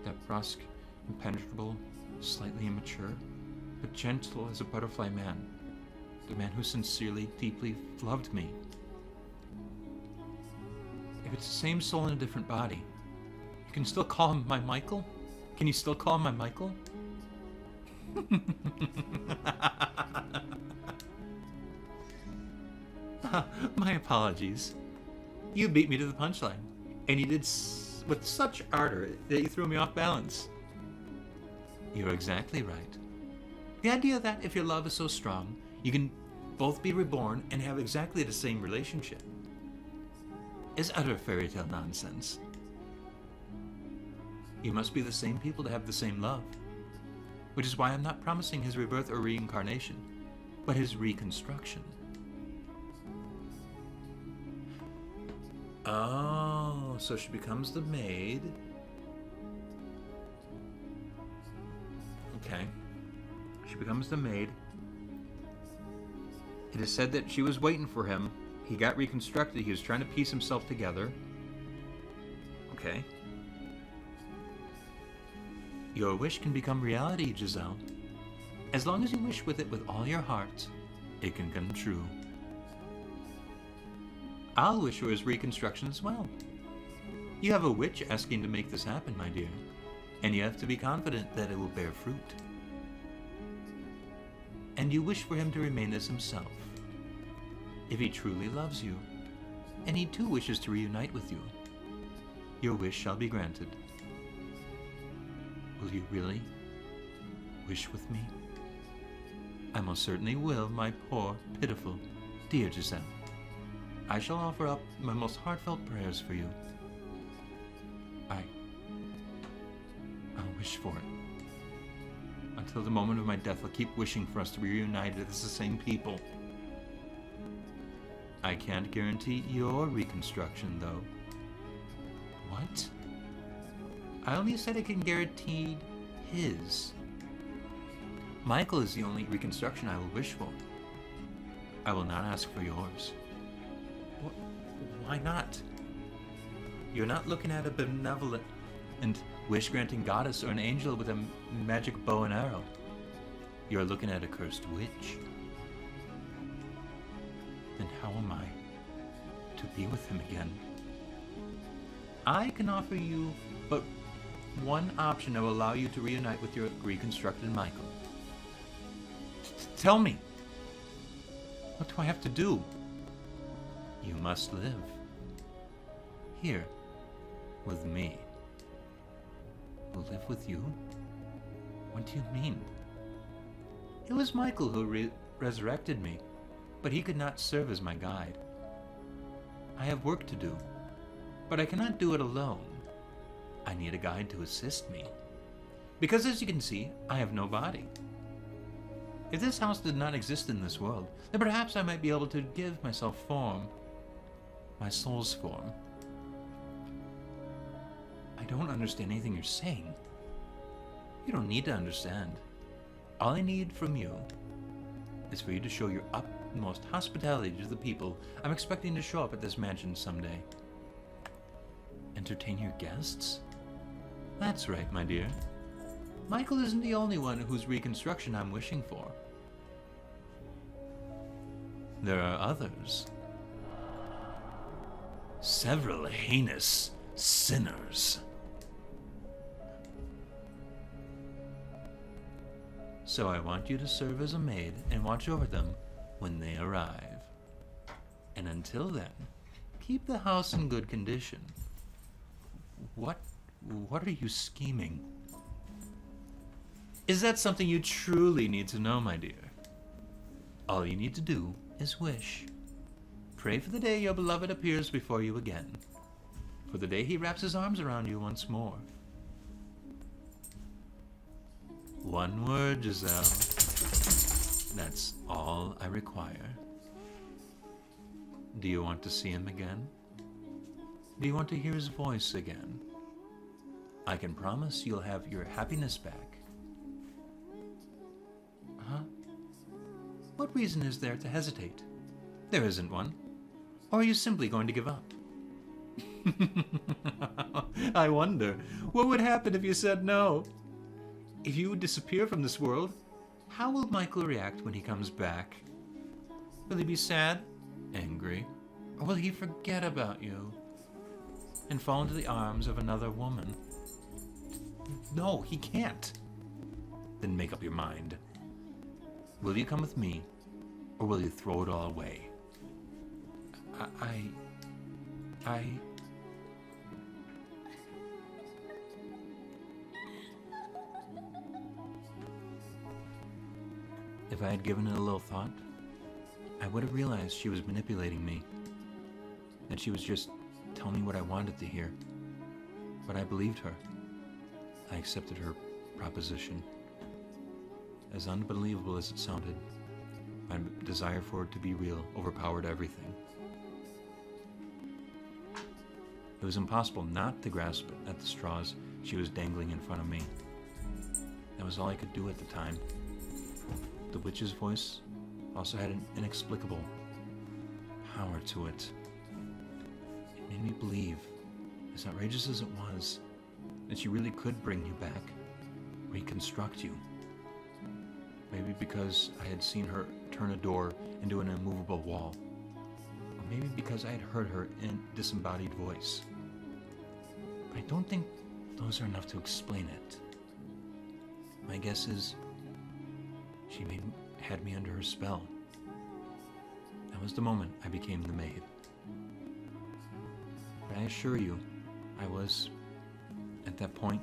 That brusque, impenetrable, slightly immature, but gentle as a butterfly man. The man who sincerely, deeply loved me. If it's the same soul in a different body, you can still call him my Michael? Can you still call him my Michael? My apologies. You beat me to the punchline, and you did with such ardor that you threw me off balance. You're exactly right. The idea that if your love is so strong, you can both be reborn and have exactly the same relationship is utter fairy tale nonsense. You must be the same people to have the same love, which is why I'm not promising his rebirth or reincarnation, but his reconstruction. Oh, so she becomes the maid. Okay. She becomes the maid. It is said that she was waiting for him. He got reconstructed. He was trying to piece himself together. Okay. Your wish can become reality, Giselle. As long as you wish with it with all your heart, it can come true. I'll wish for his reconstruction as well. You have a witch asking to make this happen, my dear, and you have to be confident that it will bear fruit. And you wish for him to remain as himself. If he truly loves you, and he too wishes to reunite with you, your wish shall be granted. Will you really wish with me? I most certainly will, my poor, pitiful, dear Giselle. I shall offer up my most heartfelt prayers for you. I'll wish for it. Until the moment of my death, I'll keep wishing for us to be reunited as the same people. I can't guarantee your reconstruction, though. What? I only said I can guarantee his. Michael is the only reconstruction I will wish for. I will not ask for yours. Why not? You're not looking at a benevolent and wish-granting goddess or an angel with a magic bow and arrow. You're looking at a cursed witch. Then how am I to be with him again? I can offer you but one option that will allow you to reunite with your reconstructed Michael. Tell me. What do I have to do? You must live. Here, with me. Will live with you? What do you mean? It was Michael who resurrected me, but he could not serve as my guide. I have work to do, but I cannot do it alone. I need a guide to assist me, because as you can see, I have no body. If this house did not exist in this world, then perhaps I might be able to give myself form, my soul's form. I don't understand anything you're saying. You don't need to understand. All I need from you is for you to show your utmost hospitality to the people I'm expecting to show up at this mansion someday. Entertain your guests? That's right, my dear. Michael isn't the only one whose reconstruction I'm wishing for. There are others. Several heinous sinners. So I want you to serve as a maid and watch over them when they arrive. And until then, keep the house in good condition. What are you scheming? Is that something you truly need to know, my dear? All you need to do is wish. Pray for the day your beloved appears before you again. For the day he wraps his arms around you once more. One word, Giselle. That's all I require. Do you want to see him again? Do you want to hear his voice again? I can promise you'll have your happiness back. Huh? What reason is there to hesitate? There isn't one. Or are you simply going to give up? I wonder, what would happen if you said no? If you would disappear from this world, how will Michael react when he comes back? Will he be sad, angry, or will he forget about you and fall into the arms of another woman? No, he can't. Then make up your mind. Will you come with me, or will you throw it all away? I... If I had given it a little thought, I would have realized she was manipulating me, that she was just telling me what I wanted to hear. But I believed her. I accepted her proposition. As unbelievable as it sounded, my desire for it to be real overpowered everything. It was impossible not to grasp at the straws she was dangling in front of me. That was all I could do at the time. The witch's voice also had an inexplicable power to it. It made me believe, as outrageous as it was, that she really could bring you back, reconstruct you. Maybe because I had seen her turn a door into an immovable wall. Or maybe because I had heard her disembodied voice. But I don't think those are enough to explain it. My guess is she had me under her spell. That was the moment I became the maid. But I assure you, I was, at that point,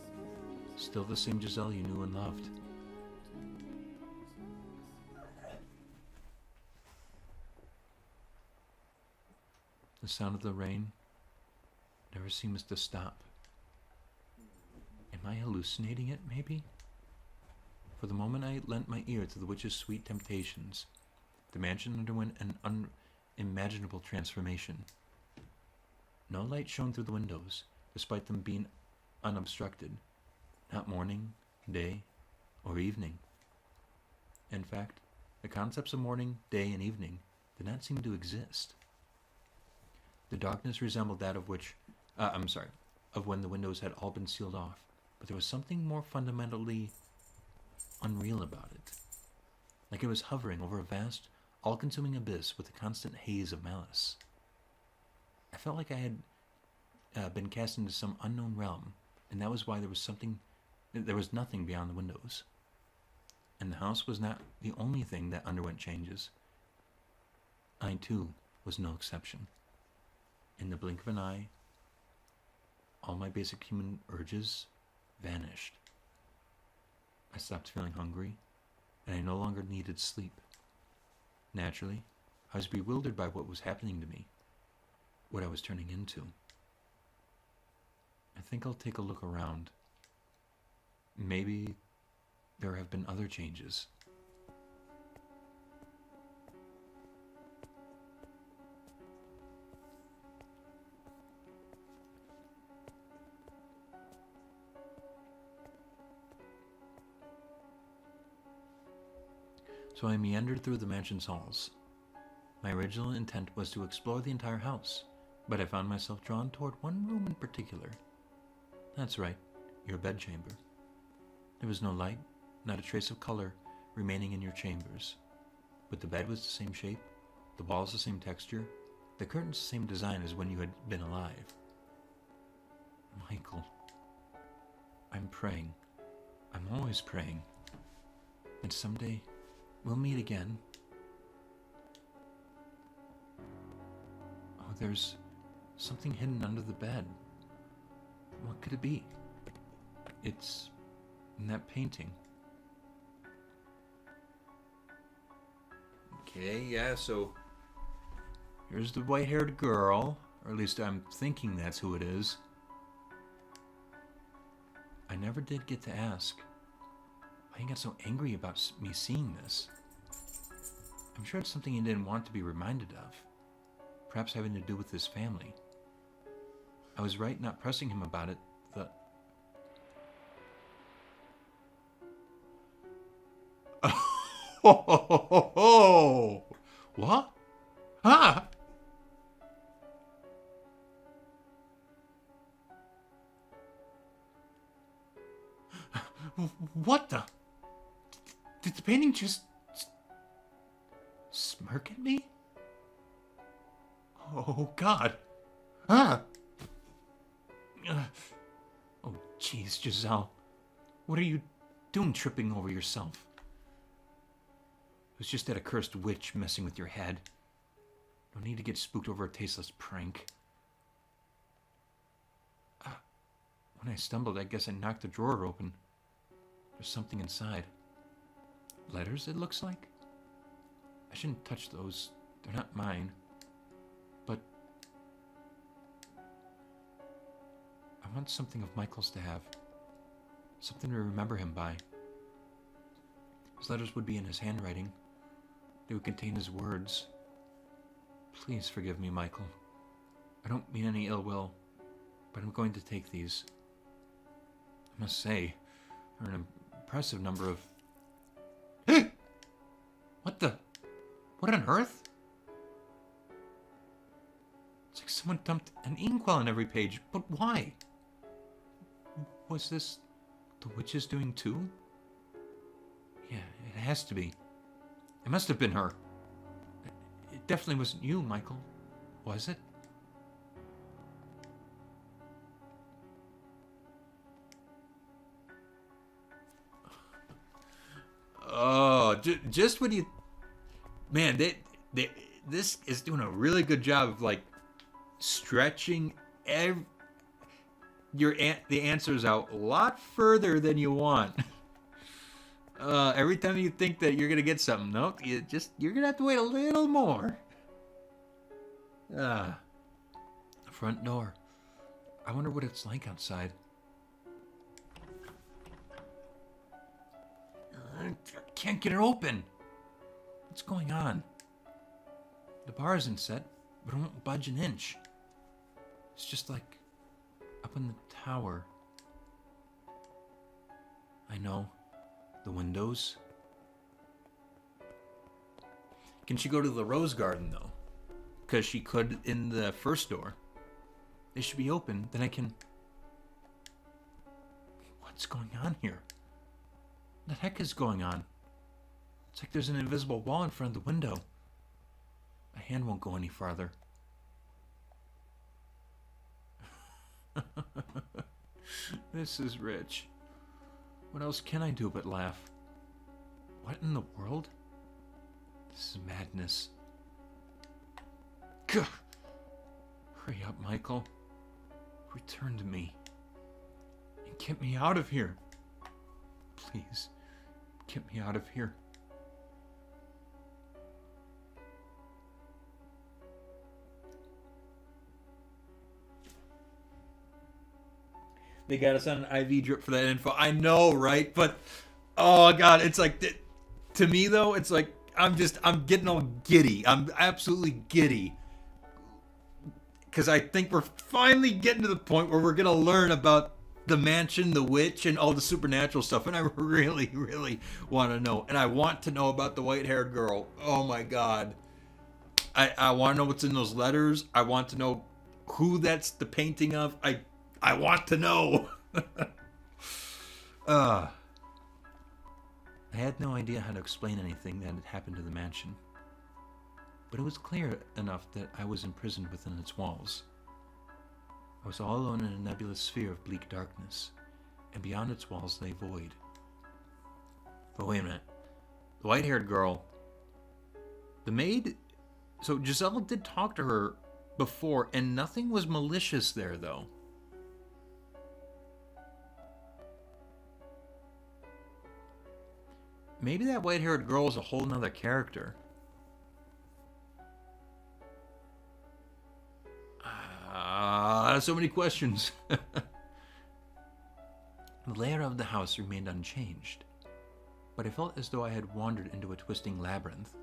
still the same Giselle you knew and loved. The sound of the rain never seems to stop. Am I hallucinating it, maybe? For the moment I lent my ear to the witch's sweet temptations, the mansion underwent an unimaginable transformation. No light shone through the windows, despite them being unobstructed, not morning, day, or evening. In fact, the concepts of morning, day, and evening did not seem to exist. The darkness resembled that of when the windows had all been sealed off, but there was something more fundamentally unreal about it, like it was hovering over a vast, all-consuming abyss with a constant haze of malice. I felt like I had been cast into some unknown realm, and that was why there was nothing beyond the windows. And the house was not the only thing that underwent changes. I, too, was no exception. In the blink of an eye, all my basic human urges vanished. I stopped feeling hungry, and I no longer needed sleep. Naturally, I was bewildered by what was happening to me, what I was turning into. I think I'll take a look around. Maybe there have been other changes. So I meandered through the mansion's halls. My original intent was to explore the entire house, but I found myself drawn toward one room in particular. That's right, your bedchamber. There was no light, not a trace of color remaining in your chambers. But the bed was the same shape, the walls the same texture, the curtains the same design as when you had been alive. Michael, I'm praying. I'm always praying. And someday we'll meet again. Oh, there's something hidden under the bed. What could it be? It's in that painting. Okay, yeah, so here's the white-haired girl, or at least I'm thinking that's who it is. I never did get to ask why he got so angry about me seeing this. I'm sure it's something he didn't want to be reminded of, perhaps having to do with his family. I was right not pressing him about it. Oh, what? Ah! What the? Did the painting just smirk at me? Oh, God. Ah! Oh, jeez, Giselle. What are you doing tripping over yourself? It was just that accursed witch messing with your head. No need to get spooked over a tasteless prank. When I stumbled, I guess I knocked the drawer open. There's something inside. Letters, it looks like? I shouldn't touch those. They're not mine. But I want something of Michael's to have. Something to remember him by. His letters would be in his handwriting. They would contain his words. Please forgive me, Michael. I don't mean any ill will, but I'm going to take these. I must say, there are an impressive number of... What the? What on earth? It's like someone dumped an inkwell on every page, but why? Was this the witch's doing too? Yeah, it has to be. It must have been her. It definitely wasn't you, Michael. Was it? Oh, just when you... Man, this is doing a really good job of, like, stretching the answers out a lot further than you want. Every time you think that you're gonna get something, nope, you're gonna have to wait a little more. The front door. I wonder what it's like outside. I can't get it open. What's going on? The bar isn't set, but it won't budge an inch. It's just like up in the tower. I know. The windows. Can she go to the rose garden, though? Because she could in the first door. They should be open, then I can... What's going on here? What the heck is going on? It's like there's an invisible wall in front of the window. My hand won't go any farther. This is rich. What else can I do but laugh? What in the world? This is madness. Gah! Hurry up, Michael. Return to me. And get me out of here. Please, get me out of here. They got us on an IV drip for that info. I know, right? But, oh God, it's like, to me though, it's like, I'm getting all giddy. I'm absolutely giddy. Because I think we're finally getting to the point where we're going to learn about the mansion, the witch, and all the supernatural stuff. And I really, really want to know. And I want to know about the white-haired girl. Oh my God. I want to know what's in those letters. I want to know who that's the painting of. I want to know. I had no idea how to explain anything that had happened to the mansion. But it was clear enough that I was imprisoned within its walls. I was all alone in a nebulous sphere of bleak darkness, and beyond its walls lay void. But wait a minute. The white-haired girl, the maid... So Giselle did talk to her before, and nothing was malicious there, though. Maybe that white-haired girl is a whole nother character. So many questions. The layout of the house remained unchanged, but I felt as though I had wandered into a twisting labyrinth.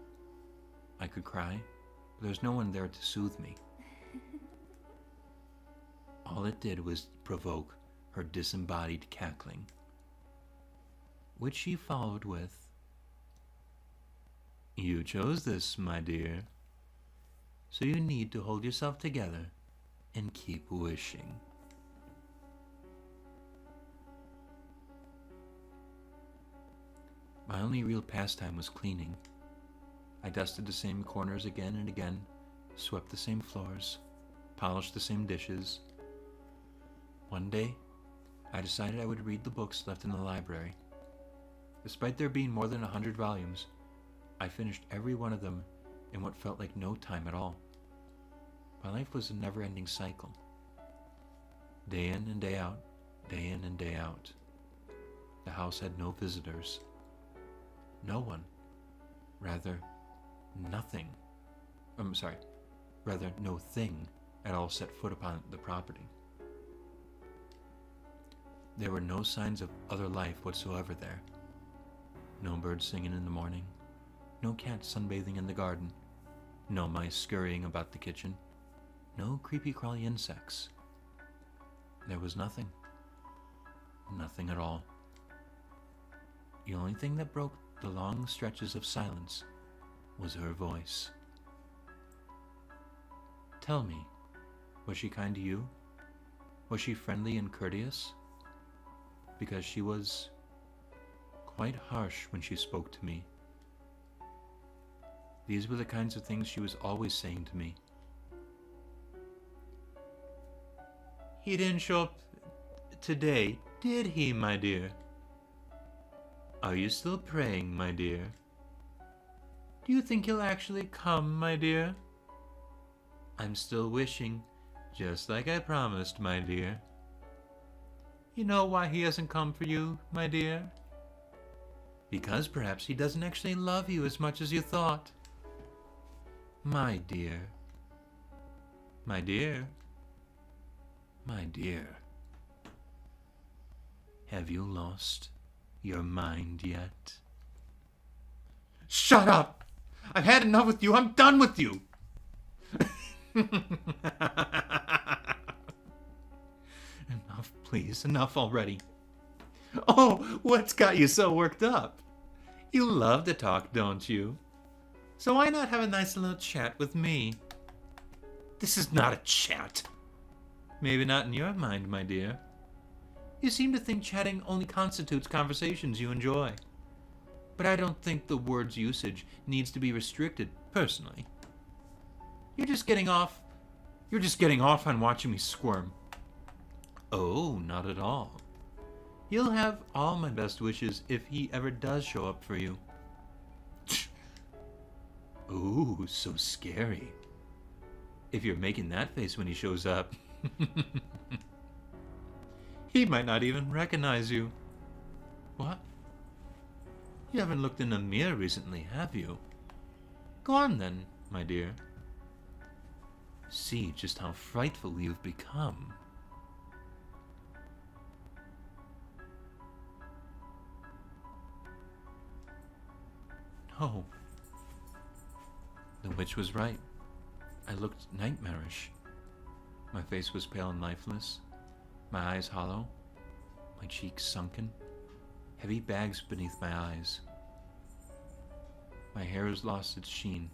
I could cry, but there was no one there to soothe me. All it did was provoke her disembodied cackling, which she followed with, "You chose this, my dear, so you need to hold yourself together and keep wishing." My only real pastime was cleaning. I dusted the same corners again and again, swept the same floors, polished the same dishes. One day, I decided I would read the books left in the library. Despite there being more than 100 volumes, I finished every one of them in what felt like no time at all. My life was a never-ending cycle. Day in and day out, day in and day out. The house had no visitors. No one. Rather, nothing. Rather, no thing at all set foot upon the property. There were no signs of other life whatsoever there. No birds singing in the morning, no cats sunbathing in the garden, no mice scurrying about the kitchen, no creepy crawly insects. There was nothing. Nothing at all. The only thing that broke the long stretches of silence was her voice. Tell me, was she kind to you? Was she friendly and courteous? Because she was quite harsh when she spoke to me. These were the kinds of things she was always saying to me. He didn't show up today, did he, my dear? Are you still praying, my dear? Do you think he'll actually come, my dear? I'm still wishing, just like I promised, my dear. You know why he hasn't come for you, my dear? Because perhaps he doesn't actually love you as much as you thought. My dear. My dear. My dear. Have you lost your mind yet? Shut up! I've had enough with you. I'm done with you. Enough, please. Enough already. Oh, what's got you so worked up? You love to talk, don't you? So why not have a nice little chat with me? This is not a chat. Maybe not in your mind, my dear. You seem to think chatting only constitutes conversations you enjoy. But I don't think the word's usage needs to be restricted, personally. You're just getting off on watching me squirm. Oh, not at all. You'll have all my best wishes if he ever does show up for you. Ooh, so scary. If you're making that face when he shows up. He might not even recognize you. What? You haven't looked in a mirror recently, have you? Go on then, my dear. See just how frightful you've become. No. The witch was right. I looked nightmarish. My face was pale and lifeless, my eyes hollow, my cheeks sunken, heavy bags beneath my eyes. My hair has lost its sheen,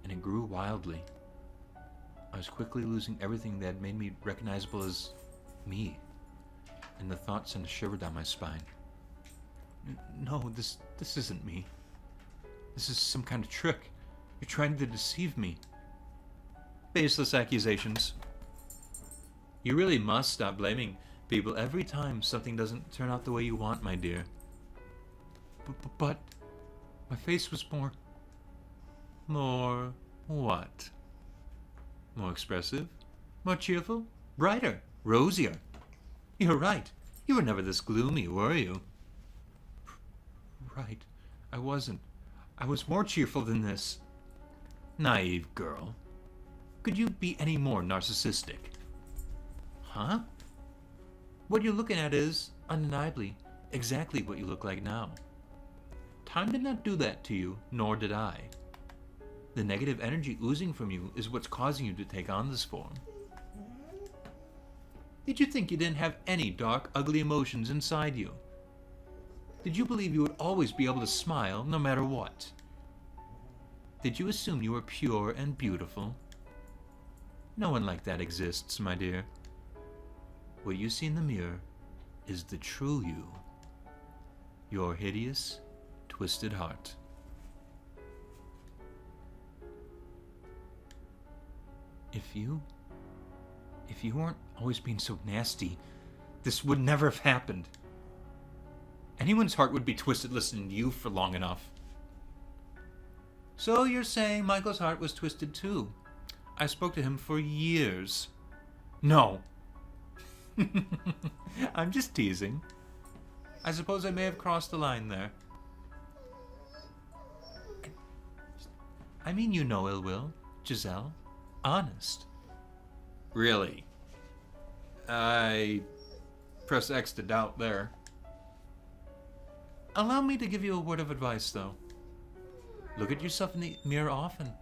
and it grew wildly. I was quickly losing everything that had made me recognizable as me, and the thought sent a shiver down my spine. No, this isn't me. This is some kind of trick. You're trying to deceive me. Baseless accusations. You really must stop blaming people every time something doesn't turn out the way you want, my dear. But my face was more what? More expressive? More cheerful? Brighter? Rosier? You're right. You were never this gloomy, were you? Right. I wasn't. I was more cheerful than this. Naive girl. Could you be any more narcissistic? Huh? What you're looking at is, undeniably, exactly what you look like now. Time did not do that to you, nor did I. The negative energy oozing from you is what's causing you to take on this form. Did you think you didn't have any dark, ugly emotions inside you? Did you believe you would always be able to smile no matter what? Did you assume you were pure and beautiful? No one like that exists, my dear. What you see in the mirror is the true you. You're hideous, twisted heart. If you weren't always being so nasty, this would never have happened. Anyone's heart would be twisted listening to you for long enough. So you're saying Michael's heart was twisted too? I spoke to him for years. No. I'm just teasing. I suppose I may have crossed the line there. I mean, you know ill will, Giselle. Honest. Really? I press X to doubt there. Allow me to give you a word of advice, though. Look at yourself in the mirror often.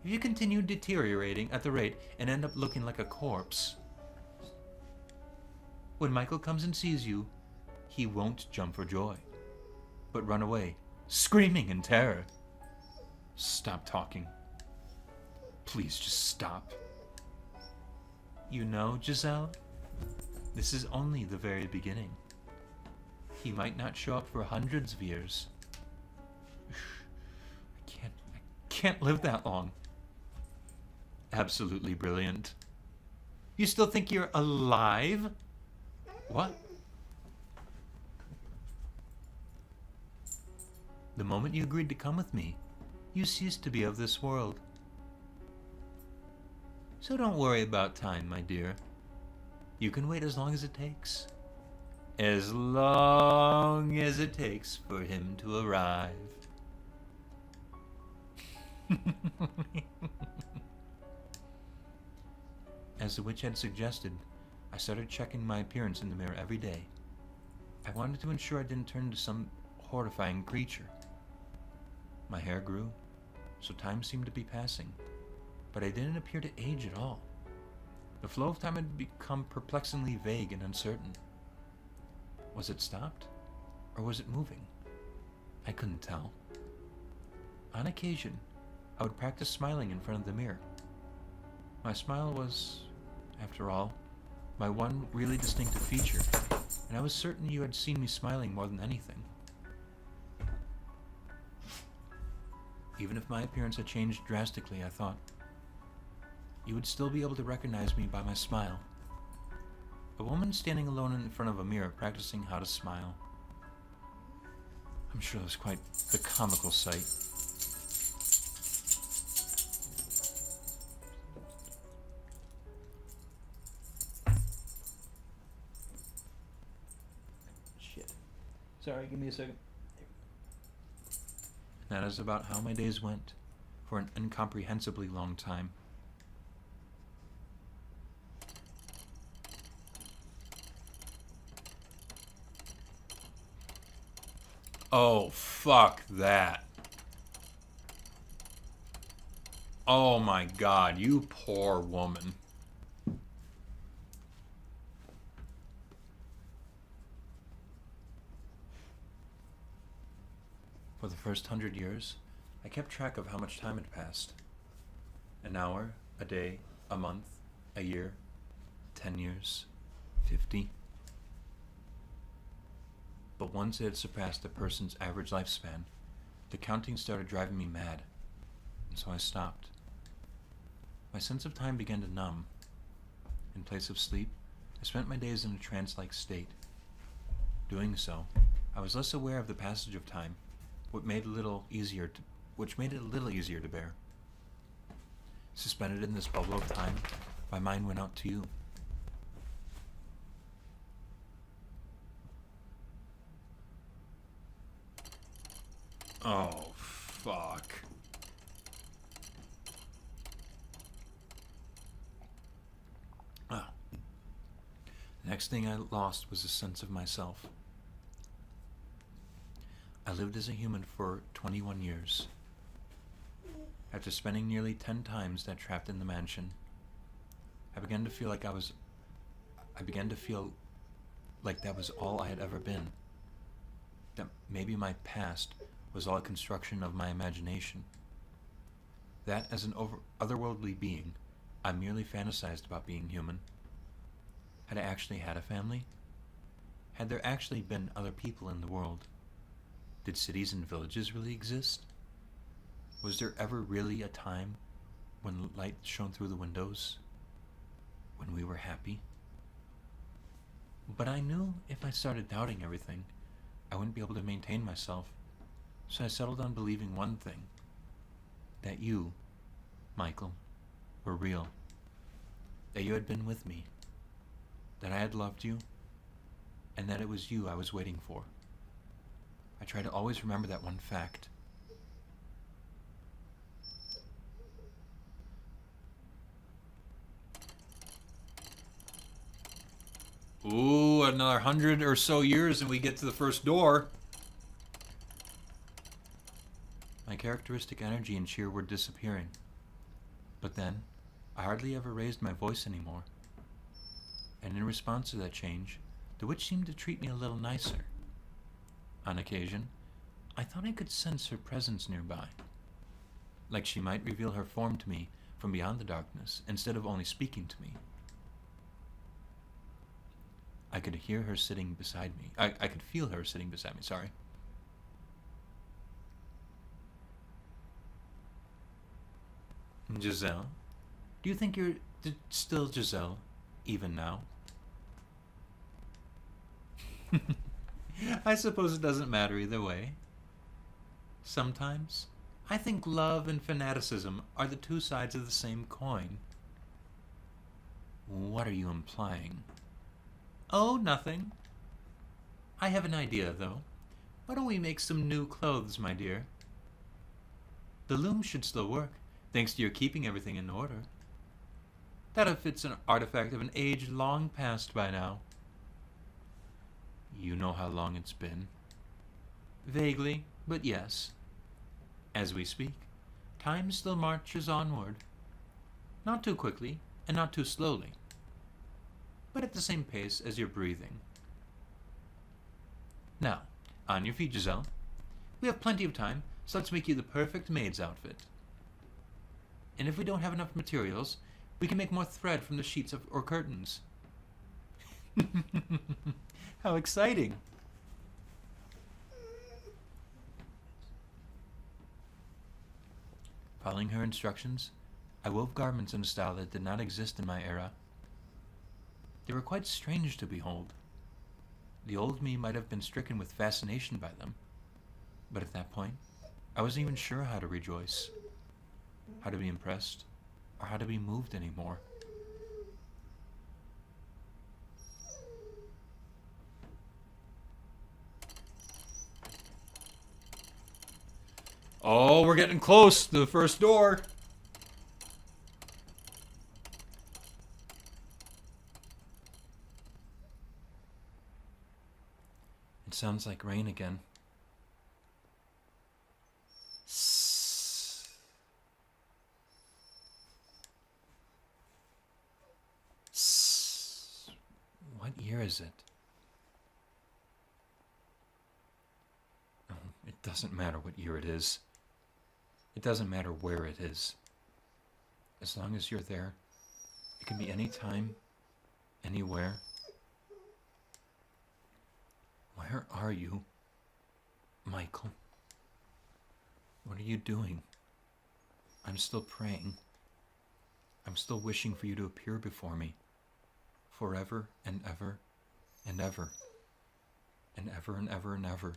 If you continue deteriorating at the rate and end up looking like a corpse, when Michael comes and sees you, he won't jump for joy, but run away, screaming in terror. Stop talking. Please just stop. You know, Giselle, this is only the very beginning. He might not show up for hundreds of years. I can't live that long. Absolutely brilliant. You still think you're alive? What? The moment you agreed to come with me, you ceased to be of this world. So don't worry about time, my dear. You can wait as long as it takes. As long as it takes for him to arrive. As the witch had suggested, I started checking my appearance in the mirror every day. I wanted to ensure I didn't turn into some horrifying creature. My hair grew, so time seemed to be passing, but I didn't appear to age at all. The flow of time had become perplexingly vague and uncertain. Was it stopped, or was it moving? I couldn't tell. On occasion, I would practice smiling in front of the mirror. My smile was, after all, my one really distinctive feature, and I was certain you had seen me smiling more than anything. Even if my appearance had changed drastically, I thought, you would still be able to recognize me by my smile. A woman standing alone in front of a mirror practicing how to smile. I'm sure it was quite the comical sight. Shit. Sorry, give me a second. That is about how my days went, for an incomprehensibly long time. Oh, fuck that. Oh my god, you poor woman. For the first 100 years, I kept track of how much time had passed. An hour, a day, a month, a year, 10 years, 50. But once it had surpassed a person's average lifespan, the counting started driving me mad, and so I stopped. My sense of time began to numb. In place of sleep, I spent my days in a trance-like state. Doing so, I was less aware of the passage of time, which made it a little easier to bear. Suspended in this bubble of time, my mind went out to you. Oh, fuck. Ah. The next thing I lost was a sense of myself. I lived as a human for 21 years. After spending nearly 10 times that trapped in the mansion, I began to feel like that was all I had ever been. That maybe my past was all a construction of my imagination. That as an otherworldly being, I merely fantasized about being human. Had I actually had a family? Had there actually been other people in the world? Did cities and villages really exist? Was there ever really a time when light shone through the windows? When we were happy? But I knew if I started doubting everything, I wouldn't be able to maintain myself. So I settled on believing one thing. That you, Michael, were real. That you had been with me. That I had loved you. And that it was you I was waiting for. I try to always remember that one fact. Ooh, another 100 or so years and we get to the first door. My characteristic energy and cheer were disappearing. But then, I hardly ever raised my voice anymore. And in response to that change, the witch seemed to treat me a little nicer. On occasion, I thought I could sense her presence nearby. Like she might reveal her form to me from beyond the darkness, instead of only speaking to me. I could hear her sitting beside me. I could feel her sitting beside me, sorry. Giselle? Do you think you're still Giselle, even now? I suppose it doesn't matter either way. Sometimes, I think love and fanaticism are the two sides of the same coin. What are you implying? Oh, nothing. I have an idea, though. Why don't we make some new clothes, my dear? The loom should still work, thanks to your keeping everything in order. That outfit's an artifact of an age long past by now. You know how long it's been. Vaguely, but yes. As we speak, time still marches onward. Not too quickly, and not too slowly, but at the same pace as your breathing. Now, on your feet, Giselle. We have plenty of time, so let's make you the perfect maid's outfit. And if we don't have enough materials, we can make more thread from the sheets or curtains. How exciting! Following her instructions, I wove garments in a style that did not exist in my era. They were quite strange to behold. The old me might have been stricken with fascination by them, but at that point, I wasn't even sure how to rejoice, how to be impressed, or how to be moved anymore. Oh, we're getting close to the first door. It sounds like rain again. What year is it? Oh, it doesn't matter what year it is. It doesn't matter where it is. As long as you're there, it can be any time, anywhere. Where are you, Michael? What are you doing? I'm still praying. I'm still wishing for you to appear before me. Forever and ever and ever. And ever and ever and ever.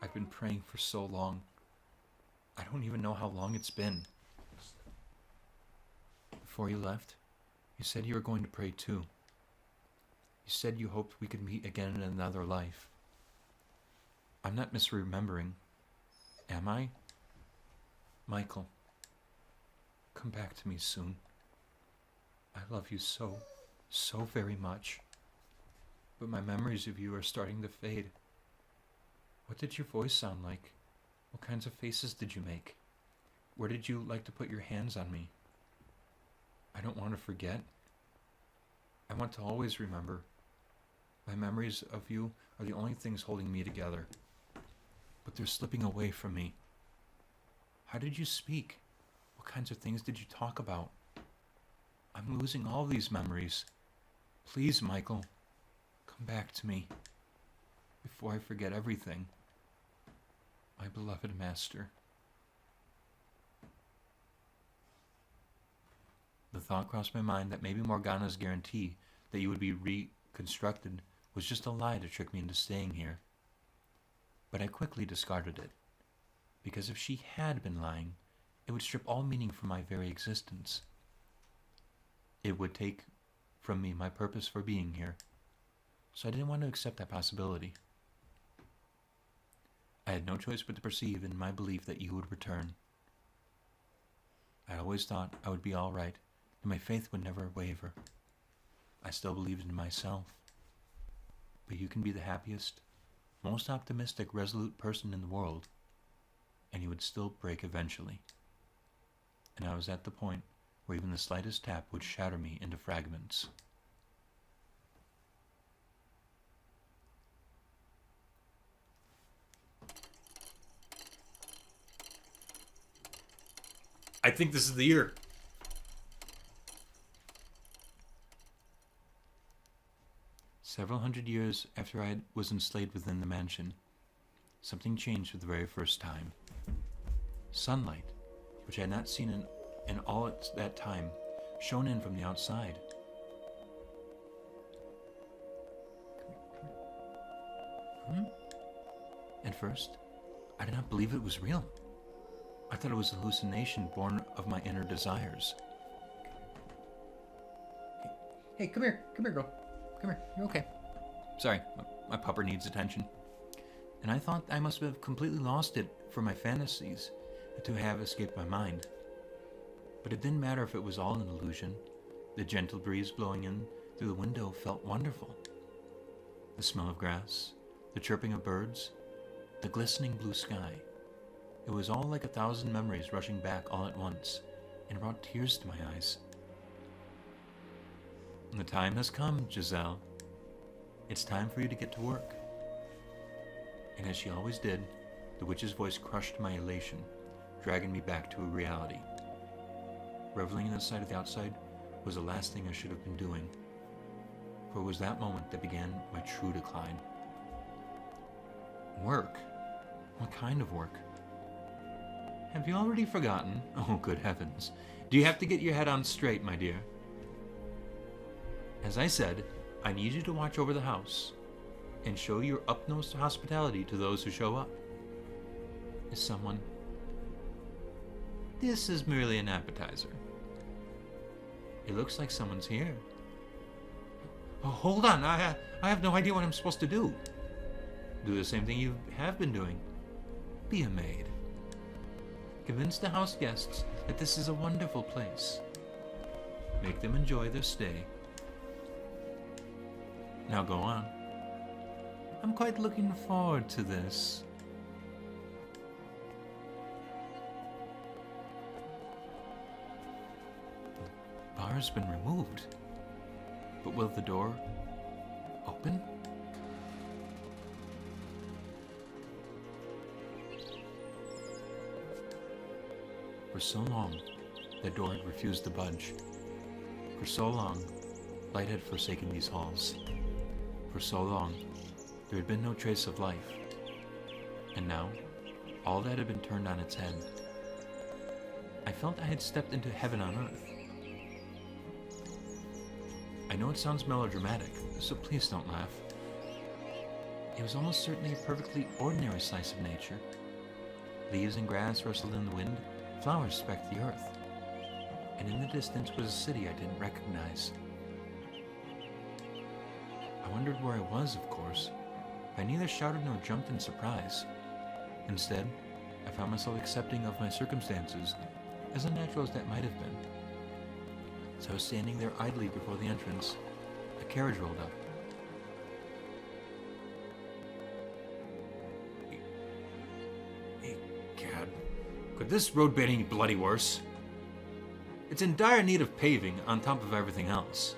I've been praying for so long. I don't even know how long it's been. Before you left, you said you were going to pray too. You said you hoped we could meet again in another life. I'm not misremembering, am I? Michael, come back to me soon. I love you so, so very much. But my memories of you are starting to fade. What did your voice sound like? What kinds of faces did you make? Where did you like to put your hands on me? I don't want to forget. I want to always remember. My memories of you are the only things holding me together. But they're slipping away from me. How did you speak? What kinds of things did you talk about? I'm losing all these memories. Please, Michael, come back to me before I forget everything. my beloved master. The thought crossed my mind that maybe Morgana's guarantee that you would be reconstructed was just a lie to trick me into staying here. But I quickly discarded it, because if she had been lying, it would strip all meaning from my very existence. It would take from me my purpose for being here, so I didn't want to accept that possibility. I had no choice but to perceive in my belief that you would return. I always thought I would be all right, and my faith would never waver. I still believed in myself. But you can be the happiest, most optimistic, resolute person in the world, and you would still break eventually. And I was at the point where even the slightest tap would shatter me into fragments. I think this is the year. Several hundred years after I was enslaved within the mansion, something changed for the very first time. Sunlight, which I had not seen in all that time, shone in from the outside. At first, I did not believe it was real. I thought it was an hallucination born of my inner desires. Hey, come here, girl. Come here, you're okay. Sorry, my pupper needs attention. And I thought I must have completely lost it for my fantasies to have escaped my mind. But it didn't matter if it was all an illusion. The gentle breeze blowing in through the window felt wonderful. The smell of grass, the chirping of birds, the glistening blue sky. It was all like 1,000 memories rushing back all at once, and brought tears to my eyes. The time has come, Giselle. It's time for you to get to work. And as she always did, the witch's voice crushed my elation, dragging me back to a reality. Reveling in the sight of the outside was the last thing I should have been doing, for it was that moment that began my true decline. Work? What kind of work? Have you already forgotten? Oh, good heavens. Do you have to get your head on straight, my dear? As I said, I need you to watch over the house and show your utmost hospitality to those who show up. Is someone... This is merely an appetizer. It looks like someone's here. Oh, hold on. I have no idea what I'm supposed to do. Do the same thing you have been doing. Be a maid. Convince the house guests that this is a wonderful place. Make them enjoy their stay. Now go on. I'm quite looking forward to this. The bar's been removed. But will the door open? For so long, the door had refused to budge. For so long, light had forsaken these halls. For so long, there had been no trace of life. And now, all that had been turned on its head. I felt I had stepped into heaven on earth. I know it sounds melodramatic, so please don't laugh. It was almost certainly a perfectly ordinary slice of nature. Leaves and grass rustled in the wind, flowers specked the earth. And in the distance was a city I didn't recognize. I wondered where I was, of course. I neither shouted nor jumped in surprise. Instead, I found myself accepting of my circumstances, as unnatural as that might have been. As I was standing there idly before the entrance, a carriage rolled up. God, could this road be any bloody worse? It's in dire need of paving on top of everything else.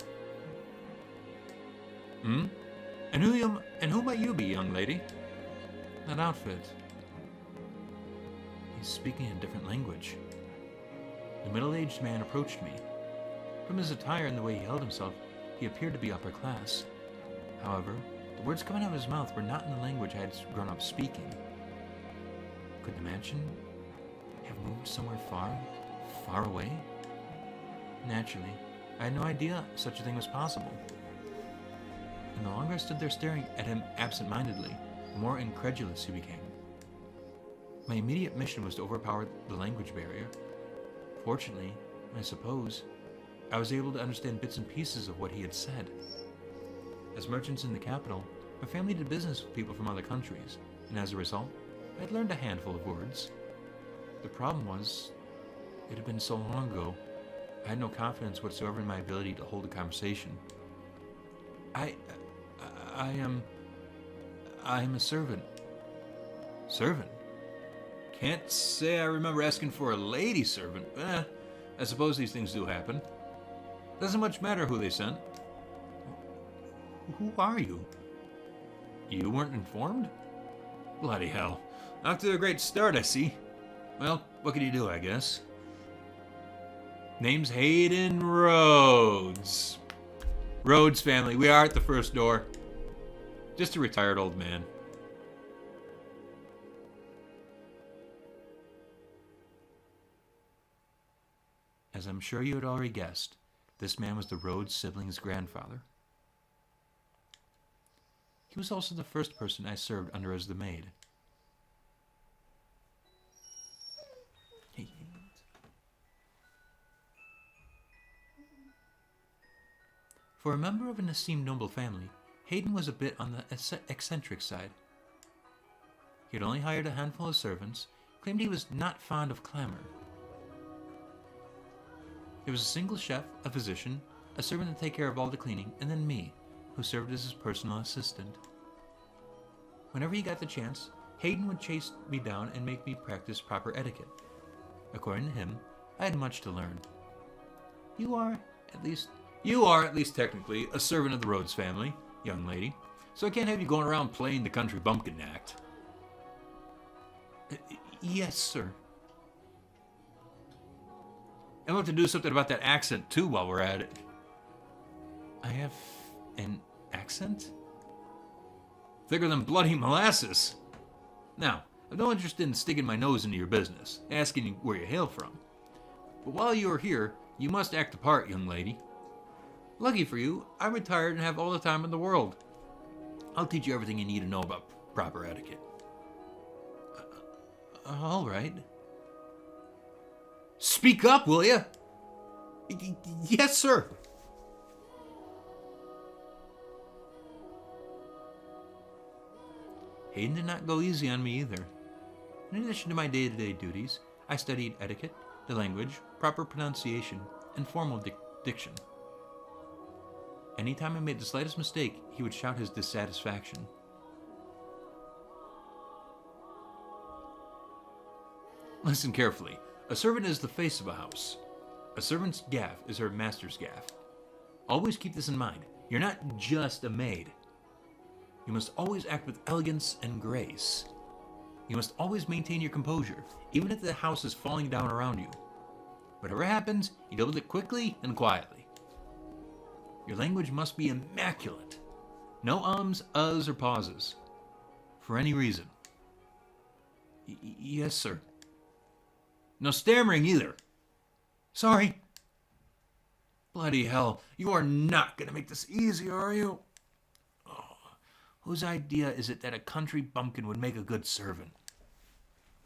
And who might you be, young lady? That outfit. He's speaking a different language. The middle-aged man approached me. From his attire and the way he held himself, he appeared to be upper class. However, the words coming out of his mouth were not in the language I had grown up speaking. Could the mansion have moved somewhere far, far away? Naturally, I had no idea such a thing was possible. And the longer I stood there staring at him absent-mindedly, the more incredulous he became. My immediate mission was to overpower the language barrier. Fortunately, I suppose, I was able to understand bits and pieces of what he had said. As merchants in the capital, my family did business with people from other countries, and as a result, I had learned a handful of words. The problem was, it had been so long ago, I had no confidence whatsoever in my ability to hold a conversation. I am a servant. Servant? Can't say I remember asking for a lady servant. I suppose these things do happen. Doesn't much matter who they sent. Who are you? You weren't informed? Bloody hell. Off to a great start, I see. Well, what can you do, I guess? Name's Hayden Rhodes. Rhodes family, we are at the first door. Just a retired old man. As I'm sure you had already guessed, this man was the Rhodes siblings' grandfather. He was also the first person I served under as the maid. For a member of an esteemed noble family, Hayden was a bit on the eccentric side. He had only hired a handful of servants, claimed he was not fond of clamor. There was a single chef, a physician, a servant to take care of all the cleaning, and then me, who served as his personal assistant. Whenever he got the chance, Hayden would chase me down and make me practice proper etiquette. According to him, I had much to learn. You are, at least technically, a servant of the Rhodes family, young lady, so I can't have you going around playing the country bumpkin act. Yes, sir. And we'll have to do something about that accent, too, while we're at it. I have an accent? Thicker than bloody molasses. Now, I'm no interest in sticking my nose into your business, asking you where you hail from. But while you are here, you must act the part, young lady. Lucky for you, I'm retired and have all the time in the world. I'll teach you everything you need to know about proper etiquette. All right. Speak up, will you? Yes, sir. Hayden did not go easy on me either. In addition to my day-to-day duties, I studied etiquette, the language, proper pronunciation, and formal diction. Anytime I made the slightest mistake, he would shout his dissatisfaction. Listen carefully. A servant is the face of a house. A servant's gaff is her master's gaff. Always keep this in mind. You're not just a maid. You must always act with elegance and grace. You must always maintain your composure, even if the house is falling down around you. Whatever happens, you deal with it quickly and quietly. Your language must be immaculate. No ums, uhs, or pauses. For any reason. Yes, sir. No stammering either. Sorry. Bloody hell, you are not going to make this easy, are you? Oh, whose idea is it that a country bumpkin would make a good servant?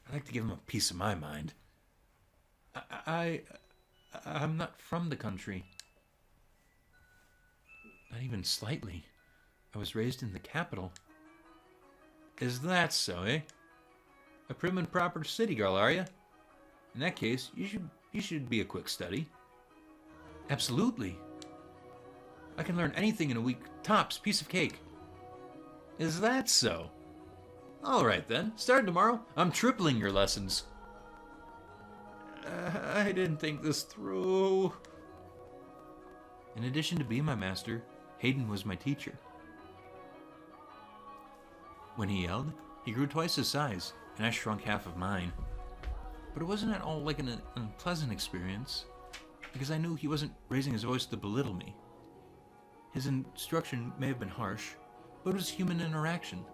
I'd like to give him a piece of my mind. I'm not from the country. Not even slightly. I was raised in the capital. Is that so, eh? A prim and proper city girl, are you? In that case, you should be a quick study. Absolutely. I can learn anything in a week. Tops, piece of cake. Is that so? All right then. Starting tomorrow, I'm tripling your lessons. I didn't think this through. In addition to being my master, Hayden was my teacher. When he yelled, he grew twice his size, and I shrunk half of mine. But it wasn't at all like an unpleasant experience, because I knew he wasn't raising his voice to belittle me. His instruction may have been harsh, but it was human interaction.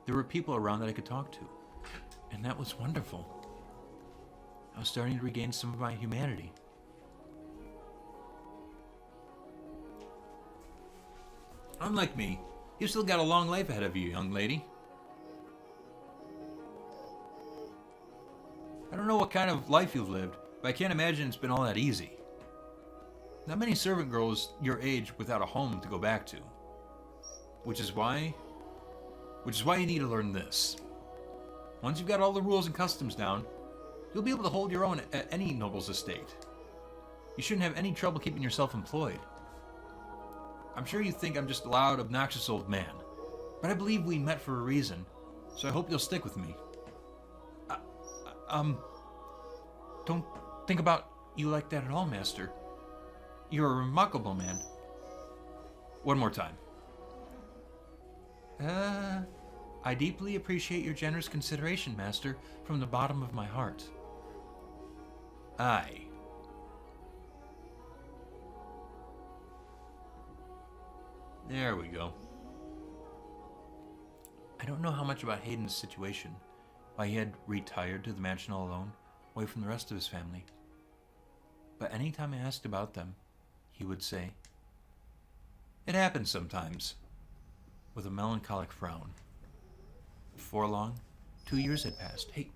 There were people around that I could talk to, And that was wonderful. I was starting to regain some of my humanity. Unlike me, you've still got a long life ahead of you, young lady. I don't know what kind of life you've lived, but I can't imagine it's been all that easy. Not many servant girls your age without a home to go back to. Which is why you need to learn this. Once you've got all the rules and customs down, you'll be able to hold your own at any noble's estate. You shouldn't have any trouble keeping yourself employed. I'm sure you think I'm just a loud, obnoxious old man, but I believe we met for a reason, so I hope you'll stick with me. Don't think about you like that at all, Master. You're a remarkable man. One more time. I deeply appreciate your generous consideration, Master, from the bottom of my heart. Aye. There we go. I don't know how much about Hayden's situation, why he had retired to the mansion all alone, away from the rest of his family. But anytime I asked about them, he would say, "It happens sometimes," with a melancholic frown. Before long, 2 years had passed. Hey,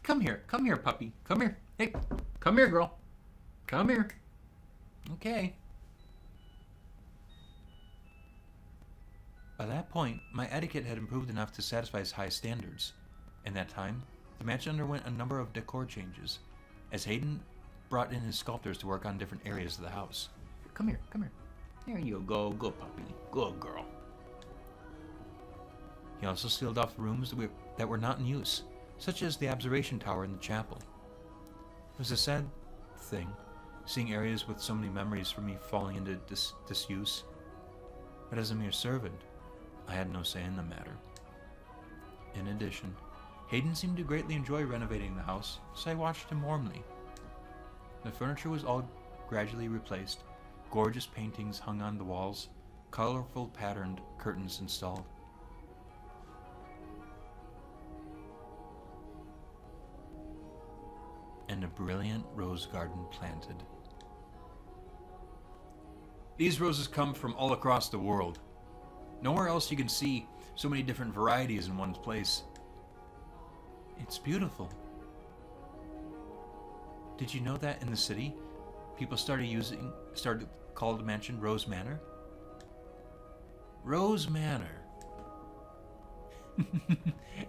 come here, puppy, come here. Hey, come here, girl. Come here. Okay. By that point, my etiquette had improved enough to satisfy his high standards. In that time, the mansion underwent a number of decor changes, as Hayden brought in his sculptors to work on different areas of the house. Come here, come here. There you go, good puppy, good girl. He also sealed off rooms that were not in use, such as the observation tower in the chapel. It was a sad thing, seeing areas with so many memories for me falling into disuse. But as a mere servant, I had no say in the matter. In addition, Hayden seemed to greatly enjoy renovating the house, so I watched him warmly. The furniture was all gradually replaced, gorgeous paintings hung on the walls, colorful patterned curtains installed. And a brilliant rose garden planted. These roses come from all across the world. Nowhere else you can see so many different varieties in one place. It's beautiful. Did you know that in the city, people started to call the mansion Rose Manor? Rose Manor.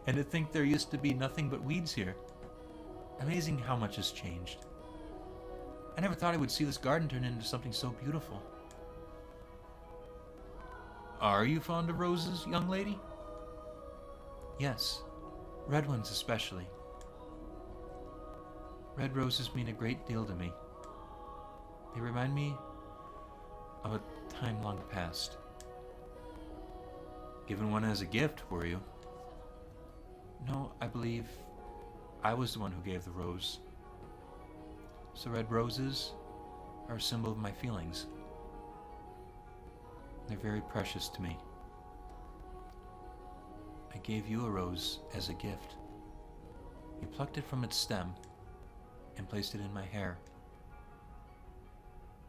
And to think there used to be nothing but weeds here. Amazing how much has changed. I never thought I would see this garden turn into something so beautiful. Are you fond of roses, young lady? Yes, red ones especially. Red roses mean a great deal to me. They remind me of a time long past. Given one as a gift, were you? No, I believe I was the one who gave the rose. So red roses are a symbol of my feelings. They're very precious to me. I gave you a rose as a gift. You plucked it from its stem and placed it in my hair.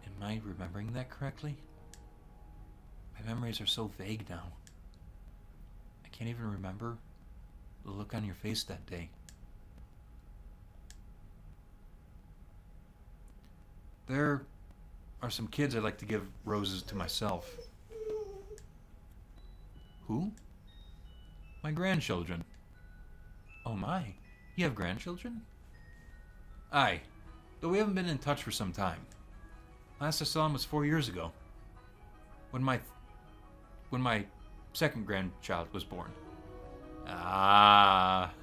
Am I remembering that correctly? My memories are so vague now. I can't even remember the look on your face that day. There are some kids I'd like to give roses to myself. Who? My grandchildren. Oh my, you have grandchildren? Aye, though we haven't been in touch for some time. Last I saw him was 4 years ago, when my second grandchild was born. Ah.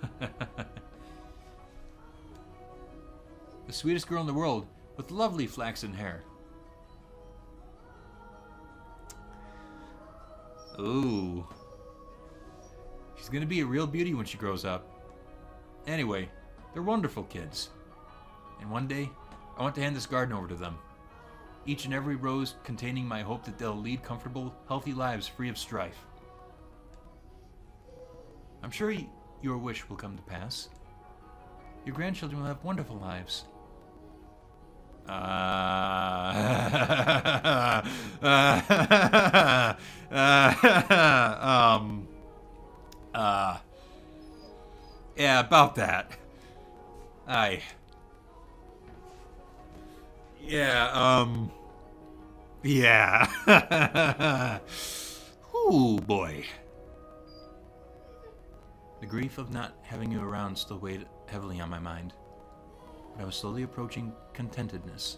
The sweetest girl in the world, with lovely flaxen hair. Ooh. She's gonna be a real beauty when she grows up. Anyway, they're wonderful kids. And one day, I want to hand this garden over to them. Each and every rose containing my hope that they'll lead comfortable, healthy lives free of strife. I'm sure your wish will come to pass. Your grandchildren will have wonderful lives. Yeah, about that. Yeah. Ooh, boy. The grief of not having you around still weighed heavily on my mind, but I was slowly approaching contentedness.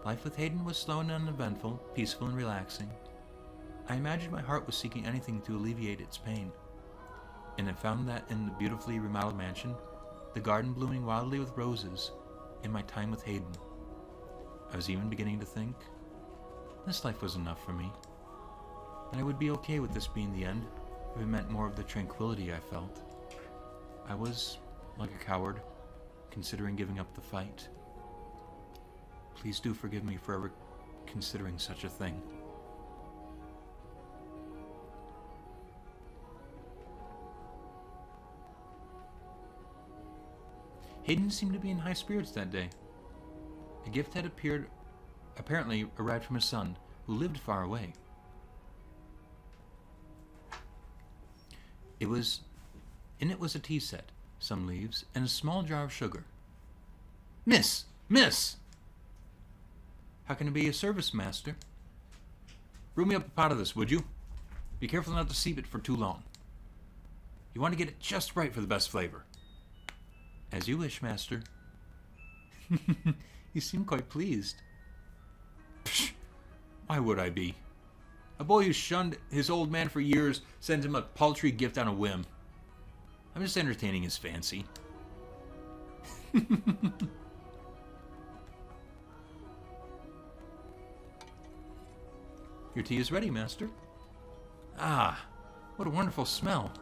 Life with Hayden was slow and uneventful, peaceful and relaxing. I imagined my heart was seeking anything to alleviate its pain, and I found that in the beautifully remodeled mansion, the garden blooming wildly with roses, in my time with Hayden. I was even beginning to think, this life was enough for me, and I would be okay with this being the end if it meant more of the tranquility I felt. I was, like a coward, considering giving up the fight. Please do forgive me for ever considering such a thing. Hayden seemed to be in high spirits that day. A gift had apparently arrived from his son, who lived far away. In it was a tea set, some leaves, and a small jar of sugar. Miss! How can it be a service, master? Brew me up a pot of this, would you? Be careful not to steep it for too long. You want to get it just right for the best flavor. As you wish, master. You seem quite pleased. Psh, why would I be? A boy who shunned his old man for years sends him a paltry gift on a whim. I'm just entertaining his fancy. Your tea is ready, master. Ah, what a wonderful smell.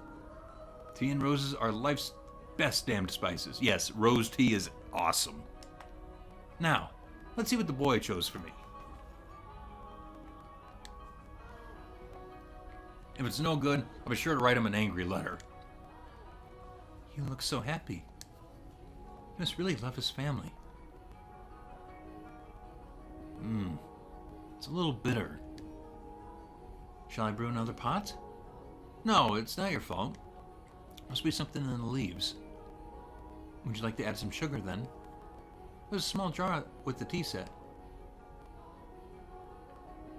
Tea and roses are life's best damned spices. Yes, rose tea is awesome. Now, let's see what the boy chose for me. If it's no good, I'll be sure to write him an angry letter. You look so happy. He must really love his family. It's a little bitter. Shall I brew another pot? No, it's not your fault. Must be something in the leaves. Would you like to add some sugar then? There's a small jar with the tea set.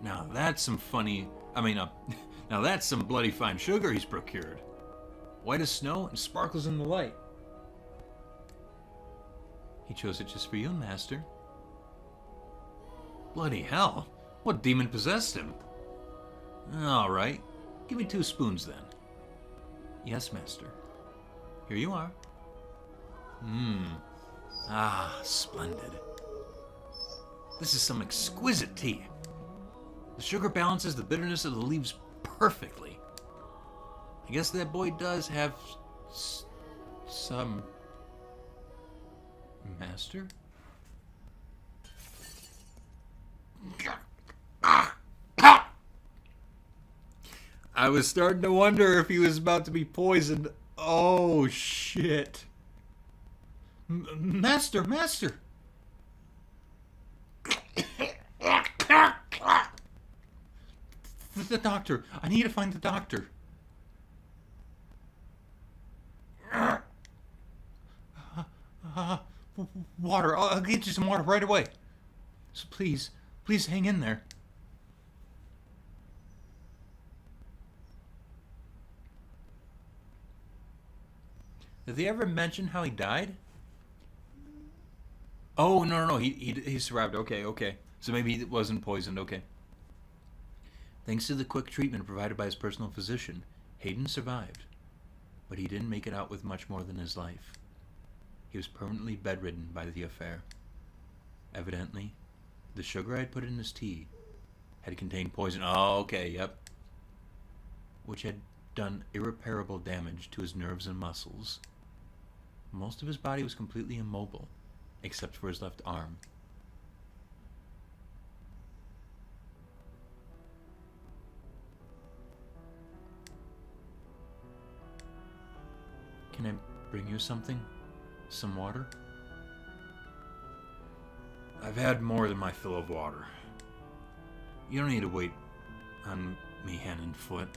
Now that's some now that's some bloody fine sugar he's procured. White as snow and sparkles in the light. He chose it just for you, master. Bloody hell. What demon possessed him? All right. Give me 2 spoons then. Yes, master. Here you are. Ah, splendid. This is some exquisite tea. The sugar balances the bitterness of the leaves perfectly. I guess that boy does have some... Master? I was starting to wonder if he was about to be poisoned. Oh, shit. Master! The doctor! I need to find the doctor. Water! I'll get you some water right away. So please hang in there. Did they ever mention how he died? Oh, no. He survived. Okay. So maybe he wasn't poisoned. Okay. Thanks to the quick treatment provided by his personal physician, Hayden survived. But he didn't make it out with much more than his life. He was permanently bedridden by the affair. Evidently, the sugar I had put in his tea had contained poison. Oh, okay, yep. Which had done irreparable damage to his nerves and muscles. Most of his body was completely immobile, except for his left arm. Can I bring you something? Some water? I've had more than my fill of water. You don't need to wait on me hand and foot.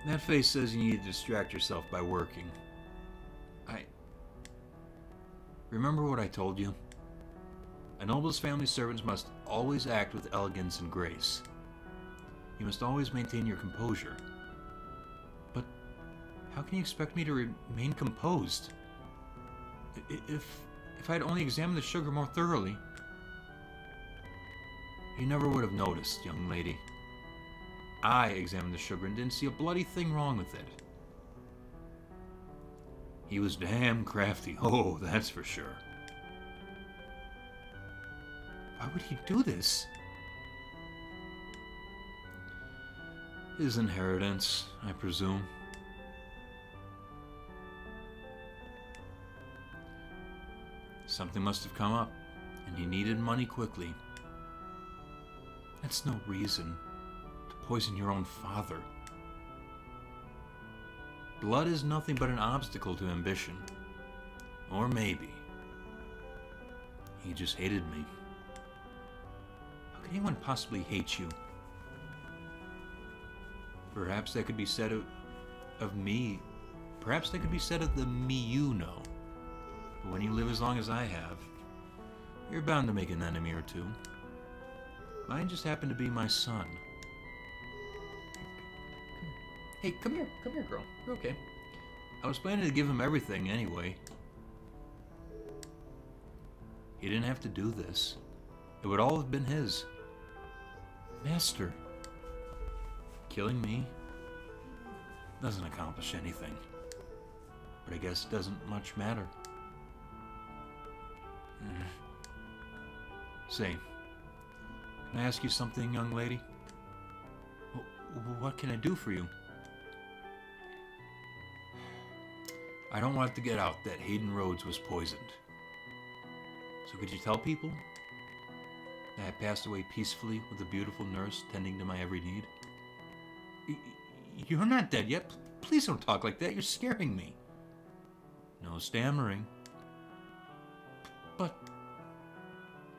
That face says you need to distract yourself by working. Remember what I told you? A noble's family servants must always act with elegance and grace. You must always maintain your composure. But how can you expect me to remain composed? If I'd only examined the sugar more thoroughly... You never would have noticed, young lady. I examined the sugar and didn't see a bloody thing wrong with it. He was damn crafty, oh, that's for sure. Why would he do this? His inheritance, I presume. Something must have come up, and he needed money quickly. That's no reason to poison your own father. Blood is nothing but an obstacle to ambition. Or maybe he just hated me. How could anyone possibly hate you? Perhaps that could be said of me. Perhaps that could be said of the me you know. But when you live as long as I have, you're bound to make an enemy or two. Mine just happened to be my son. Hey, come here, girl. You're okay. I was planning to give him everything anyway. He didn't have to do this. It would all have been his. Master. Killing me doesn't accomplish anything. But I guess it doesn't much matter. Say, can I ask you something, young lady? What can I do for you? I don't want it to get out that Hayden Rhodes was poisoned. So could you tell people that I passed away peacefully with a beautiful nurse tending to my every need? You're not dead yet. Please don't talk like that. You're scaring me. No stammering. But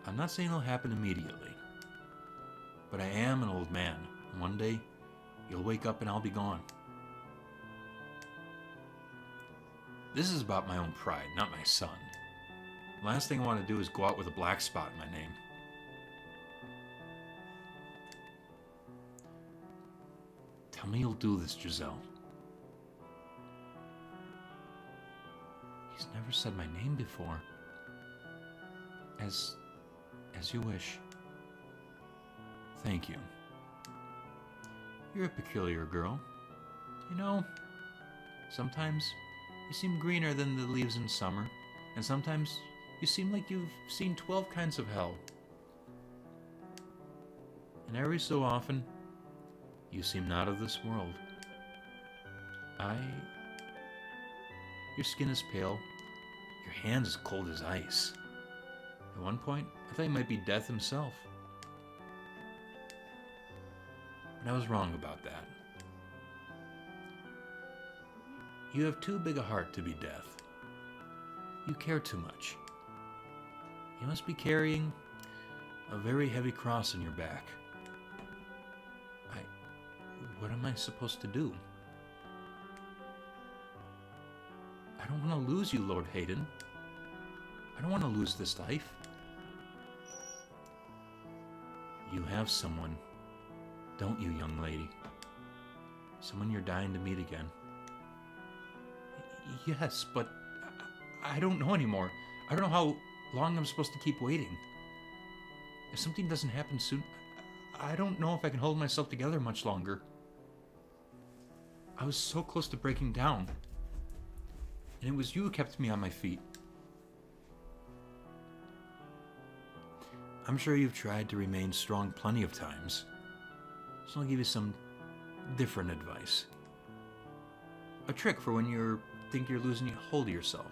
I'm not saying it'll happen immediately. But I am an old man. And one day, you'll wake up and I'll be gone. This is about my own pride, not my son. The last thing I want to do is go out with a black spot in my name. Tell me you'll do this, Giselle. He's never said my name before. As you wish. Thank you. You're a peculiar girl. You know, sometimes you seem greener than the leaves in summer, and sometimes you seem like you've seen 12 kinds of hell. And every so often, you seem not of this world. Your skin is pale, your hands as cold as ice. At one point, I thought you might be Death himself. But I was wrong about that. You have too big a heart to be Death. You care too much. You must be carrying a very heavy cross on your back. What am I supposed to do? I don't want to lose you, Lord Hayden. I don't want to lose this life. You have someone, don't you, young lady? Someone you're dying to meet again. Yes, but I don't know anymore. I don't know how long I'm supposed to keep waiting. If something doesn't happen soon, I don't know if I can hold myself together much longer. I was so close to breaking down. And it was you who kept me on my feet. I'm sure you've tried to remain strong plenty of times. So I'll give you some different advice. A trick for when you think you're losing hold of yourself.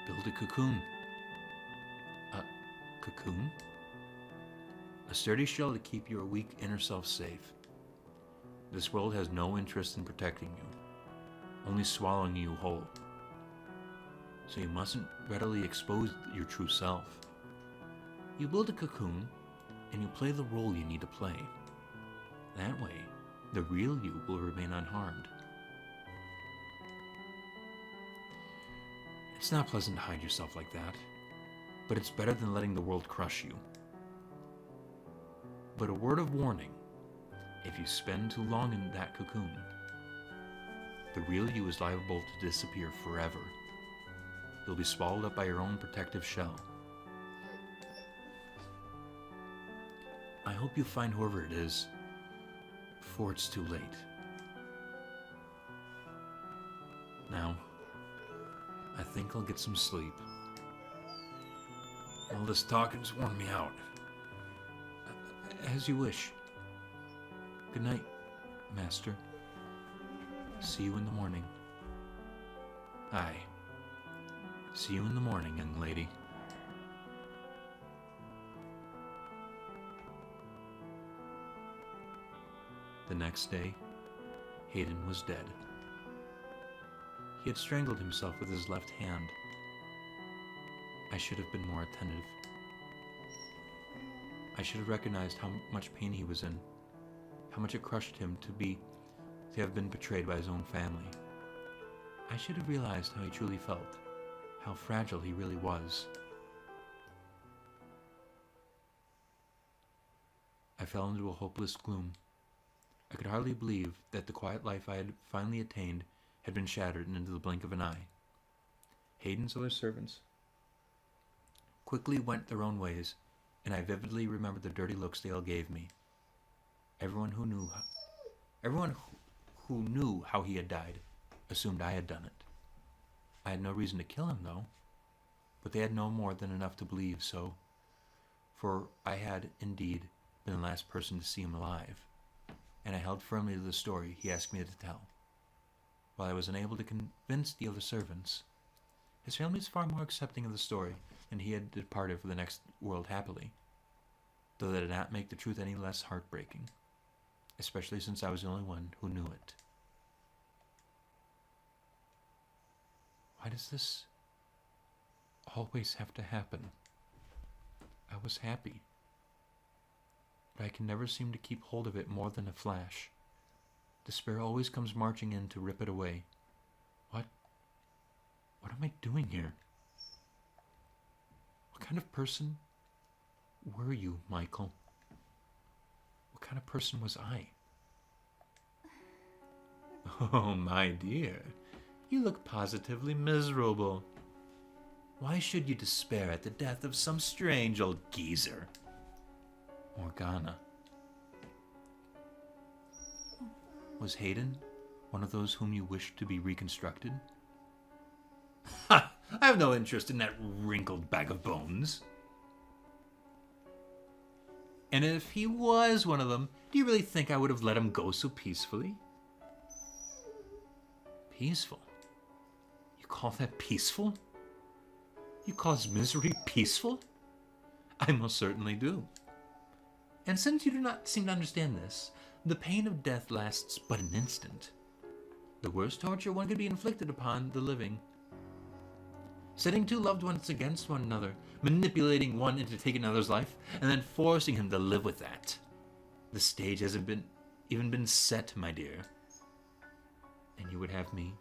Build a cocoon. A cocoon? A sturdy shell to keep your weak inner self safe. This world has no interest in protecting you, only swallowing you whole. So you mustn't readily expose your true self. You build a cocoon, and you play the role you need to play. That way, the real you will remain unharmed. It's not pleasant to hide yourself like that, but it's better than letting the world crush you. But a word of warning, if you spend too long in that cocoon, the real you is liable to disappear forever. You'll be swallowed up by your own protective shell. I hope you find whoever it is before it's too late. Now, I think I'll get some sleep. All this talking's worn me out. As you wish. Good night, Master. See you in the morning. Aye. See you in the morning, young lady. The next day, Hayden was dead. He had strangled himself with his left hand. I should have been more attentive. I should have recognized how much pain he was in, how much it crushed him to have been betrayed by his own family. I should have realized how he truly felt, how fragile he really was. I fell into a hopeless gloom. I could hardly believe that the quiet life I had finally attained had been shattered into the blink of an eye. Hayden's other servants quickly went their own ways, and I vividly remembered the dirty looks they all gave me. Everyone who knew how he had died assumed I had done it. I had no reason to kill him, though, but they had no more than enough to believe so, for I had indeed been the last person to see him alive, and I held firmly to the story he asked me to tell. While I was unable to convince the other servants, his family is far more accepting of the story, and he had departed for the next world happily, though that did not make the truth any less heartbreaking, especially since I was the only one who knew it. Why does this always have to happen? I was happy, but I can never seem to keep hold of it more than a flash. Despair always comes marching in to rip it away. What am I doing here? What kind of person were you, Michael? What kind of person was I? Oh, my dear, you look positively miserable. Why should you despair at the death of some strange old geezer? Morgana. Was Hayden one of those whom you wished to be reconstructed? Ha! I have no interest in that wrinkled bag of bones. And if he was one of them, do you really think I would have let him go so peacefully? Peaceful? You call that peaceful? You call his misery peaceful? I most certainly do. And since you do not seem to understand this, the pain of death lasts but an instant. The worst torture one could be inflicted upon the living. Setting two loved ones against one another, manipulating one into taking another's life, and then forcing him to live with that. The stage hasn't even been set, my dear. And you would have me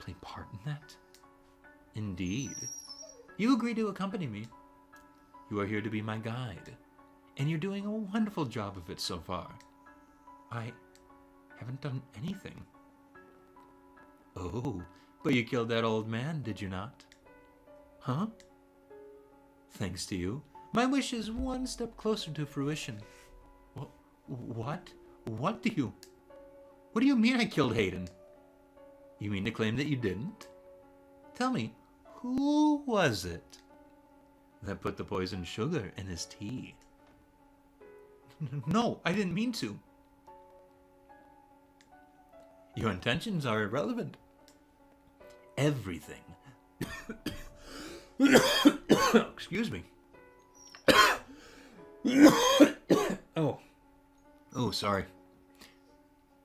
play part in that? Indeed. You agree to accompany me. You are here to be my guide, and you're doing a wonderful job of it so far. I haven't done anything. Oh, but you killed that old man, did you not? Huh? Thanks to you, my wish is one step closer to fruition. What? What do you mean I killed Hayden? You mean to claim that you didn't? Tell me, who was it that put the poison sugar in his tea? No, I didn't mean to. Your intentions are irrelevant. Everything. Excuse me. Oh, sorry.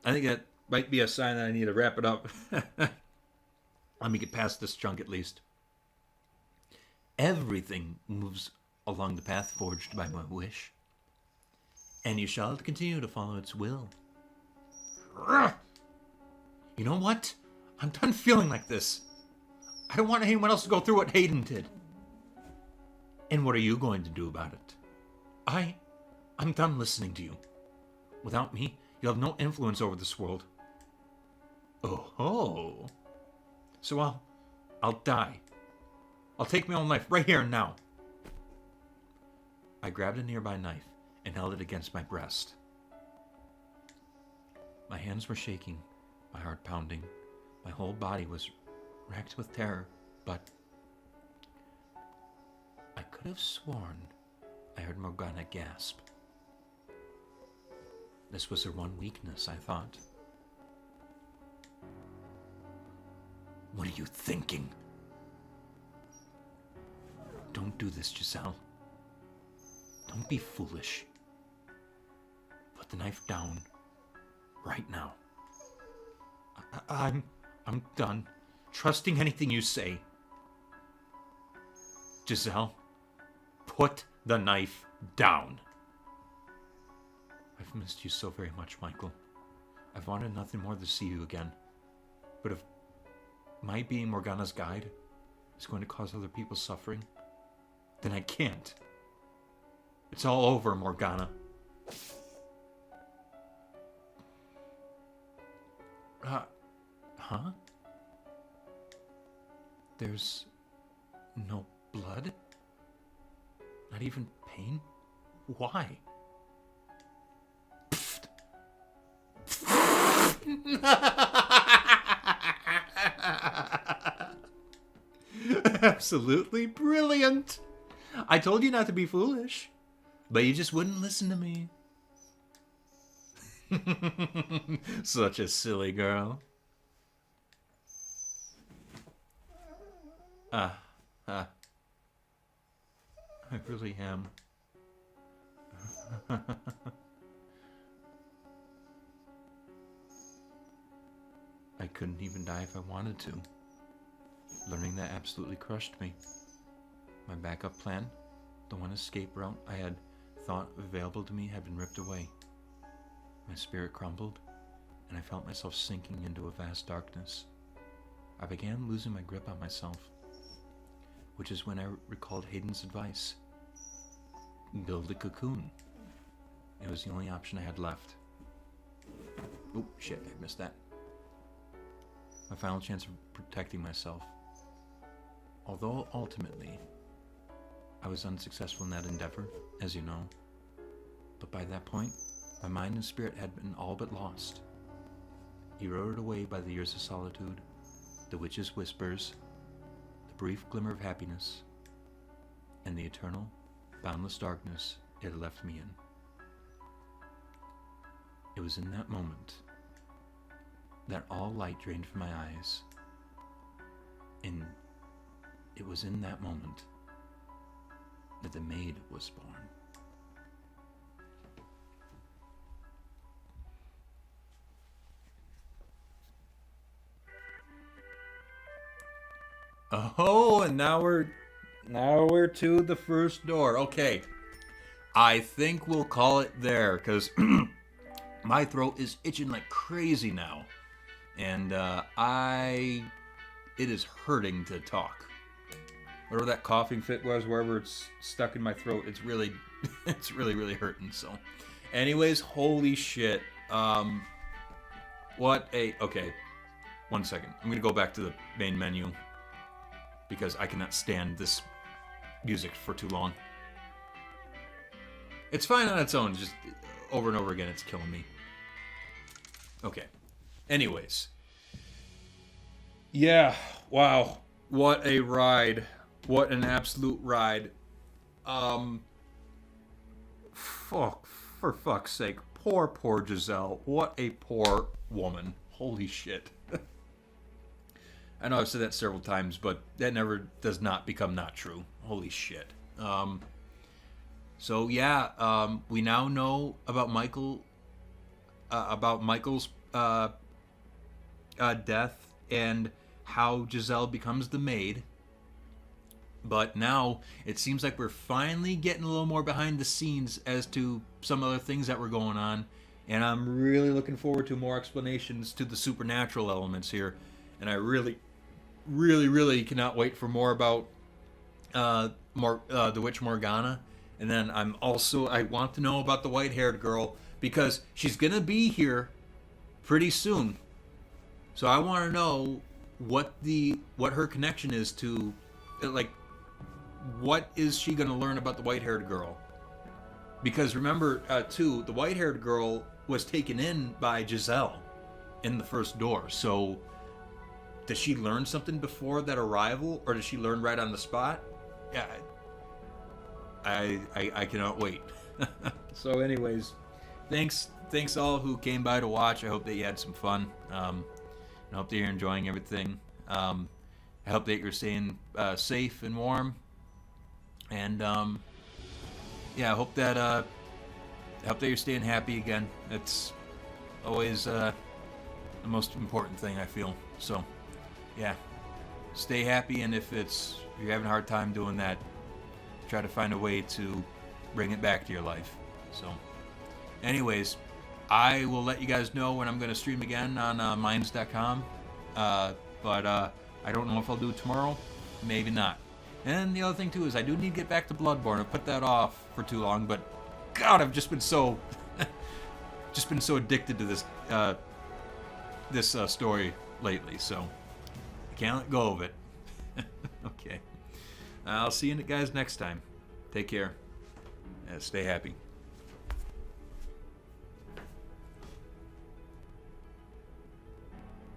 I think that might be a sign that I need to wrap it up. Let me get past this chunk at least. Everything moves along the path forged by my wish, and you shall continue to follow its will. You know what? I'm done feeling like this. I don't want anyone else to go through what Hayden did. And what are you going to do about it? I'm done listening to you. Without me, you'll have no influence over this world. Oh. So I'll die. I'll take my own life right here and now. I grabbed a nearby knife and held it against my breast. My hands were shaking, my heart pounding. My whole body was racked with terror, but I could have sworn I heard Morgana gasp. This was her one weakness, I thought. What are you thinking? Don't do this, Giselle. Don't be foolish. Put the knife down. Right now. I'm done trusting anything you say. Giselle, put the knife down. I've missed you so very much, Michael. I've wanted nothing more to see you again. But if my being Morgana's guide is going to cause other people suffering, then I can't. It's all over, Morgana. Huh? There's no blood? Not even pain? Why? Absolutely brilliant. I told you not to be foolish, but you just wouldn't listen to me. Such a silly girl. I really am. I couldn't even die if I wanted to. Learning that absolutely crushed me. My backup plan, the one escape route I had thought available to me, had been ripped away. My spirit crumbled, and I felt myself sinking into a vast darkness. I began losing my grip on myself, which is when I recalled Hayden's advice. Build a cocoon. It was the only option I had left. Oh, shit, I missed that. My final chance of protecting myself. Although ultimately, I was unsuccessful in that endeavor, as you know. But by that point, my mind and spirit had been all but lost. Eroded away by the years of solitude, the witch's whispers, the brief glimmer of happiness, and the eternal, boundless darkness it had left me in. It was in that moment that all light drained from my eyes. And it was in that moment that the maid was born. Oh, and now we're to the first door. Okay. I think we'll call it there, because my throat is itching like crazy now. And it is hurting to talk. Whatever that coughing fit was, wherever it's stuck in my throat, it's really really hurting. So anyways, holy shit. Okay, 1 second. I'm gonna go back to the main menu because I cannot stand this music for too long. It's fine on its own, just over and over again it's killing me. Okay. Anyways. Yeah, wow. What a ride. What an absolute ride. For fuck's sake. Poor Giselle. What a poor woman. Holy shit. I know I've said that several times, but that never does not become not true. Holy shit. So yeah, we now know about Michael about Michael's death and how Giselle becomes the maid. But now it seems like we're finally getting a little more behind the scenes as to some other things that were going on. And I'm really looking forward to more explanations to the supernatural elements here. And I really, really, really cannot wait for more about the Witch Morgana. And then I want to know about the white-haired girl because she's going to be here pretty soon. So I want to know what her connection is to, like, what is she going to learn about the white-haired girl? Because remember, too, the white-haired girl was taken in by Giselle in the first door. So does she learn something before that arrival, or does she learn right on the spot? Yeah, I cannot wait. So anyways, thanks all who came by to watch. I hope that you had some fun. I hope that you're enjoying everything. I hope that you're staying safe and warm. And yeah, I hope that you're staying happy again. It's always the most important thing, I feel. So yeah, stay happy, and if you're having a hard time doing that, try to find a way to bring it back to your life. So anyways, I will let you guys know when I'm going to stream again on minds.com. But I don't know if I'll do it tomorrow. Maybe not. And the other thing too is I do need to get back to Bloodborne. I put that off for too long, but God, I've just been so addicted to this story lately, so I can't let go of it. Okay. I'll see you guys next time. Take care. Stay happy.